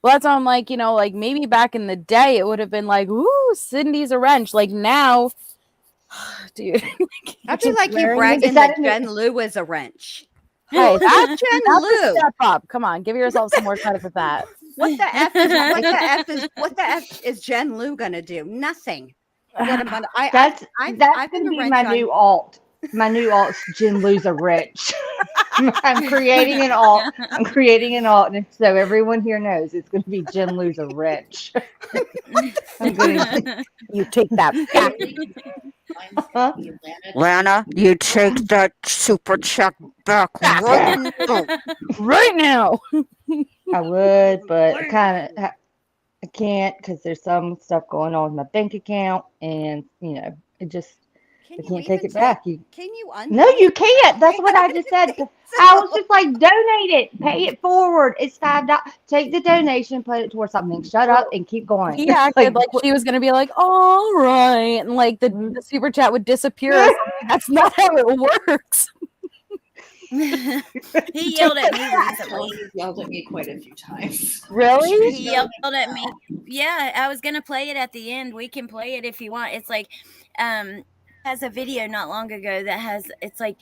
that's why I'm like, you know, like maybe back in the day it would have been like, ooh, Cindy's a wrench. Like now, dude. I feel like you bragging that Jen Lou is a wrench. Hey, that's Jen Lou. Step up. Come on, give yourself some more credit for that. What the F is Jen Lou gonna do? Nothing. That's gonna be my new alt. My new alt's Jen Lou's a wrench. I'm creating an alt. And so everyone here knows it's going to be Jen Lou's a wrench. You take that back. Lana, you take that super check back right now. I would, but I can't because there's some stuff going on with my bank account, and you know, I can't take it back. Can you undo? No, you can't. That's what I just said. I was just like, donate it, pay it forward. It's $5. Take the donation, put it towards something. Shut up and keep going. He acted like she was gonna be like, all right, and like the super chat would disappear. Or something. That's not how it works. He yelled at me recently. He yelled at me quite a few times. Really? He yelled at me. Yeah, I was gonna play it at the end. We can play it if you want. It's like, has a video not long ago that has, it's like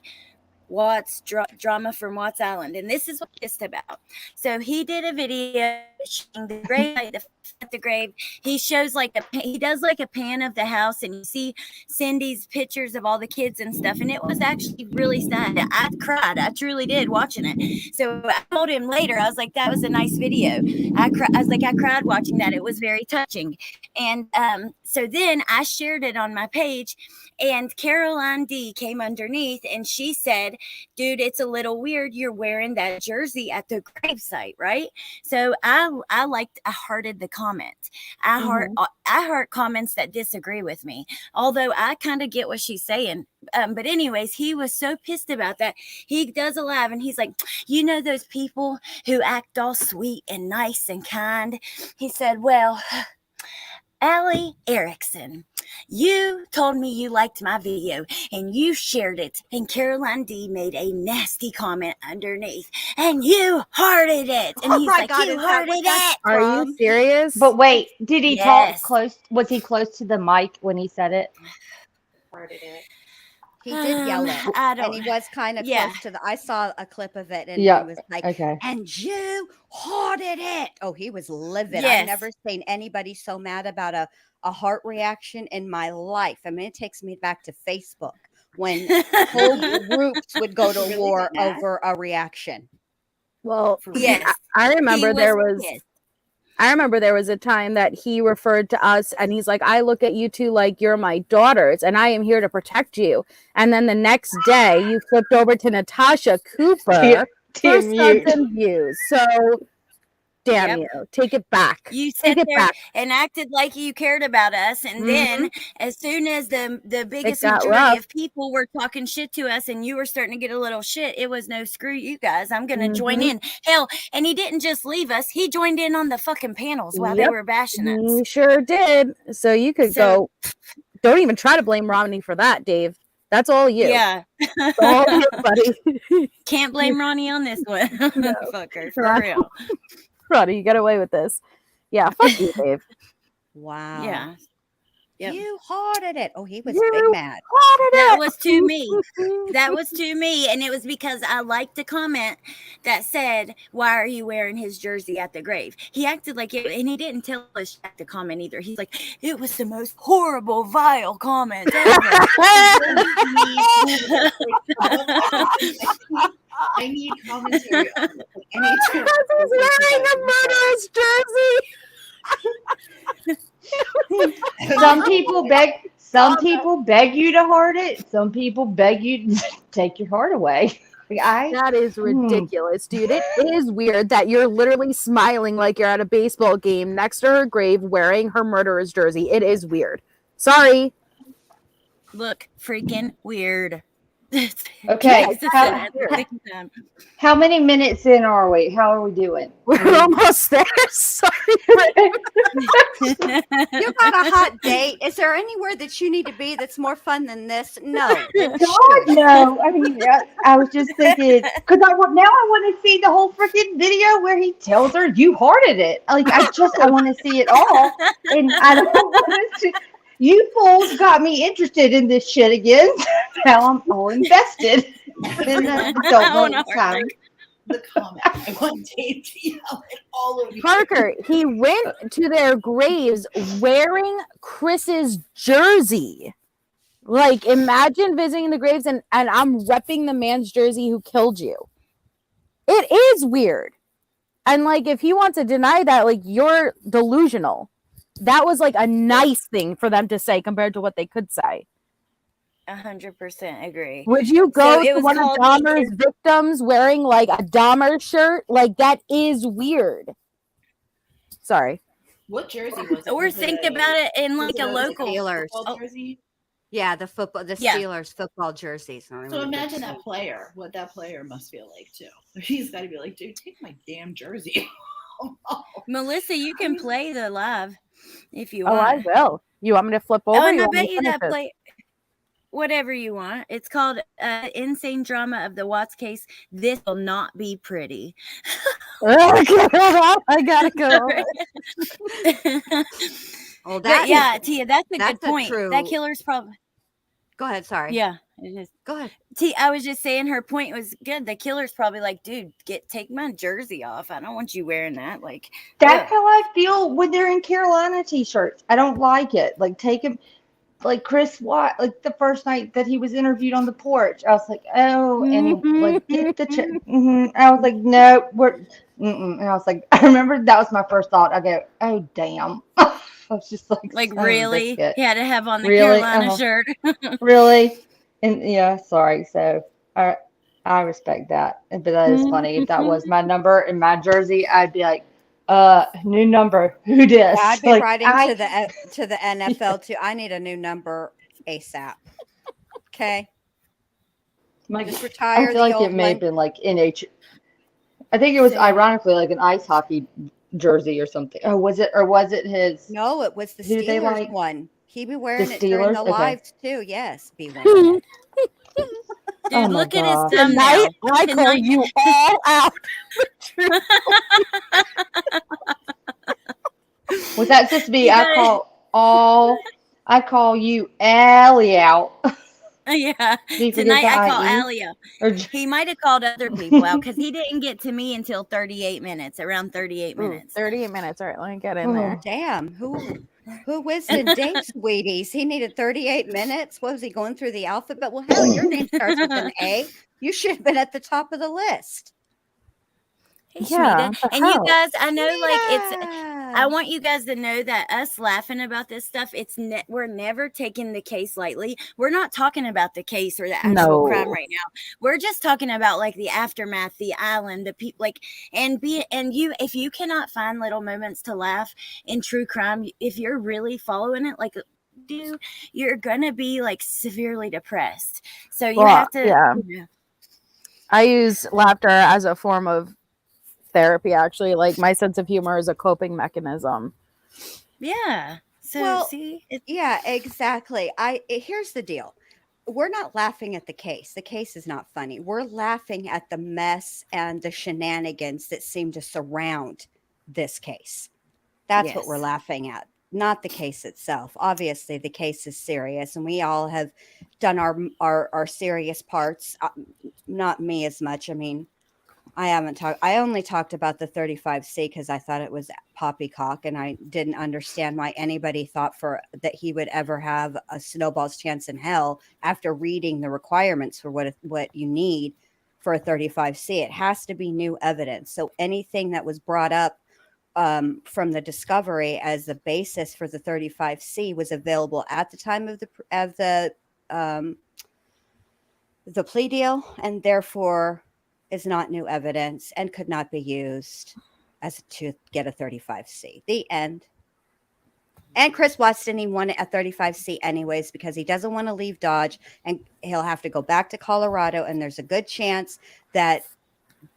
Watts drama from Watts Island, and this is what it's about. So he did a video showing the grave, like the grave. He shows he does like a pan of the house, and you see Cindy's pictures of all the kids and stuff, and it was actually really sad. I cried. I truly did watching it. So I told him later, I was like, that was a nice video. I was like, I cried watching that. It was very touching. And so then I shared it on my page, and Caroline D came underneath and she said, dude, it's a little weird you're wearing that jersey at the gravesite, right? So I hearted the comment. I heart comments that disagree with me, although I kind of get what she's saying. But anyways, he was so pissed about that. He does a live and he's like, you know, those people who act all sweet and nice and kind. He said, well, Allie Erickson, you told me you liked my video and you shared it, and Caroline D made a nasty comment underneath and you hearted it. And he's like, you hearted it. Are you serious? But wait, did he talk close? Was he close to the mic when he said it? Hearted it. He did yell it. And he was kind of close to I saw a clip of it, and he was like, and you hearted it. Oh, he was livid. I've never seen anybody so mad about a heart reaction in my life. I mean, it takes me back to Facebook when whole groups would go to war over a reaction. Well, I remember there was a time that he referred to us and he's like, I look at you two like you're my daughters and I am here to protect you. And then the next day you flipped over to Natasha Cooper for something views. So damn you. Take it back. You sat there and acted like you cared about us. And then as soon as the biggest majority of people were talking shit to us and you were starting to get a little shit, it was no, screw you guys. I'm going to join in. Hell, and he didn't just leave us. He joined in on the fucking panels while they were bashing us. You sure did. So you could go. Don't even try to blame Ronnie for that, Dave. That's all you. Yeah. All you, buddy. Can't blame Ronnie on this one. No. Fucker, for real. Ronnie, you get away with this. Yeah, fuck you, Dave. Wow. Yeah. Yep. You hearted it. Oh, he was You big mad. That was to me. That was to me. And it was because I liked the comment that said, why are you wearing his jersey at the grave? He acted like it, and he didn't tell us the comment either. He's like, it was the most horrible, vile comment ever. I need commentary on this. I need to. He's wearing a murderous jersey. Some people beg you to heart it. Some people beg you to take your heart away. That is ridiculous, dude. It is weird that you're literally smiling like you're at a baseball game next to her grave wearing her murderer's jersey. It is weird. Sorry. Look, freaking weird. Okay. How many minutes in are we? How are we doing? We're almost there. Sorry. You got a hot date. Is there anywhere that you need to be that's more fun than this? No. God, no. I mean, I was just thinking, because now I want to see the whole freaking video where he tells her you hearted it. Like, I want to see it all. And I don't want to see. You fools got me interested in this shit again. Now I'm all invested. Don't know time. The comment. I want Dave to yell at all of you. Parker, he went to their graves wearing Chris's jersey. Like, imagine visiting the graves and I'm repping the man's jersey who killed you. It is weird. And, like, if he wants to deny that, like, you're delusional. That was like a nice thing for them to say compared to what they could say. 100% agree. Would you go to one of Dahmer's victims wearing like a Dahmer shirt? Like, that is weird. Sorry. What jersey was it? Or think about it in like a local Steelers. Jersey? Yeah, the Steelers football jerseys. So imagine that player, what that player must feel like too. He's got to be like, dude, take my damn jersey. Melissa, you can play the live if you want. Oh, I will. You want me to flip over? Oh, and I bet you that play whatever you want. It's called Insane Drama of the Watts Case. This will not be pretty. I gotta go. Oh, Tia, that's a good point. That killer's probably. Go ahead. Sorry. Yeah, it is. Go ahead. I was just saying her point was good. The killer's probably like, dude, take my jersey off. I don't want you wearing that. Like, that's how I feel when they're in Carolina t-shirts. I don't like it. Like, take him, like Chris Watt, like the first night that he was interviewed on the porch. I was like, oh, and like get the. I was like, no, we're. And I was like, I remember that was my first thought. I go, oh damn. I was just like really? He had to have on the Carolina shirt. Really? And yeah, sorry. So I respect that. But that is funny. If that was my number in my jersey, I'd be like, new number. Who dis? Yeah, I'd be writing to the NFL too. I need a new number ASAP. Okay. Just retire. I feel like it may have been like NH. I think it was ironically like an ice hockey jersey or something. Oh, was it? Or was it his? No, it was the Steelers one. He be wearing it during the lives too. Yes, be wearing it. Dude, look at his thumbnail. I call you all out. Was that just me? I call you Allie out. Yeah. Tonight I call Allie out. He might have called other people out because he didn't get to me until 38 minutes, around 38 minutes. 38 minutes. All right, let me get in there. Damn. Who wasted Dave Sweeties? He needed 38 minutes. What was he going through the alphabet? Well, hell, your name starts with an A. You should have been at the top of the list. Hey, yeah, and you guys, I know, I want you guys to know that us laughing about this stuff, we're never taking the case lightly. We're not talking about the case or the actual crime right now. We're just talking about like the aftermath, the island, the people, if you cannot find little moments to laugh in true crime, if you're really following it, like you're gonna be like severely depressed. So you have to. Yeah. I use laughter as a form of therapy, actually. Like, my sense of humor is a coping mechanism. Yeah. So yeah, exactly. Here's the deal. we're not laughing at the case. The case is not funny. We're laughing at the mess and the shenanigans that seem to surround this case. That's what we're laughing at, not the case itself. Obviously, the case is serious, and we all have done our serious parts. Not me as much. I mean, I only talked about the 35C because I thought it was poppycock, and I didn't understand why anybody thought that he would ever have a snowball's chance in hell after reading the requirements for what you need for a 35C. It has to be new evidence. So anything that was brought up from the discovery as the basis for the 35C was available at the time of the plea deal, and therefore is not new evidence and could not be used as to get a 35C. The end. And Chris Watts didn't even want a 35C anyways because he doesn't want to leave Dodge, and he'll have to go back to Colorado, and there's a good chance that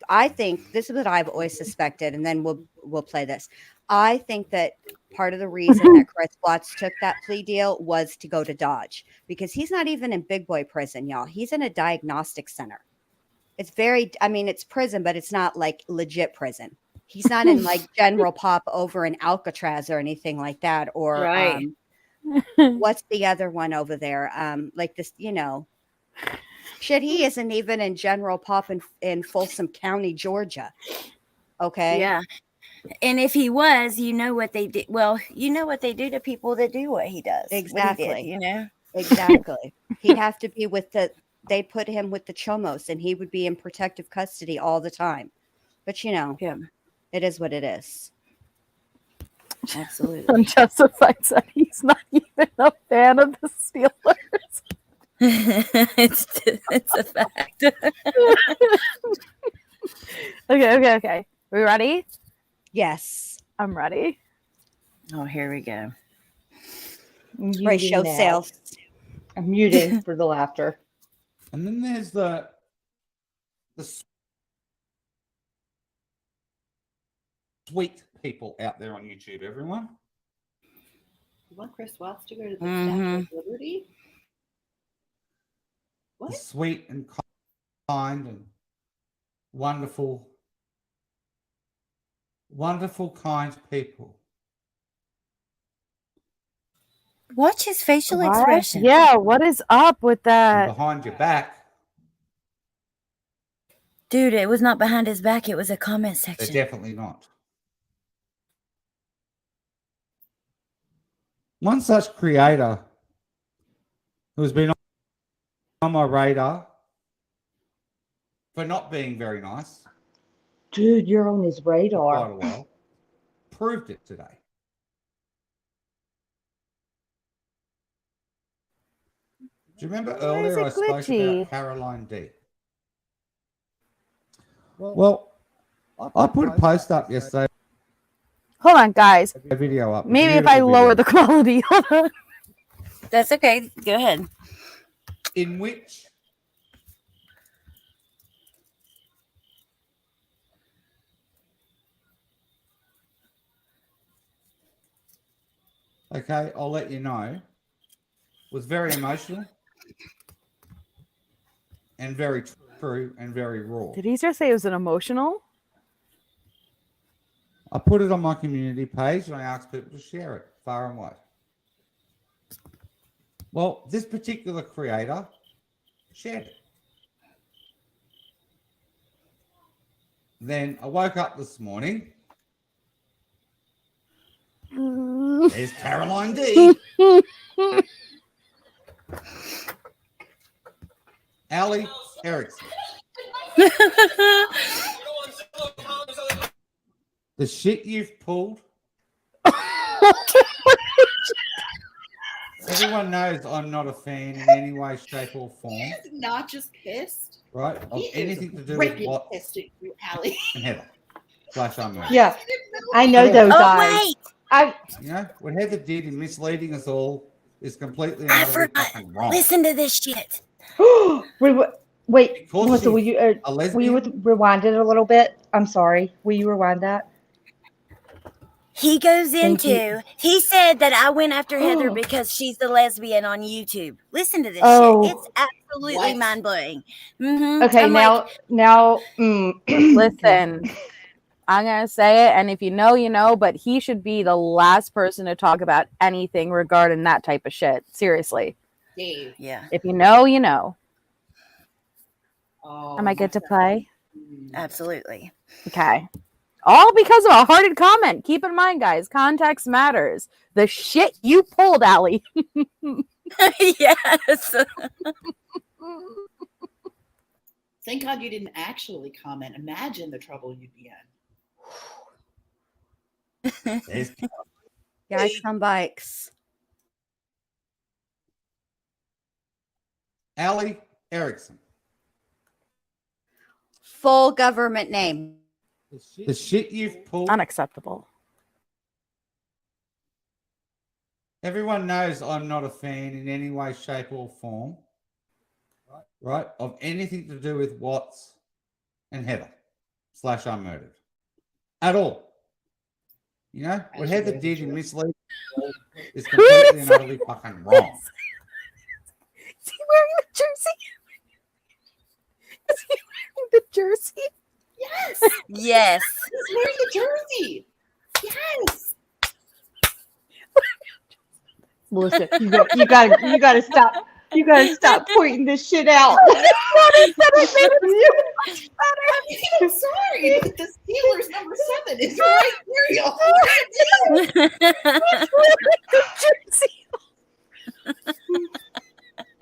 I think this is what I've always suspected, and then we'll play this. I think that part of the reason that Chris Watts took that plea deal was to go to Dodge, because he's not even in big boy prison, y'all. He's in a diagnostic center. It's it's prison, but it's not like legit prison. He's not in like General Pop over in Alcatraz or anything like that. Or what's the other one over there? Like this, shit, he isn't even in General Pop in Folsom County, Georgia. Okay. Yeah. And if he was, you know what they did. Well, you know what they do to people that do what he does. Exactly. He did, Exactly. He'd have to be they'd put him with the Chomos, and he would be in protective custody all the time. But it is what it is. Absolutely. Unjustified said he's not even a fan of the Steelers. It's a fact. Okay. We ready? Yes. I'm ready. Oh, here we go. Ratio sales. I'm muting for the laughter. And then there's the sweet people out there on YouTube, everyone. You want Chris Watts to go to the Statue of Liberty? What? The sweet and kind and wonderful, kind people. Watch his facial expression. Yeah, what is up with that? And behind your back. Dude, it was not behind his back. It was a comment section. They're definitely not. One such creator who's been on my radar for not being very nice. Dude, you're on his radar. For quite a while. Proved it today. Do you remember earlier I spoke about Caroline D? Well, I put a post up yesterday. Hold on, guys. A video up. Maybe if I lower the quality. That's okay. Go ahead. In which I'll let you know, was very emotional and very true and very raw. Did he just say it was an emotional? I put it on my community page and I asked people to share it far and wide. Well, this particular creator shared it. Then I woke up this morning. There's Caroline D. Ali Erickson. The shit you've pulled. Everyone knows I'm not a fan in any way, shape, or form. He is not just pissed. Right? Of anything to do with what? Pissed at you, Allie. And Heather. Flash on me. Yeah. I know those eyes. What Heather did in misleading us all is completely and utterly fucking wrong. Listen to this shit. Wait, Melissa, will you rewind it a little bit? I'm sorry. Will you rewind that? He goes Thank you. into, he said that I went after Heather because she's the lesbian on YouTube. Listen to this shit. Oh, It's absolutely What? mind blowing. Mm-hmm. okay. I'm like, Now, Listen, I'm going to say it. And if you know, you know, but he should be the last person to talk about anything regarding that type of shit. Seriously. Dave. yeah, If you know, you know. Oh, Am I good to play? absolutely. Okay. All because of a hearted comment. Keep in mind, guys, context matters. The shit you pulled, Allie. Yes. Thank God you didn't actually comment. Imagine the trouble you'd be in. Guys on bikes. Allie Erickson. Full government name. The shit you've pulled. Unacceptable. Everyone knows I'm not a fan in any way, shape, or form, right, of anything to do with Watts and Heather / Unmurdered at all. You know, what Heather did in misleading is completely and utterly fucking wrong. Is he wearing the jersey? Is he wearing the jersey? Yes. Yes. He's wearing the jersey. Yes. Melissa, you gotta stop. You gotta stop pointing this shit out. I'm sorry, but the Steelers number 7 is right where y'all.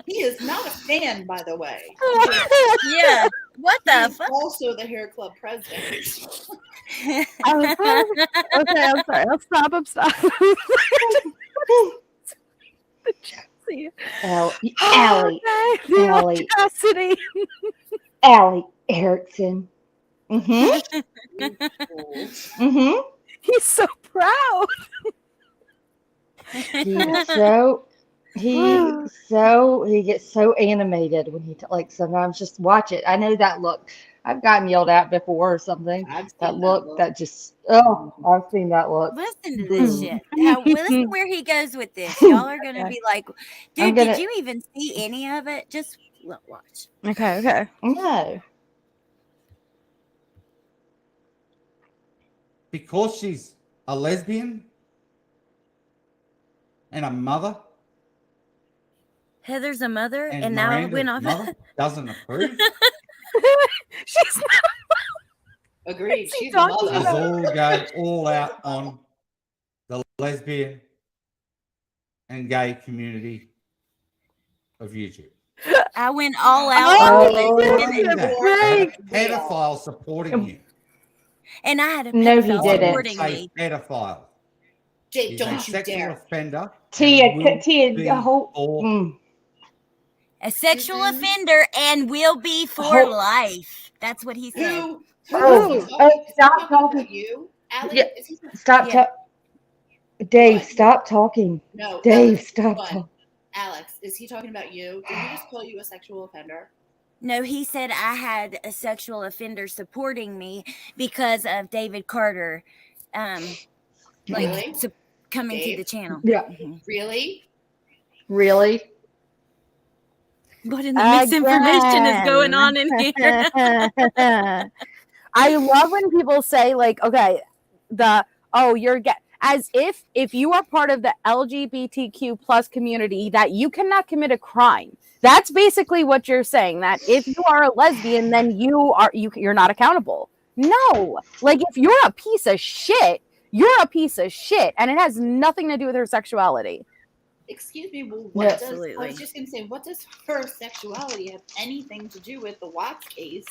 He is not a fan, by the way. Yeah. What the He's fuck? also the hair club president. Okay, I'm sorry. I'm stop. The jersey. Allie Erickson. He's so proud. He gets so animated when he sometimes just watch it. I know that look. I've gotten yelled at before or something. That look that just I've seen that look. Listen to this shit. Listen where he goes with this. Y'all are gonna be like, dude, did you even see any of it? Just watch. Okay. No. Because she's a lesbian and a mother. Heather's a mother, and now Miranda's went off. mother doesn't approve. She's not. Agreed. She's a mother. Is all go all out on the lesbian and gay community of YouTube. I went all out. Pedophile supporting you. And I had a No, he pedophile didn't. supporting me. Pedophile. Jake, He's don't a you sexual dare. offender. A sexual offender and will be for life. That's what he said. Stop talking. You, Allie? Yeah, stop talking. Dave, stop talking. No, Dave, Alex, stop talking. Alex, is he talking about you? Did he just call you a sexual offender? No, he said I had a sexual offender supporting me because of David Carter, Really? coming Dave? to the channel. Yeah. Really? Really? What in the misinformation is going on in here? I love when people say like, okay, you're gay. As if you are part of the LGBTQ plus community that you cannot commit a crime. That's basically what you're saying. That if you are a lesbian, then you're not accountable. No, like if you're a piece of shit, you're a piece of shit, and it has nothing to do with her sexuality. Excuse me, well, Absolutely. I was just going to say, what does her sexuality have anything to do with the Watts case?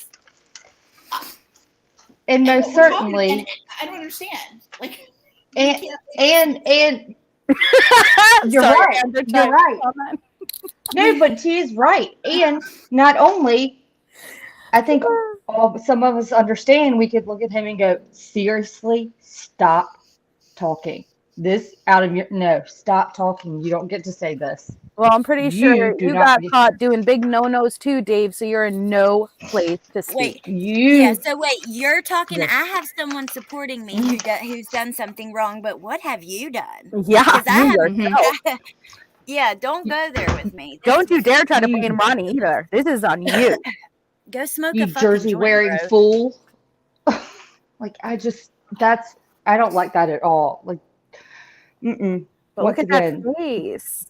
And most certainly. And I don't understand. Like, and you're right. You're right. No, but she is right. And not only, I think some of us understand, we could look at him and go, seriously, stop talking. this out of your no. Stop talking. You don't get to say this. Well, I'm pretty sure do you not got get caught doing big no-nos too, Dave. So you're in no place to speak. Wait, you. yeah. So wait, you're talking. Yes. I have someone supporting me who's done something wrong. But what have you done? Yeah, Because I you have. yourself. Yeah, don't go there with me. Don't you dare try to You- blame Ronnie either. This is on you. Go smoke You a fucking jersey joint, wearing bro. fool. Like I don't like that at all. Like, But once look at again, that face.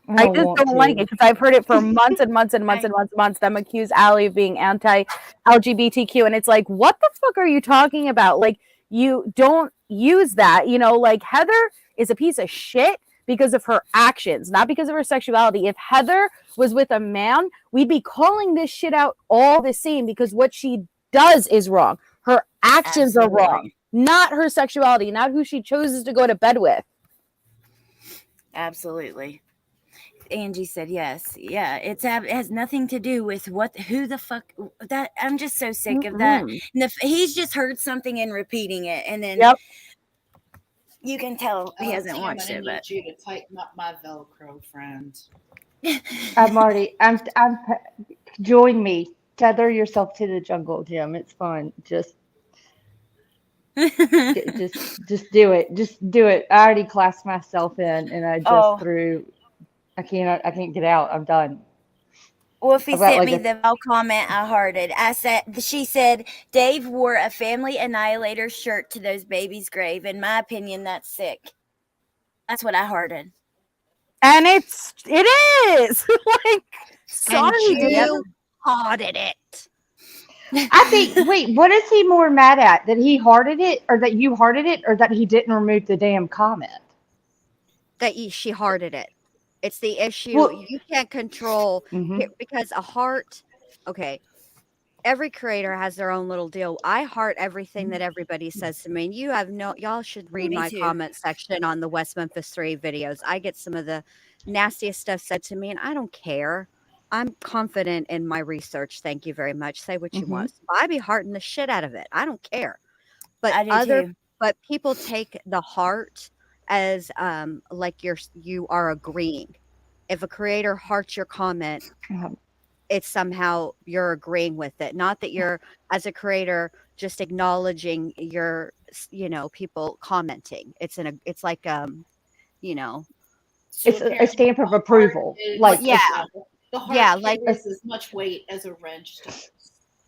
I I just want don't like to. it because I've heard it for months and months and months and months and months. Them accuse Allie of being anti-LGBTQ, and it's like, what the fuck are you talking about? Like, you don't use that. You know, like Heather is a piece of shit because of her actions, not because of her sexuality. If Heather was with a man, we'd be calling this shit out all the same because what she does is wrong. Her actions are wrong, not her sexuality, not who she chooses to go to bed with. Absolutely. Angie said yes. Yeah, it has nothing to do with who the fuck that. I'm just so sick of that. He's just heard something and repeating it, and then you can tell he hasn't watched it. But you to tighten up my Velcro, friend. I'm join me. Tether yourself to the jungle, Jim. It's fun. Just do it. Just do it. I already classed myself in, and I just threw. I can't get out. I'm done. Wolfie sent me the comment I hearted. She said, Dave wore a Family Annihilator shirt to those babies' grave. In my opinion, that's sick. That's what I hearted. And it is. Like, sorry, you hearted it. I think, wait, what is he more mad at? That he hearted it, or that you hearted it, or that he didn't remove the damn comment? That she hearted it. It's the issue. Well, you can't control because a heart. Okay, every creator has their own little deal. I heart everything that everybody says to me. And y'all should read my comment section on the West Memphis 3 videos. I get some of the nastiest stuff said to me, and I don't care. I'm confident in my research. Thank you very much. Say what you want. So I be hearting the shit out of it. I don't care. But but people take the heart as like you are agreeing. If a creator hearts your comment, it's somehow you're agreeing with it. Not that you're, as a creator, just acknowledging your people commenting. It's like So it's a stamp of approval. Like the heart carries as much weight as a wrench does.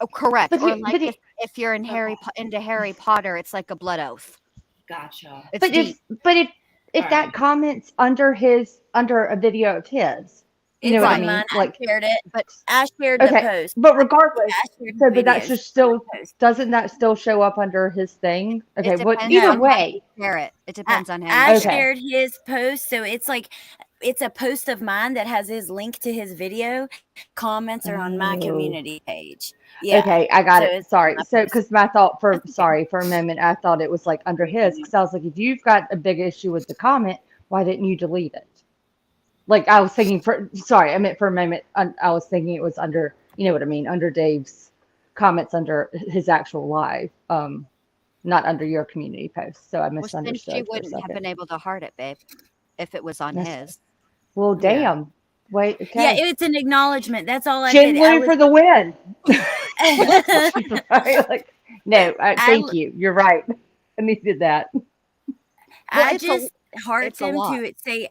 Oh, correct. Or like if you're into Harry Potter, it's like a blood oath. Gotcha. If that comment's under a video of his, you know what I mean? Mine. Like, I shared it, but I shared the post. But regardless, but that's just still doesn't that still show up under his thing? Okay, either way, share it. It depends on him. I shared his post, so it's like it's a post of mine that has his link to his video. Comments are on my community page. Yeah. Okay, I got it. Sorry. So, because my thought for a moment, I thought it was like under his, because I was like, if you've got a big issue with the comment, why didn't you delete it? Like I was thinking I meant for a moment, I was thinking it was under, you know what I mean, under Dave's comments under his actual live, not under your community post. So I misunderstood. She wouldn't have been able to heart it, babe, if it was on his. Well, damn. Yeah. Wait, okay. Yeah, it's an acknowledgement. That's all I did. Genuine for the win. Right? Thank you. You're right. I needed that. I just heart them to say,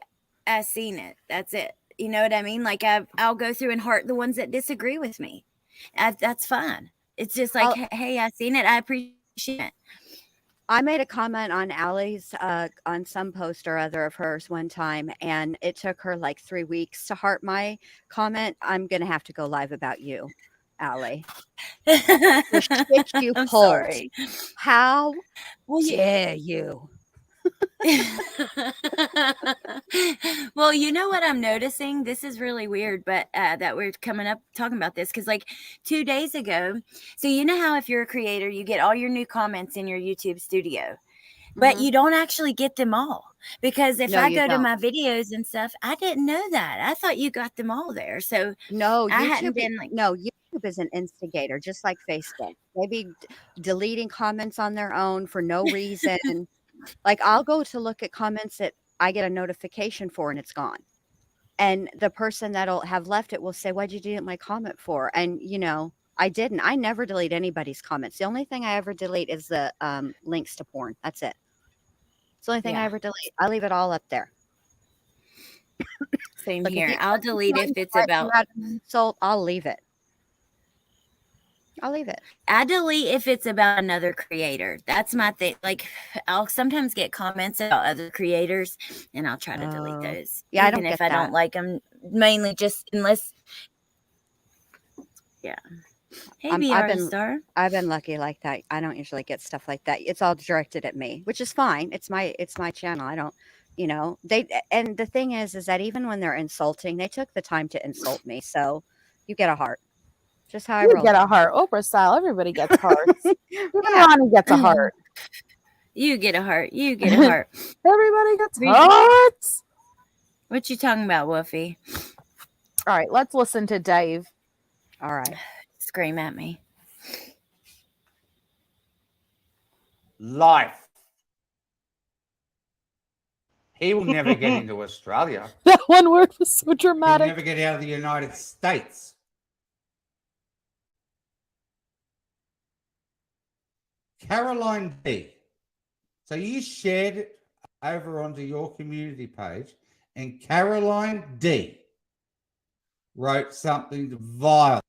I seen it. That's it. You know what I mean? Like I'll go through and heart the ones that disagree with me. That's fine. It's just like, hey, I seen it. I appreciate it. I made a comment on Allie's on some post or other of hers one time, and it took her like 3 weeks to heart my comment. I'm gonna have to go live about you, Allie. The shit you pulled. Sorry. How dare you? Well, you know what I'm noticing? This is really weird, but that we're coming up talking about this because like 2 days ago, so you know how if you're a creator, you get all your new comments in your YouTube studio, but you don't actually get them all because if I go to my videos and stuff, I didn't know that. I thought you got them all there. So no, I hadn't been like YouTube is an instigator, just like Facebook. Maybe deleting comments on their own for no reason. Like I'll go to look at comments that I get a notification for and it's gone. And the person that'll have left it will say, "Why'd you delete my comment for?" And I didn't. I never delete anybody's comments. The only thing I ever delete is the links to porn. That's it. It's the only thing I ever delete. I leave it all up there. Same Look, here. I'll delete if it's about insult. I'll leave it. I'll leave it. I delete if it's about another creator. That's my thing. Like, I'll sometimes get comments about other creators, and I'll try to delete those. Yeah, even if I don't like them. Mainly just unless. Yeah. Hey, Star. I've been lucky like that. I don't usually get stuff like that. It's all directed at me, which is fine. It's my channel. I don't. And the thing is that even when they're insulting, they took the time to insult me. So you get a heart. Just how I roll. You get a heart. Oprah style. Everybody gets hearts. Even Ronnie gets a heart. You get a heart. You get a heart. Everybody gets hearts. What you talking about, Wolfie? All right, let's listen to Dave. All right. Scream at me. Life. He will never get into Australia. That one word was so dramatic. He'll never get out of the United States. Caroline D. So you shared it over onto your community page, and Caroline D. wrote something vile.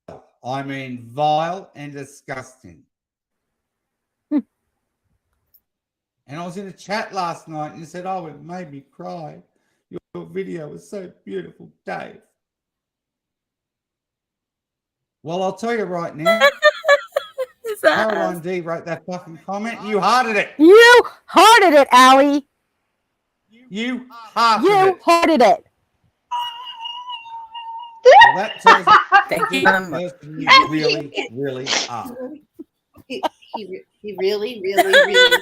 I mean, vile and disgusting. And I was in a chat last night and you said, "Oh, it made me cry. Your video was so beautiful, Dave." Well, I'll tell you right now. Caroline D wrote that fucking comment. You hearted it. You hearted it, Allie. You hearted You it. hearted it. Well, that tells me Thank you. person you really, really are. He really, really, really.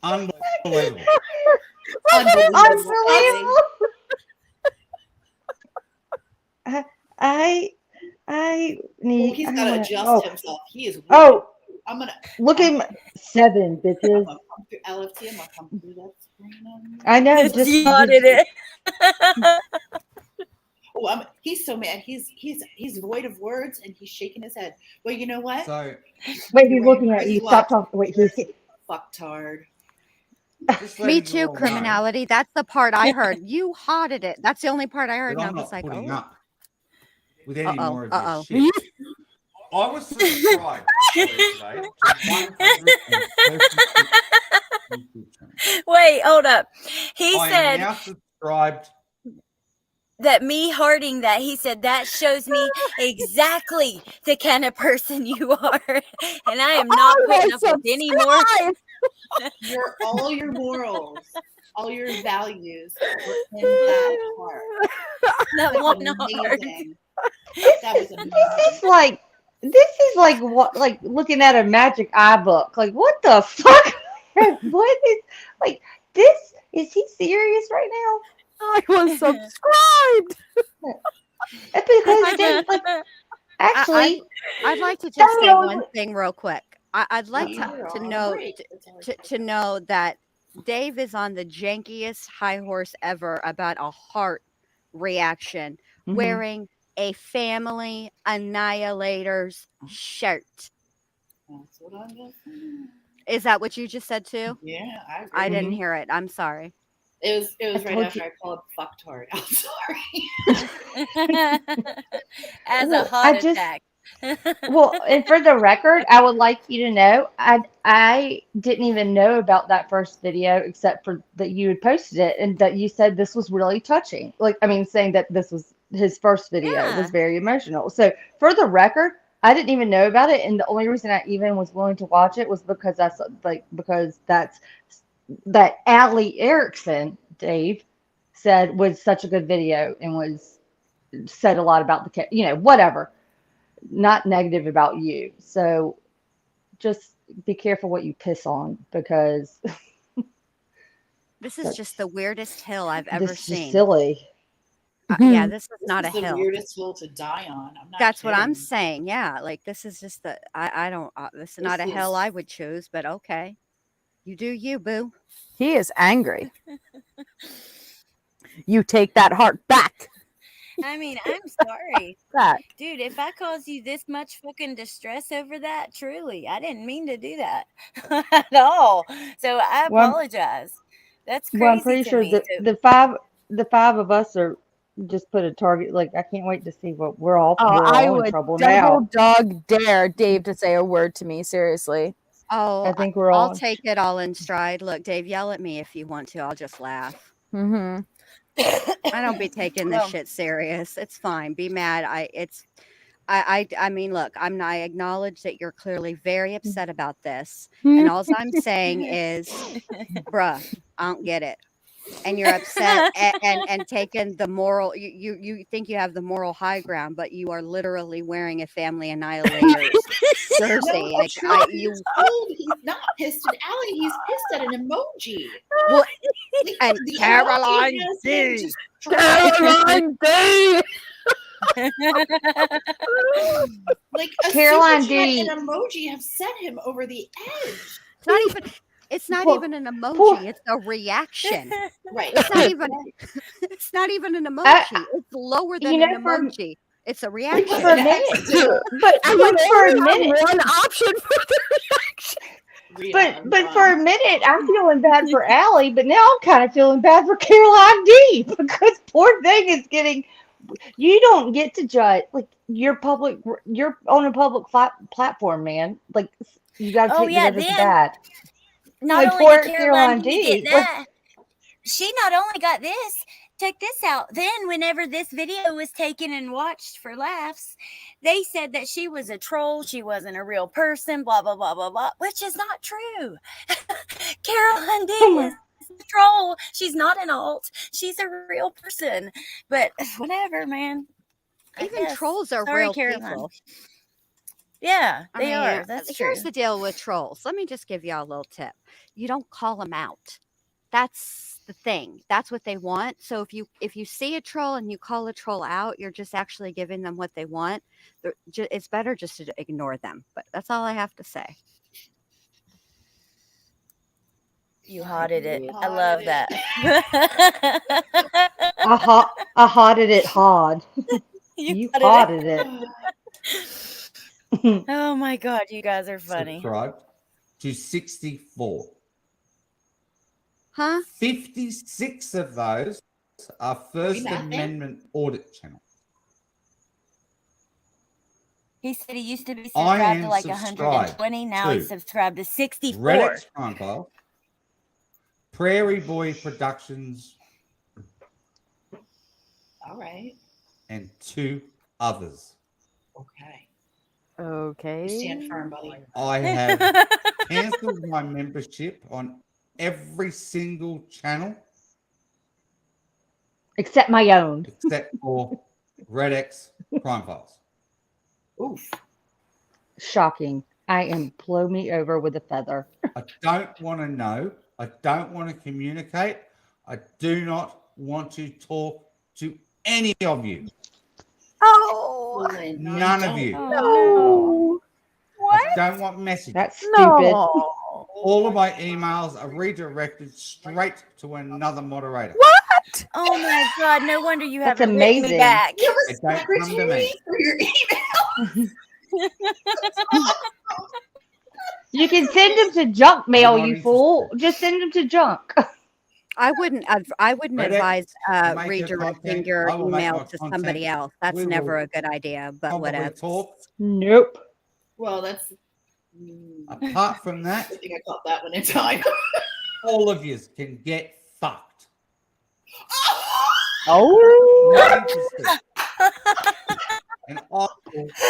Unbelievable. Unbelievable. I need. He's got to adjust himself. He is. Oh, I'm gonna look at my 7 bitches. LFT. I'm gonna come through that screen. I know. Just you wanted it. Oh, he's so mad. He's void of words and he's shaking his head. Well, you know what? So wait, he's looking at you. Stop talking. Wait, he's fucktard. Me too, criminality. That's the part I heard. You hotted it. That's the only part I heard. And I was like, putting oh. up with any more of this shit. I was subscribed today to Wait, hold up. He I said am now subscribed. That me hearting that, he said that shows me exactly the kind of person you are, and I am not putting up with any more. All your morals, all your values were in that heart. That was one amazing. That was amazing. This is like what, like looking at a magic eye book. Like, what the fuck? What is like this? Is he serious right now? I was subscribed. Because actually, I'd like to just say one thing real quick. I'd like to know that Dave is on the jankiest high horse ever about a heart reaction, wearing a Family Annihilators shirt. That's what I'm just saying. Is that what you just said too? Yeah, I didn't hear it. I'm sorry. It was right after I called fucktard. I'm sorry. As a heart attack. Well, and for the record, I would like you to know, I didn't even know about that first video except for that you had posted it and that you said this was really touching. Like, I mean, saying that this was his first video was very emotional. So for the record, I didn't even know about it, and the only reason I even was willing to watch it was because that's that Allie Erickson, Dave said was such a good video and said a lot about the whatever. Not negative about you. So just be careful what you piss on, because this is just the weirdest hill I've ever seen. Silly. Yeah, this is not This a is the hill. weirdest hill to die on. I'm not That's what I'm kidding. saying. Yeah, like this is just I don't this is not a hill I would choose, but okay. You do you, boo. He is angry. You take that heart back. I mean, I'm sorry. Back. Dude, if I caused you this much fucking distress over that, truly, I didn't mean to do that at all. So I apologize. That's crazy Well, I'm pretty to sure me. that So, the five of us are just put a target. Like, I can't wait to see what we're all I in would trouble double now. dog dare Dave to say a word to me. Seriously. Oh, I think we're I'll all. take it all in stride. Look, Dave, yell at me if you want to. I'll just laugh. Mm-hmm. I don't be taking this shit serious. It's fine. Be mad. I mean, look, I acknowledge that you're clearly very upset about this. And all I'm saying is, bruh, I don't get it. And you're upset and taking the moral, you think you have the moral high ground, but you are literally wearing a family annihilator's jersey. No, Like he's told he's not pissed at Allie. He's pissed at an emoji. Well, Like, and the Caroline emoji has D. him just trying- Caroline D. Like a Caroline super chat D. and emoji have set him over the edge. It's not Poor- even an emoji, poor- it's a reaction. Right. It's not even an emoji. It's lower than you an know, for- emoji. It's a reaction. For a minute, but for a minute, one option for the reaction. but for a minute, I'm feeling bad for Allie, but now I'm kind of feeling bad for Caroline D because poor thing is getting. You don't get to judge like you're on a public platform, man. Like you got to take the good with the bad. Not Like, only poor did Caroline Caroline D D. get that, she not only got this. Check this out. Then, whenever this video was taken and watched for laughs, they said that she was a troll. She wasn't a real person. Blah blah blah blah blah. Which is not true. Caroline D is a troll. She's not an alt. She's a real person. But whatever, man. Even trolls are Sorry, real Caroline. people. Yeah, I they mean, are. That's true. here's the deal with trolls. Let me just give y'all a little tip. You don't call them out. That's the thing. That's what they want. So if you see a troll and you call a troll out, you're just actually giving them what they want. It's better just to ignore them. But that's all I have to say. You hotted it. I love that. I hotted it hard. You hotted it. Oh my God, you guys are funny. Subscribed to 64. Huh? 56 of those are First Amendment audit channel. He said he used to be subscribed to like subscribed 120. Now he's subscribed to 64. Reddit's Crime File, Prairie Boy Productions, All right. and 2 others. Okay. Okay. You stand firm, buddy. I have cancelled my membership on every single channel Except my own. except for Reddit's Crime Files. Oof. Shocking. I am blow me over with a feather. I don't want to know. I don't want to communicate. I do not want to talk to any of you. Oh, None of you. no. I don't want messages. That's stupid. No. All of my emails are redirected straight to another moderator. What? Oh my God, no wonder you That's haven't written me amazing. back. You They have a don't come to secretary me. for your email. You can send them to junk mail, not you fool. Just send them to junk. I wouldn't Reddit, advise make your redirecting content. your I will make email my to content. somebody else. That's We never will a good idea, but Probably whatever. talk. Nope. Well, that's. Apart from that, I think I caught that one in time. all of you can get fucked. Oh. Not interested. And I will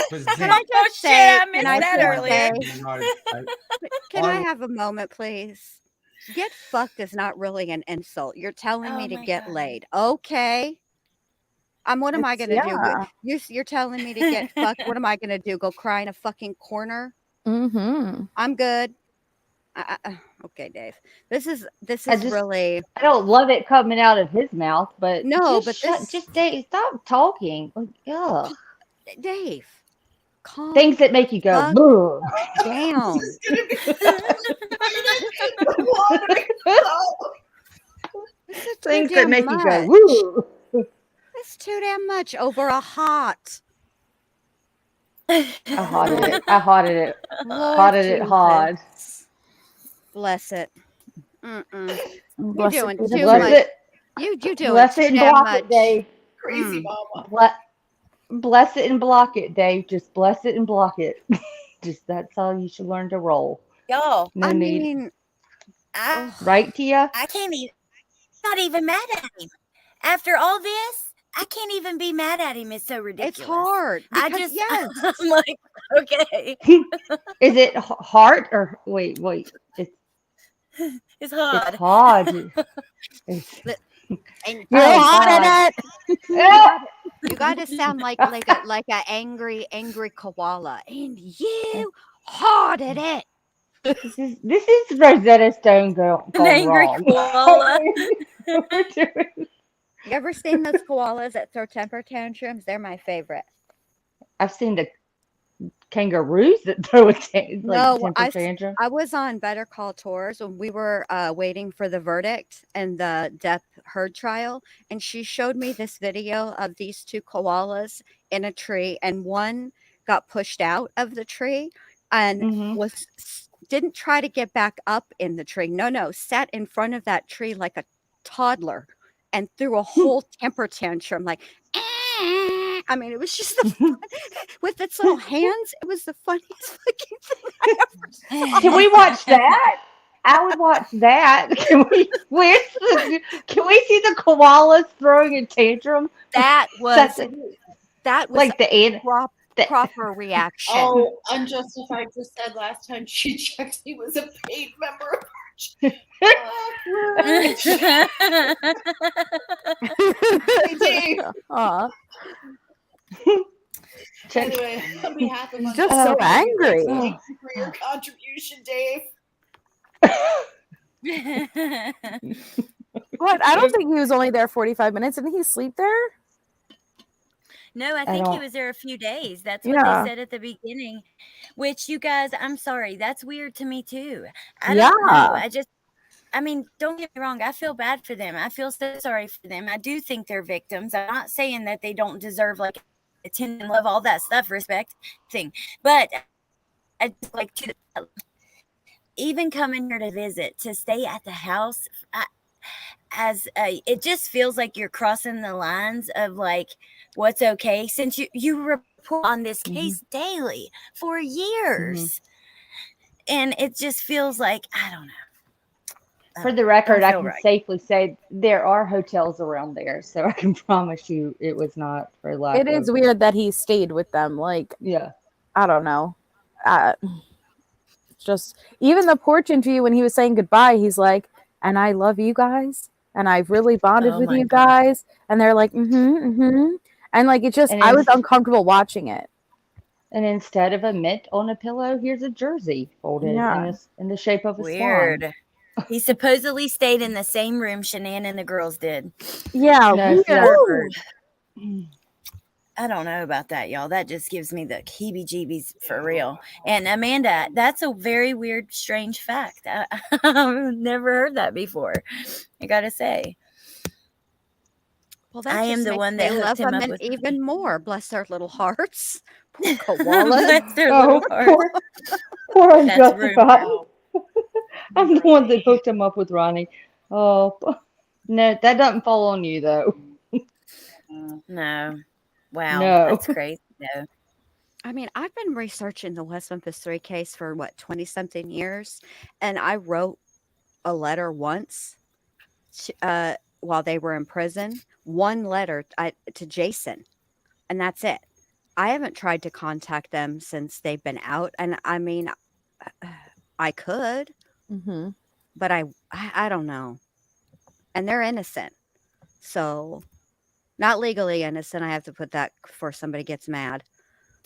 present Can I just say? I missed Can I that just earlier. say? the United States. Can I I will- have a moment, please? Get fucked is not really an insult. You're telling me to my get God. laid. Okay. What am I It's- going to yeah. do? You're telling me to get fucked. What am I going to do? Go cry in a fucking corner? Mm-hmm. I'm good. Okay, Dave. This is I don't love it coming out of his mouth, but no, just Dave, stop talking. Like, ugh. Dave, calm Things that make you go, fuck boo. down. This is gonna be the watering hole. This is too Things that damn make you go, much. woo. That's too damn much over a hot. I hotted it. I hotted it. Lord Hotted it hard. Jesus. Bless it. Mm-mm. You're Bless it, doing be the too Bless much. it. You doing Bless too it and damn block much. it, Dave. Crazy Mm. mama. Bless it and block it, Dave. Just bless it and block it. Just that's how you should learn to roll. Y'all, No I need. mean, ugh. Right, Tia? I can't even. Not even mad at him. After all this, I can't even be mad at him. It's so ridiculous. It's hard I because just, yes, I'm like, okay, Is it heart or wait? It's it's hard. hard. It's, and You're oh hot God. at it. you got to sound like a angry koala, and you hard at it. This is Rosetta Stone An gone angry wrong. koala. We're doing. You ever seen those koalas that throw temper tantrums? They're my favorite. I've seen the kangaroos that throw a No, temper tantrum. I was on Better Call Tours when we were waiting for the verdict and the death heard trial, and she showed me this video of these two koalas in a tree, and one got pushed out of the tree and Mm-hmm. didn't try to get back up in the tree. No, sat in front of that tree like a toddler and threw a whole temper tantrum like. I mean, it was just with its little hands. It was the funniest fucking thing I ever saw. Can we watch that? I would watch that. Can we see the koalas throwing a tantrum? That was like the proper reaction. Oh, Unjustified just said last time she checked he was a paid member of Anyway, on behalf of He's just so angry. Thank you for your contribution, Dave. What? I don't think he was only there 45 minutes. Didn't he sleep there? No, I think he was there a few days. That's what they said at the beginning. Which, you guys, I'm sorry. That's weird to me too. I don't know. I mean, don't get me wrong. I feel bad for them. I feel so sorry for them. I do think they're victims. I'm not saying that they don't deserve like attention, love, all that stuff, respect thing. But I just like to even coming here to visit, to stay at the house, it just feels like you're crossing the lines of like what's okay, since you report on this case daily for years, and it just feels like I don't know. For the record, I can safely say there are hotels around there, so I can promise you it was not for lack It is weird that he stayed with them. Like, I don't know. Just even the porch interview when he was saying goodbye, he's like, and I love you guys, and I've really bonded with you guys, and they're like, and like it just, I was uncomfortable watching it. And instead of a mitt on a pillow, here's a jersey folded in the shape of a swan. He supposedly stayed in the same room Shanann and the girls did. Yeah, weird. I don't know about that, y'all. That just gives me the heebie-jeebies for real. And Amanda, that's a very weird, strange fact. I've never heard that before, I gotta say. Well, that I am the one that love hooked him them up with even more. Bless their little hearts. Poor koalas. Bless their little hearts. Poor Unjustified. I'm the one that hooked him up with Ronnie. Oh, no, that doesn't fall on you, though. No. Wow. No. That's crazy, though. I mean, I've been researching the West Memphis 3 case for 20-something years, and I wrote a letter once while they were in prison. One letter to Jason, and that's it. I haven't tried to contact them since they've been out, and I mean, I could, but I don't know. And they're innocent, so not legally innocent. I have to put that before somebody gets mad.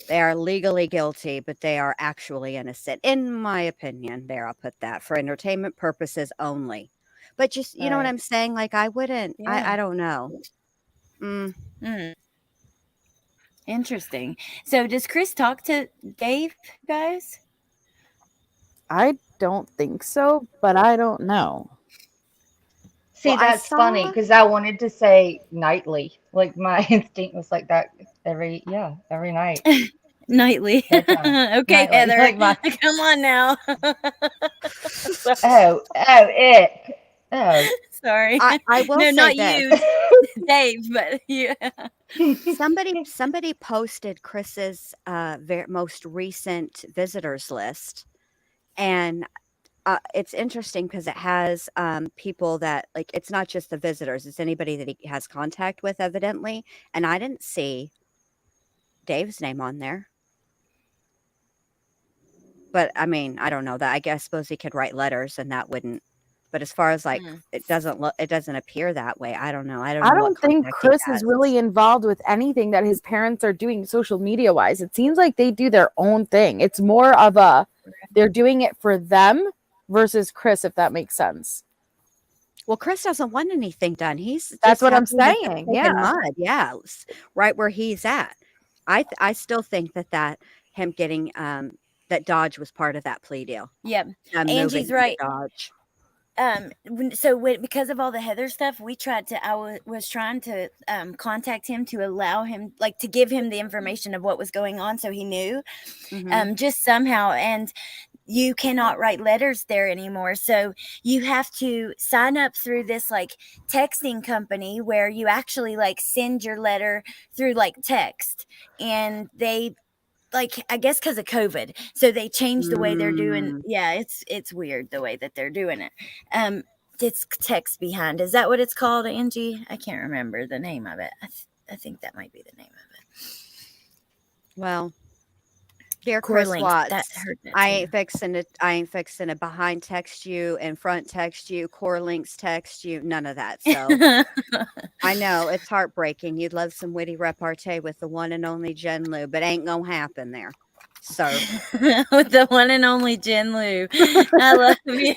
They are legally guilty, but they are actually innocent. In my opinion, there, I'll put that for entertainment purposes only. But just, you know what Right. I'm saying? Like, I wouldn't, Yeah. I don't know. Interesting. So does Chris talk to Dave, guys? I don't think so, but I don't know. See, Well, I that's funny saw, because I wanted to say nightly. Like my instinct was like that every night, Nightly. bedtime, Okay, nightly. Heather. Like my Come on now. it. Oh, Sorry. I will No, say not this. you, Dave, but yeah. Somebody posted Chris's most recent visitors list, and it's interesting because it has people that, like, it's not just the visitors; it's anybody that he has contact with, evidently. And I didn't see Dave's name on there, but I mean, I don't know that. I suppose he could write letters, and that wouldn't. But as far as like, it doesn't appear that way. I don't know. I don't I know what don't think contact he Chris is has. really involved with anything that his parents are doing social media wise. It seems like they do their own thing. It's more of they're doing it for them versus Chris, if that makes sense. Well, Chris doesn't want anything done. He's That's just what I'm happy to saying. take Yeah. in mud. Yeah, right where he's at. I still think that him getting that Dodge was part of that plea deal. Yep. Moving Angie's him to right. Dodge. Because of all the Heather stuff, I was trying to contact him to allow him, like, to give him the information of what was going on so he knew, just somehow. And you cannot write letters there anymore. So you have to sign up through this like texting company where you actually like send your letter through like text, and they, like, I guess because of COVID, so they changed the way they're doing. Yeah, it's weird the way that they're doing it. It's text behind. Is that what it's called, Angie? I can't remember the name of it. I think that might be the name of it. Well, dear Core Chris links. Watts, That hurt that I too. ain't fixing to behind text you and front text you, core links text you, none of that. So I know it's heartbreaking. You'd love some witty repartee with the one and only Jen Lou, but ain't gonna happen there. So with the one and only Jen Lou. I love you.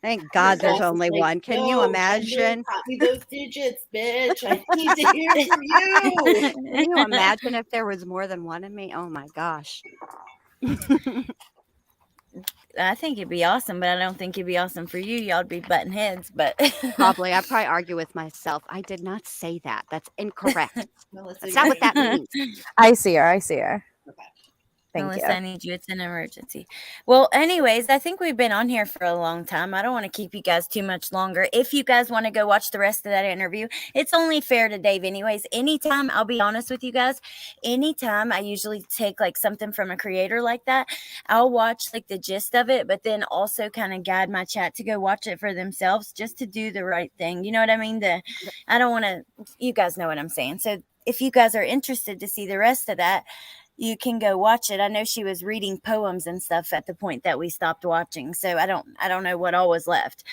Thank God there's only one. Can you imagine? Copy those digits, bitch. I need to hear from you. Can you imagine if there was more than one of me? Oh my gosh. I think it'd be awesome, but I don't think it'd be awesome for you. Y'all'd be butting heads, but Probably. I'd probably argue with myself. I did not say that. That's incorrect. That's not what that means. I see her. Okay. Thank Melissa, you. I need you. It's an emergency. Well, anyways, I think we've been on here for a long time. I don't want to keep you guys too much longer. If you guys want to go watch the rest of that interview, it's only fair to Dave anyways. Anytime, I'll be honest with you guys, anytime I usually take like something from a creator like that, I'll watch like the gist of it, but then also kind of guide my chat to go watch it for themselves just to do the right thing. You know what I mean? I don't want to, you guys know what I'm saying. So if you guys are interested to see the rest of that, you can go watch it. I know she was reading poems and stuff at the point that we stopped watching. So I don't know what all was left.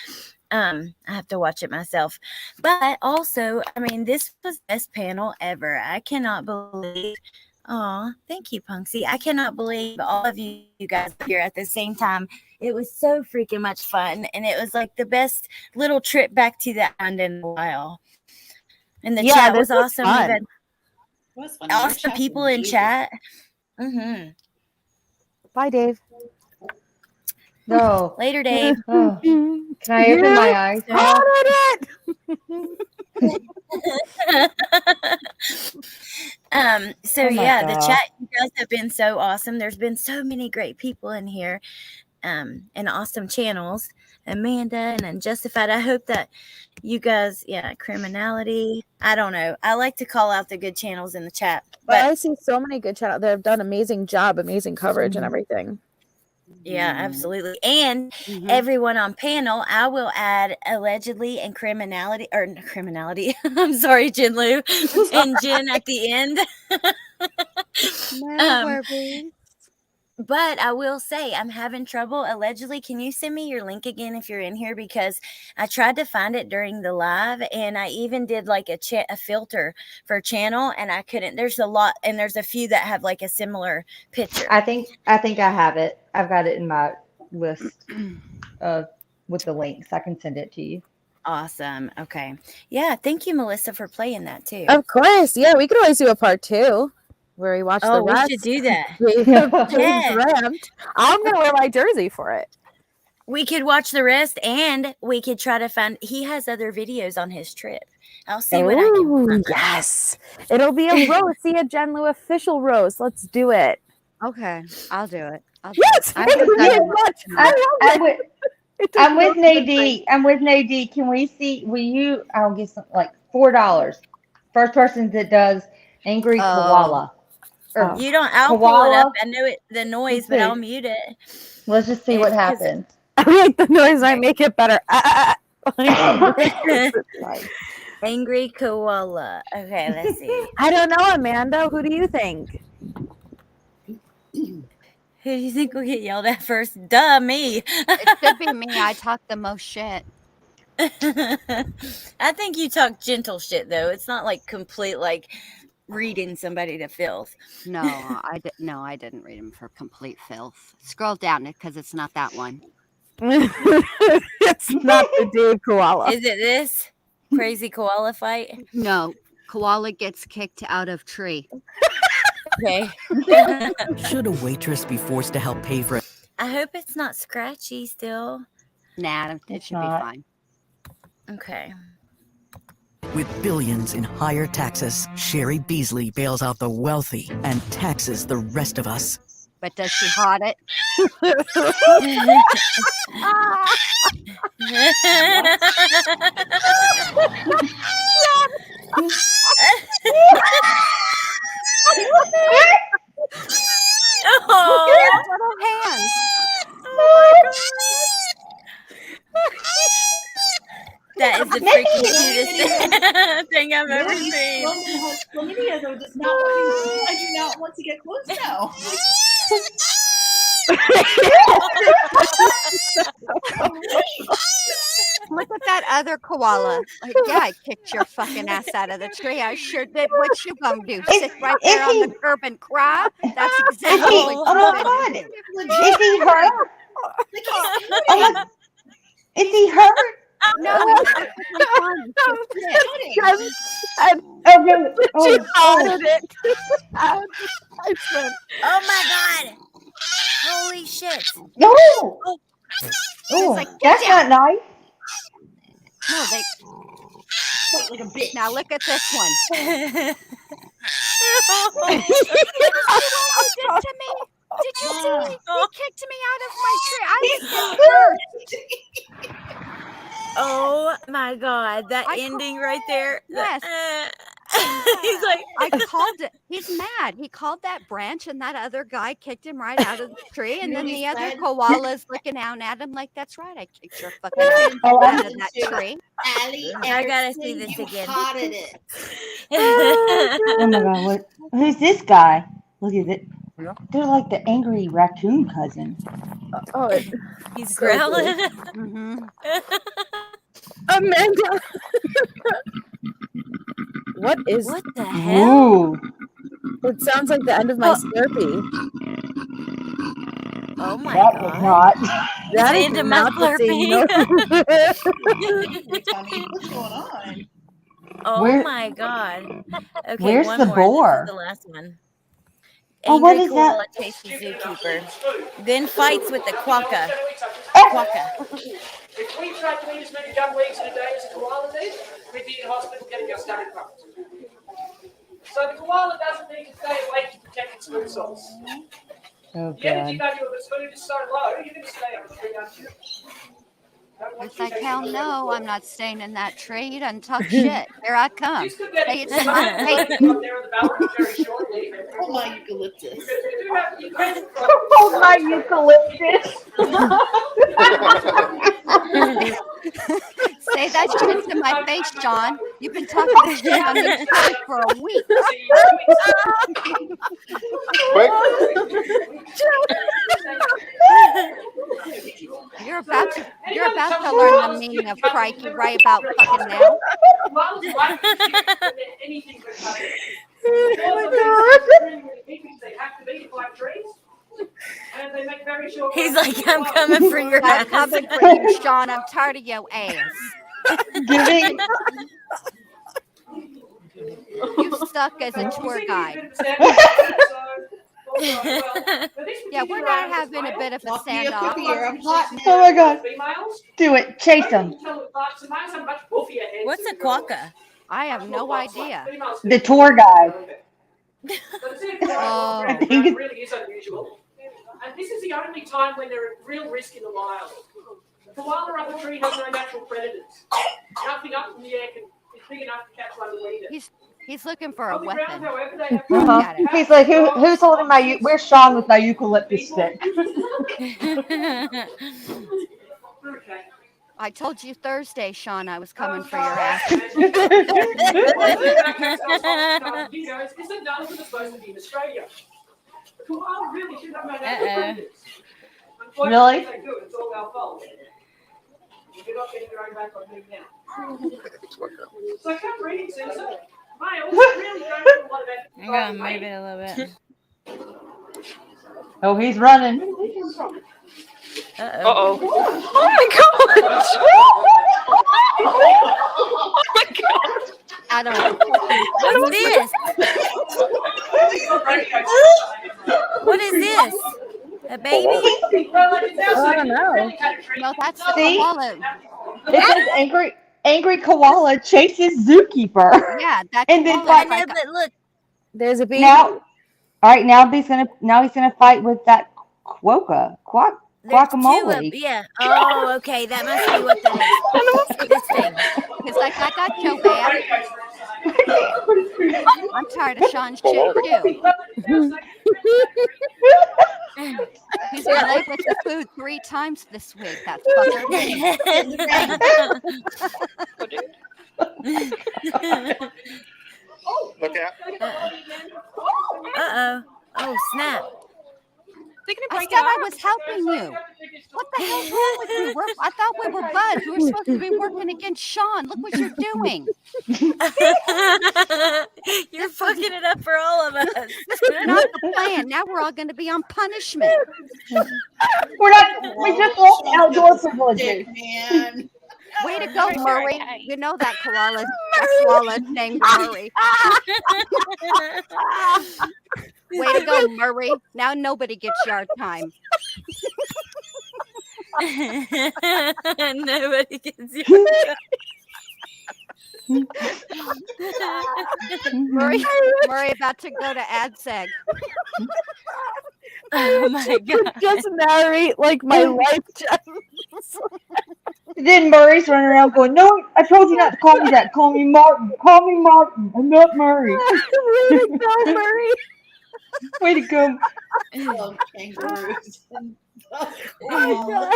I have to watch it myself. But also, I mean, this was the best panel ever. I cannot believe. Oh, thank you, Punksy. I cannot believe all of you guys are here at the same time. It was so freaking much fun. And it was like the best little trip back to the island in a while. And the chat was awesome. Fun. It was fun. Awesome people in chat. Bye, Dave. No. Later, Dave. Oh. Can I open my eyes now? So Oh my yeah, the gosh. chat, you guys have been so awesome. There's been so many great people in here, and awesome channels. Amanda and Unjustified. I hope that you guys, criminality. I don't know. I like to call out the good channels in the chat. But I see so many good channels that have done amazing job, amazing coverage and everything. Yeah, absolutely. And everyone on panel, I will add allegedly and criminality. I'm sorry, Jen Lou, and Jen at the end. No worries. But I will say I'm having trouble. Allegedly, can you send me your link again if you're in here? Because I tried to find it during the live, and I even did like a filter for channel, and I couldn't. There's a lot, and there's a few that have like a similar picture. I think I have it. I've got it in my list with the links. I can send it to you. Awesome. Okay. Yeah. Thank you, Melissa, for playing that too. Of course. Yeah, we could always do a part 2 where we watch the we rest. should do that. Yeah. I'm gonna wear my jersey for it. We could watch the rest, and we could try to find. He has other videos on his trip. I'll see what I can find. Yes. It'll be a roast. See a Jen Lou official roast. Let's do it. Okay, I'll do it. Yes. I'm with Nadine. I'm with Nadine. Can we see? Will you? I'll get some like $4. First person that does angry koala. You don't. I'll pull it up. I know the noise, but I'll mute it. Let's just see what happens. I like the noise. I make it better. Angry koala. Okay, let's see. I don't know, Amanda. Who do you think? Who do you think will get yelled at first? Duh, me. It should be me. I talk the most shit. I think you talk gentle shit though. It's not like complete like reading somebody to filth. No, I didn't read him for complete filth. Scroll down because it's not that one. It's not the Dave koala. Is it this crazy koala fight? No, koala gets kicked out of tree. Okay. Should a waitress be forced to help pay for it? I hope it's not scratchy still. Nah, it should be fine. Okay. With billions in higher taxes, Sherry Beasley bails out the wealthy and taxes the rest of us. But does she hot it? Little hands. That is the freaking cutest thing I've ever seen. Chlamydia though does not want I do not want to get close now. Look at that other koala. Like, yeah, I kicked your fucking ass out of the tree. I sure did. What you gonna do? Sit right there on the curb and cry? That's exactly what my God. Is he hurt? Is he hurt? No, he's perfectly fine. She haunted it. Oh my God. Holy shit. Oh, that's not nice. No, they like a bitch. Now look at this one. Did you see me? He kicked me out of my tree. I was hurt. Oh my God. That ending right there. Yes. He's like, I called it. He's mad. He called that branch, and that other guy kicked him right out of the tree. And then the other koala's looking down at him like, "That's right. I kicked your fucking ass out of that tree." I gotta see this again. Oh my God! Who's this guy? Look at it. They're like the angry raccoon cousin. He's growling. Amanda. What the hell? Ooh. It sounds like the end of my Slurpee. Oh my God. God. Not. That the is end of my not the same Tommy, what's going on? Oh my God. Okay, Where's one the more. boar? This is the last one. Oh, what Angry is koala that? chases zookeeper. Then fights with the quokka. If we tried to eat as many dumb weeds in a day as a koala did, we'd be in hospital getting our stomach pumped. So the koala doesn't need to stay awake to protect its food source. Oh, The energy value of its food is so low, you're going to stay up the tree, aren't you? It's like, hell no, I'm not staying in that tree. You done talk shit. Here I come. Hey, it's in my face. Oh my eucalyptus. Oh my eucalyptus. Say that shit to my face, John. You've been talking shit on this tree for a week. about to learn the meaning of crikey right about fucking now. Koalas like to shit when anything could happen. Oh Koalas my are really big because they have to be to climb trees. And they make very short. He's like, I'm coming for your I'm ass. coming for you, Sean. I'm tired of your ass. Giving. You suck as a tour guide. Yeah, we're not having a bit of a standoff. Oh my God. Do it. Chase them. What's a quokka? I have no idea. The tour guide. Oh. I think it's- really is unusual. And this is the only time when they're at real risk in the wild. The koala up a tree has no natural predators. Nothing up in the air is big enough to catch one and eat it. He's looking for a On the ground, weapon. however, they have Uh-huh. He's like, who's holding my? Where's Sean with my eucalyptus stick? I told you Thursday, Sean, I was coming for your ass. Really? It's all our fault. You're not getting your own back on me now. So come reading, Susan. Males really don't do a lot of effort. I'm gonna move it a little bit. Oh, he's running. Uh-oh. Oh my gosh! Oh my God! I don't know. What's this? What is this? A baby? I don't know. No, that's the See? koala. It says angry koala chases zookeeper. Yeah, that And then koala. I know, but look. There's a baby. Now, all right. Now he's gonna fight with that quokka. There's two of Guacamole. yeah. Oh, okay. That must be what that is. This thing. He's like, I got your back. I'm tired of Sean's shit too. He's been late with the food 3 times this week. That fucker. Look out. Uh-oh. Oh, snap. I said I was helping you. What the hell's wrong with you? I thought we were buds. We were supposed to be working against Sean. Look what you're doing. You're fucking it up for all of us. This is not the plan. Now we're all going to be on punishment. We're not. We just lost outdoor privileges. Man. Way to go, Murray. You know that koala's named Murray. Way to go, Murray. Now nobody gets yard time. Nobody gets you. Murray about to go to AdSeg. Oh my God. Just narrate like my life. Then Murray's running around going, "No, I told you not to call me that. Call me Martin. Call me Martin. I'm not Murray." Way to go, Murray. Way to go. Kangaroos. Oh my God.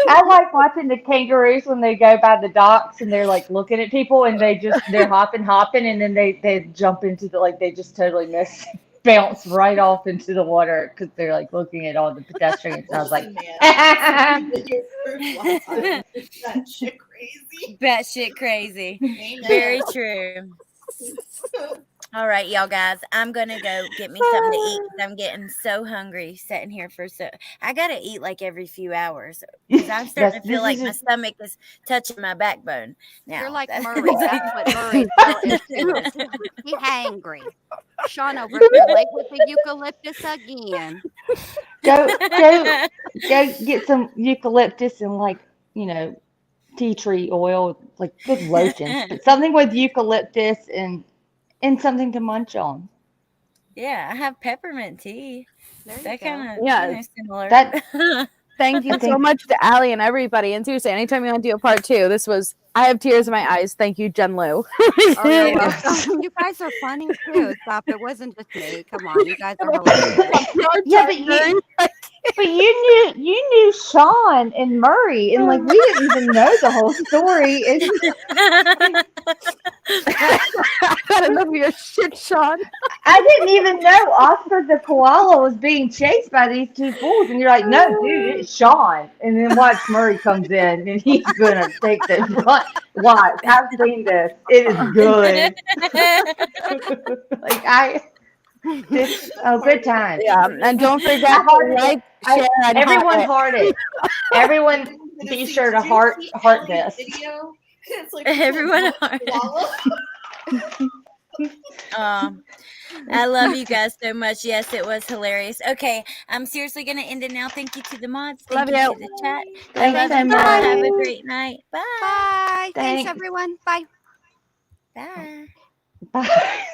I like watching the kangaroos when they go by the docks and they're like looking at people and they're hopping, and then they jump into they just totally miss, bounce right off into the water because they're like looking at all the pedestrians. I was like, That shit crazy. Batshit crazy. Amen. Very true. All right, y'all guys. I'm gonna go get me something to eat. I'm getting so hungry sitting here I gotta eat like every few hours because I'm starting to feel like my stomach is touching my backbone. Now You're like Murray. That's what Murray is doing. He's hangry. Sean over here late with the eucalyptus again. go get some eucalyptus and tea tree oil, like good lotion, but something with eucalyptus and something to munch on. Yeah, I have peppermint tea. That kind of similar. Thank you so much to Allie and everybody. And seriously, anytime you want to do a part 2, I have tears in my eyes. Thank you, Jen Lou. Oh, you're welcome. You guys are funny too. Stop. It wasn't just me. Come on. You guys are hilarious. Yeah, but But you knew Sean and Murray, and like we didn't even know the whole story. I love your shit, Sean. I didn't even know Oscar the koala was being chased by these two fools, and you're like, no, dude, it's Sean. And then watch Murray comes in, and he's gonna take the front. Watch, I've seen this. It is good. Good time. Yeah, and don't forget to like, share, and everyone heart heart it. Everyone be sure to heart this. Video. It's like Everyone I love you guys so much. Yes, it was hilarious. Okay, I'm seriously going to end it now. Thank you to the mods. Thank you to the chat. I love you guys. Have a great night. Bye. Bye. Thanks everyone. Bye. Bye. Bye.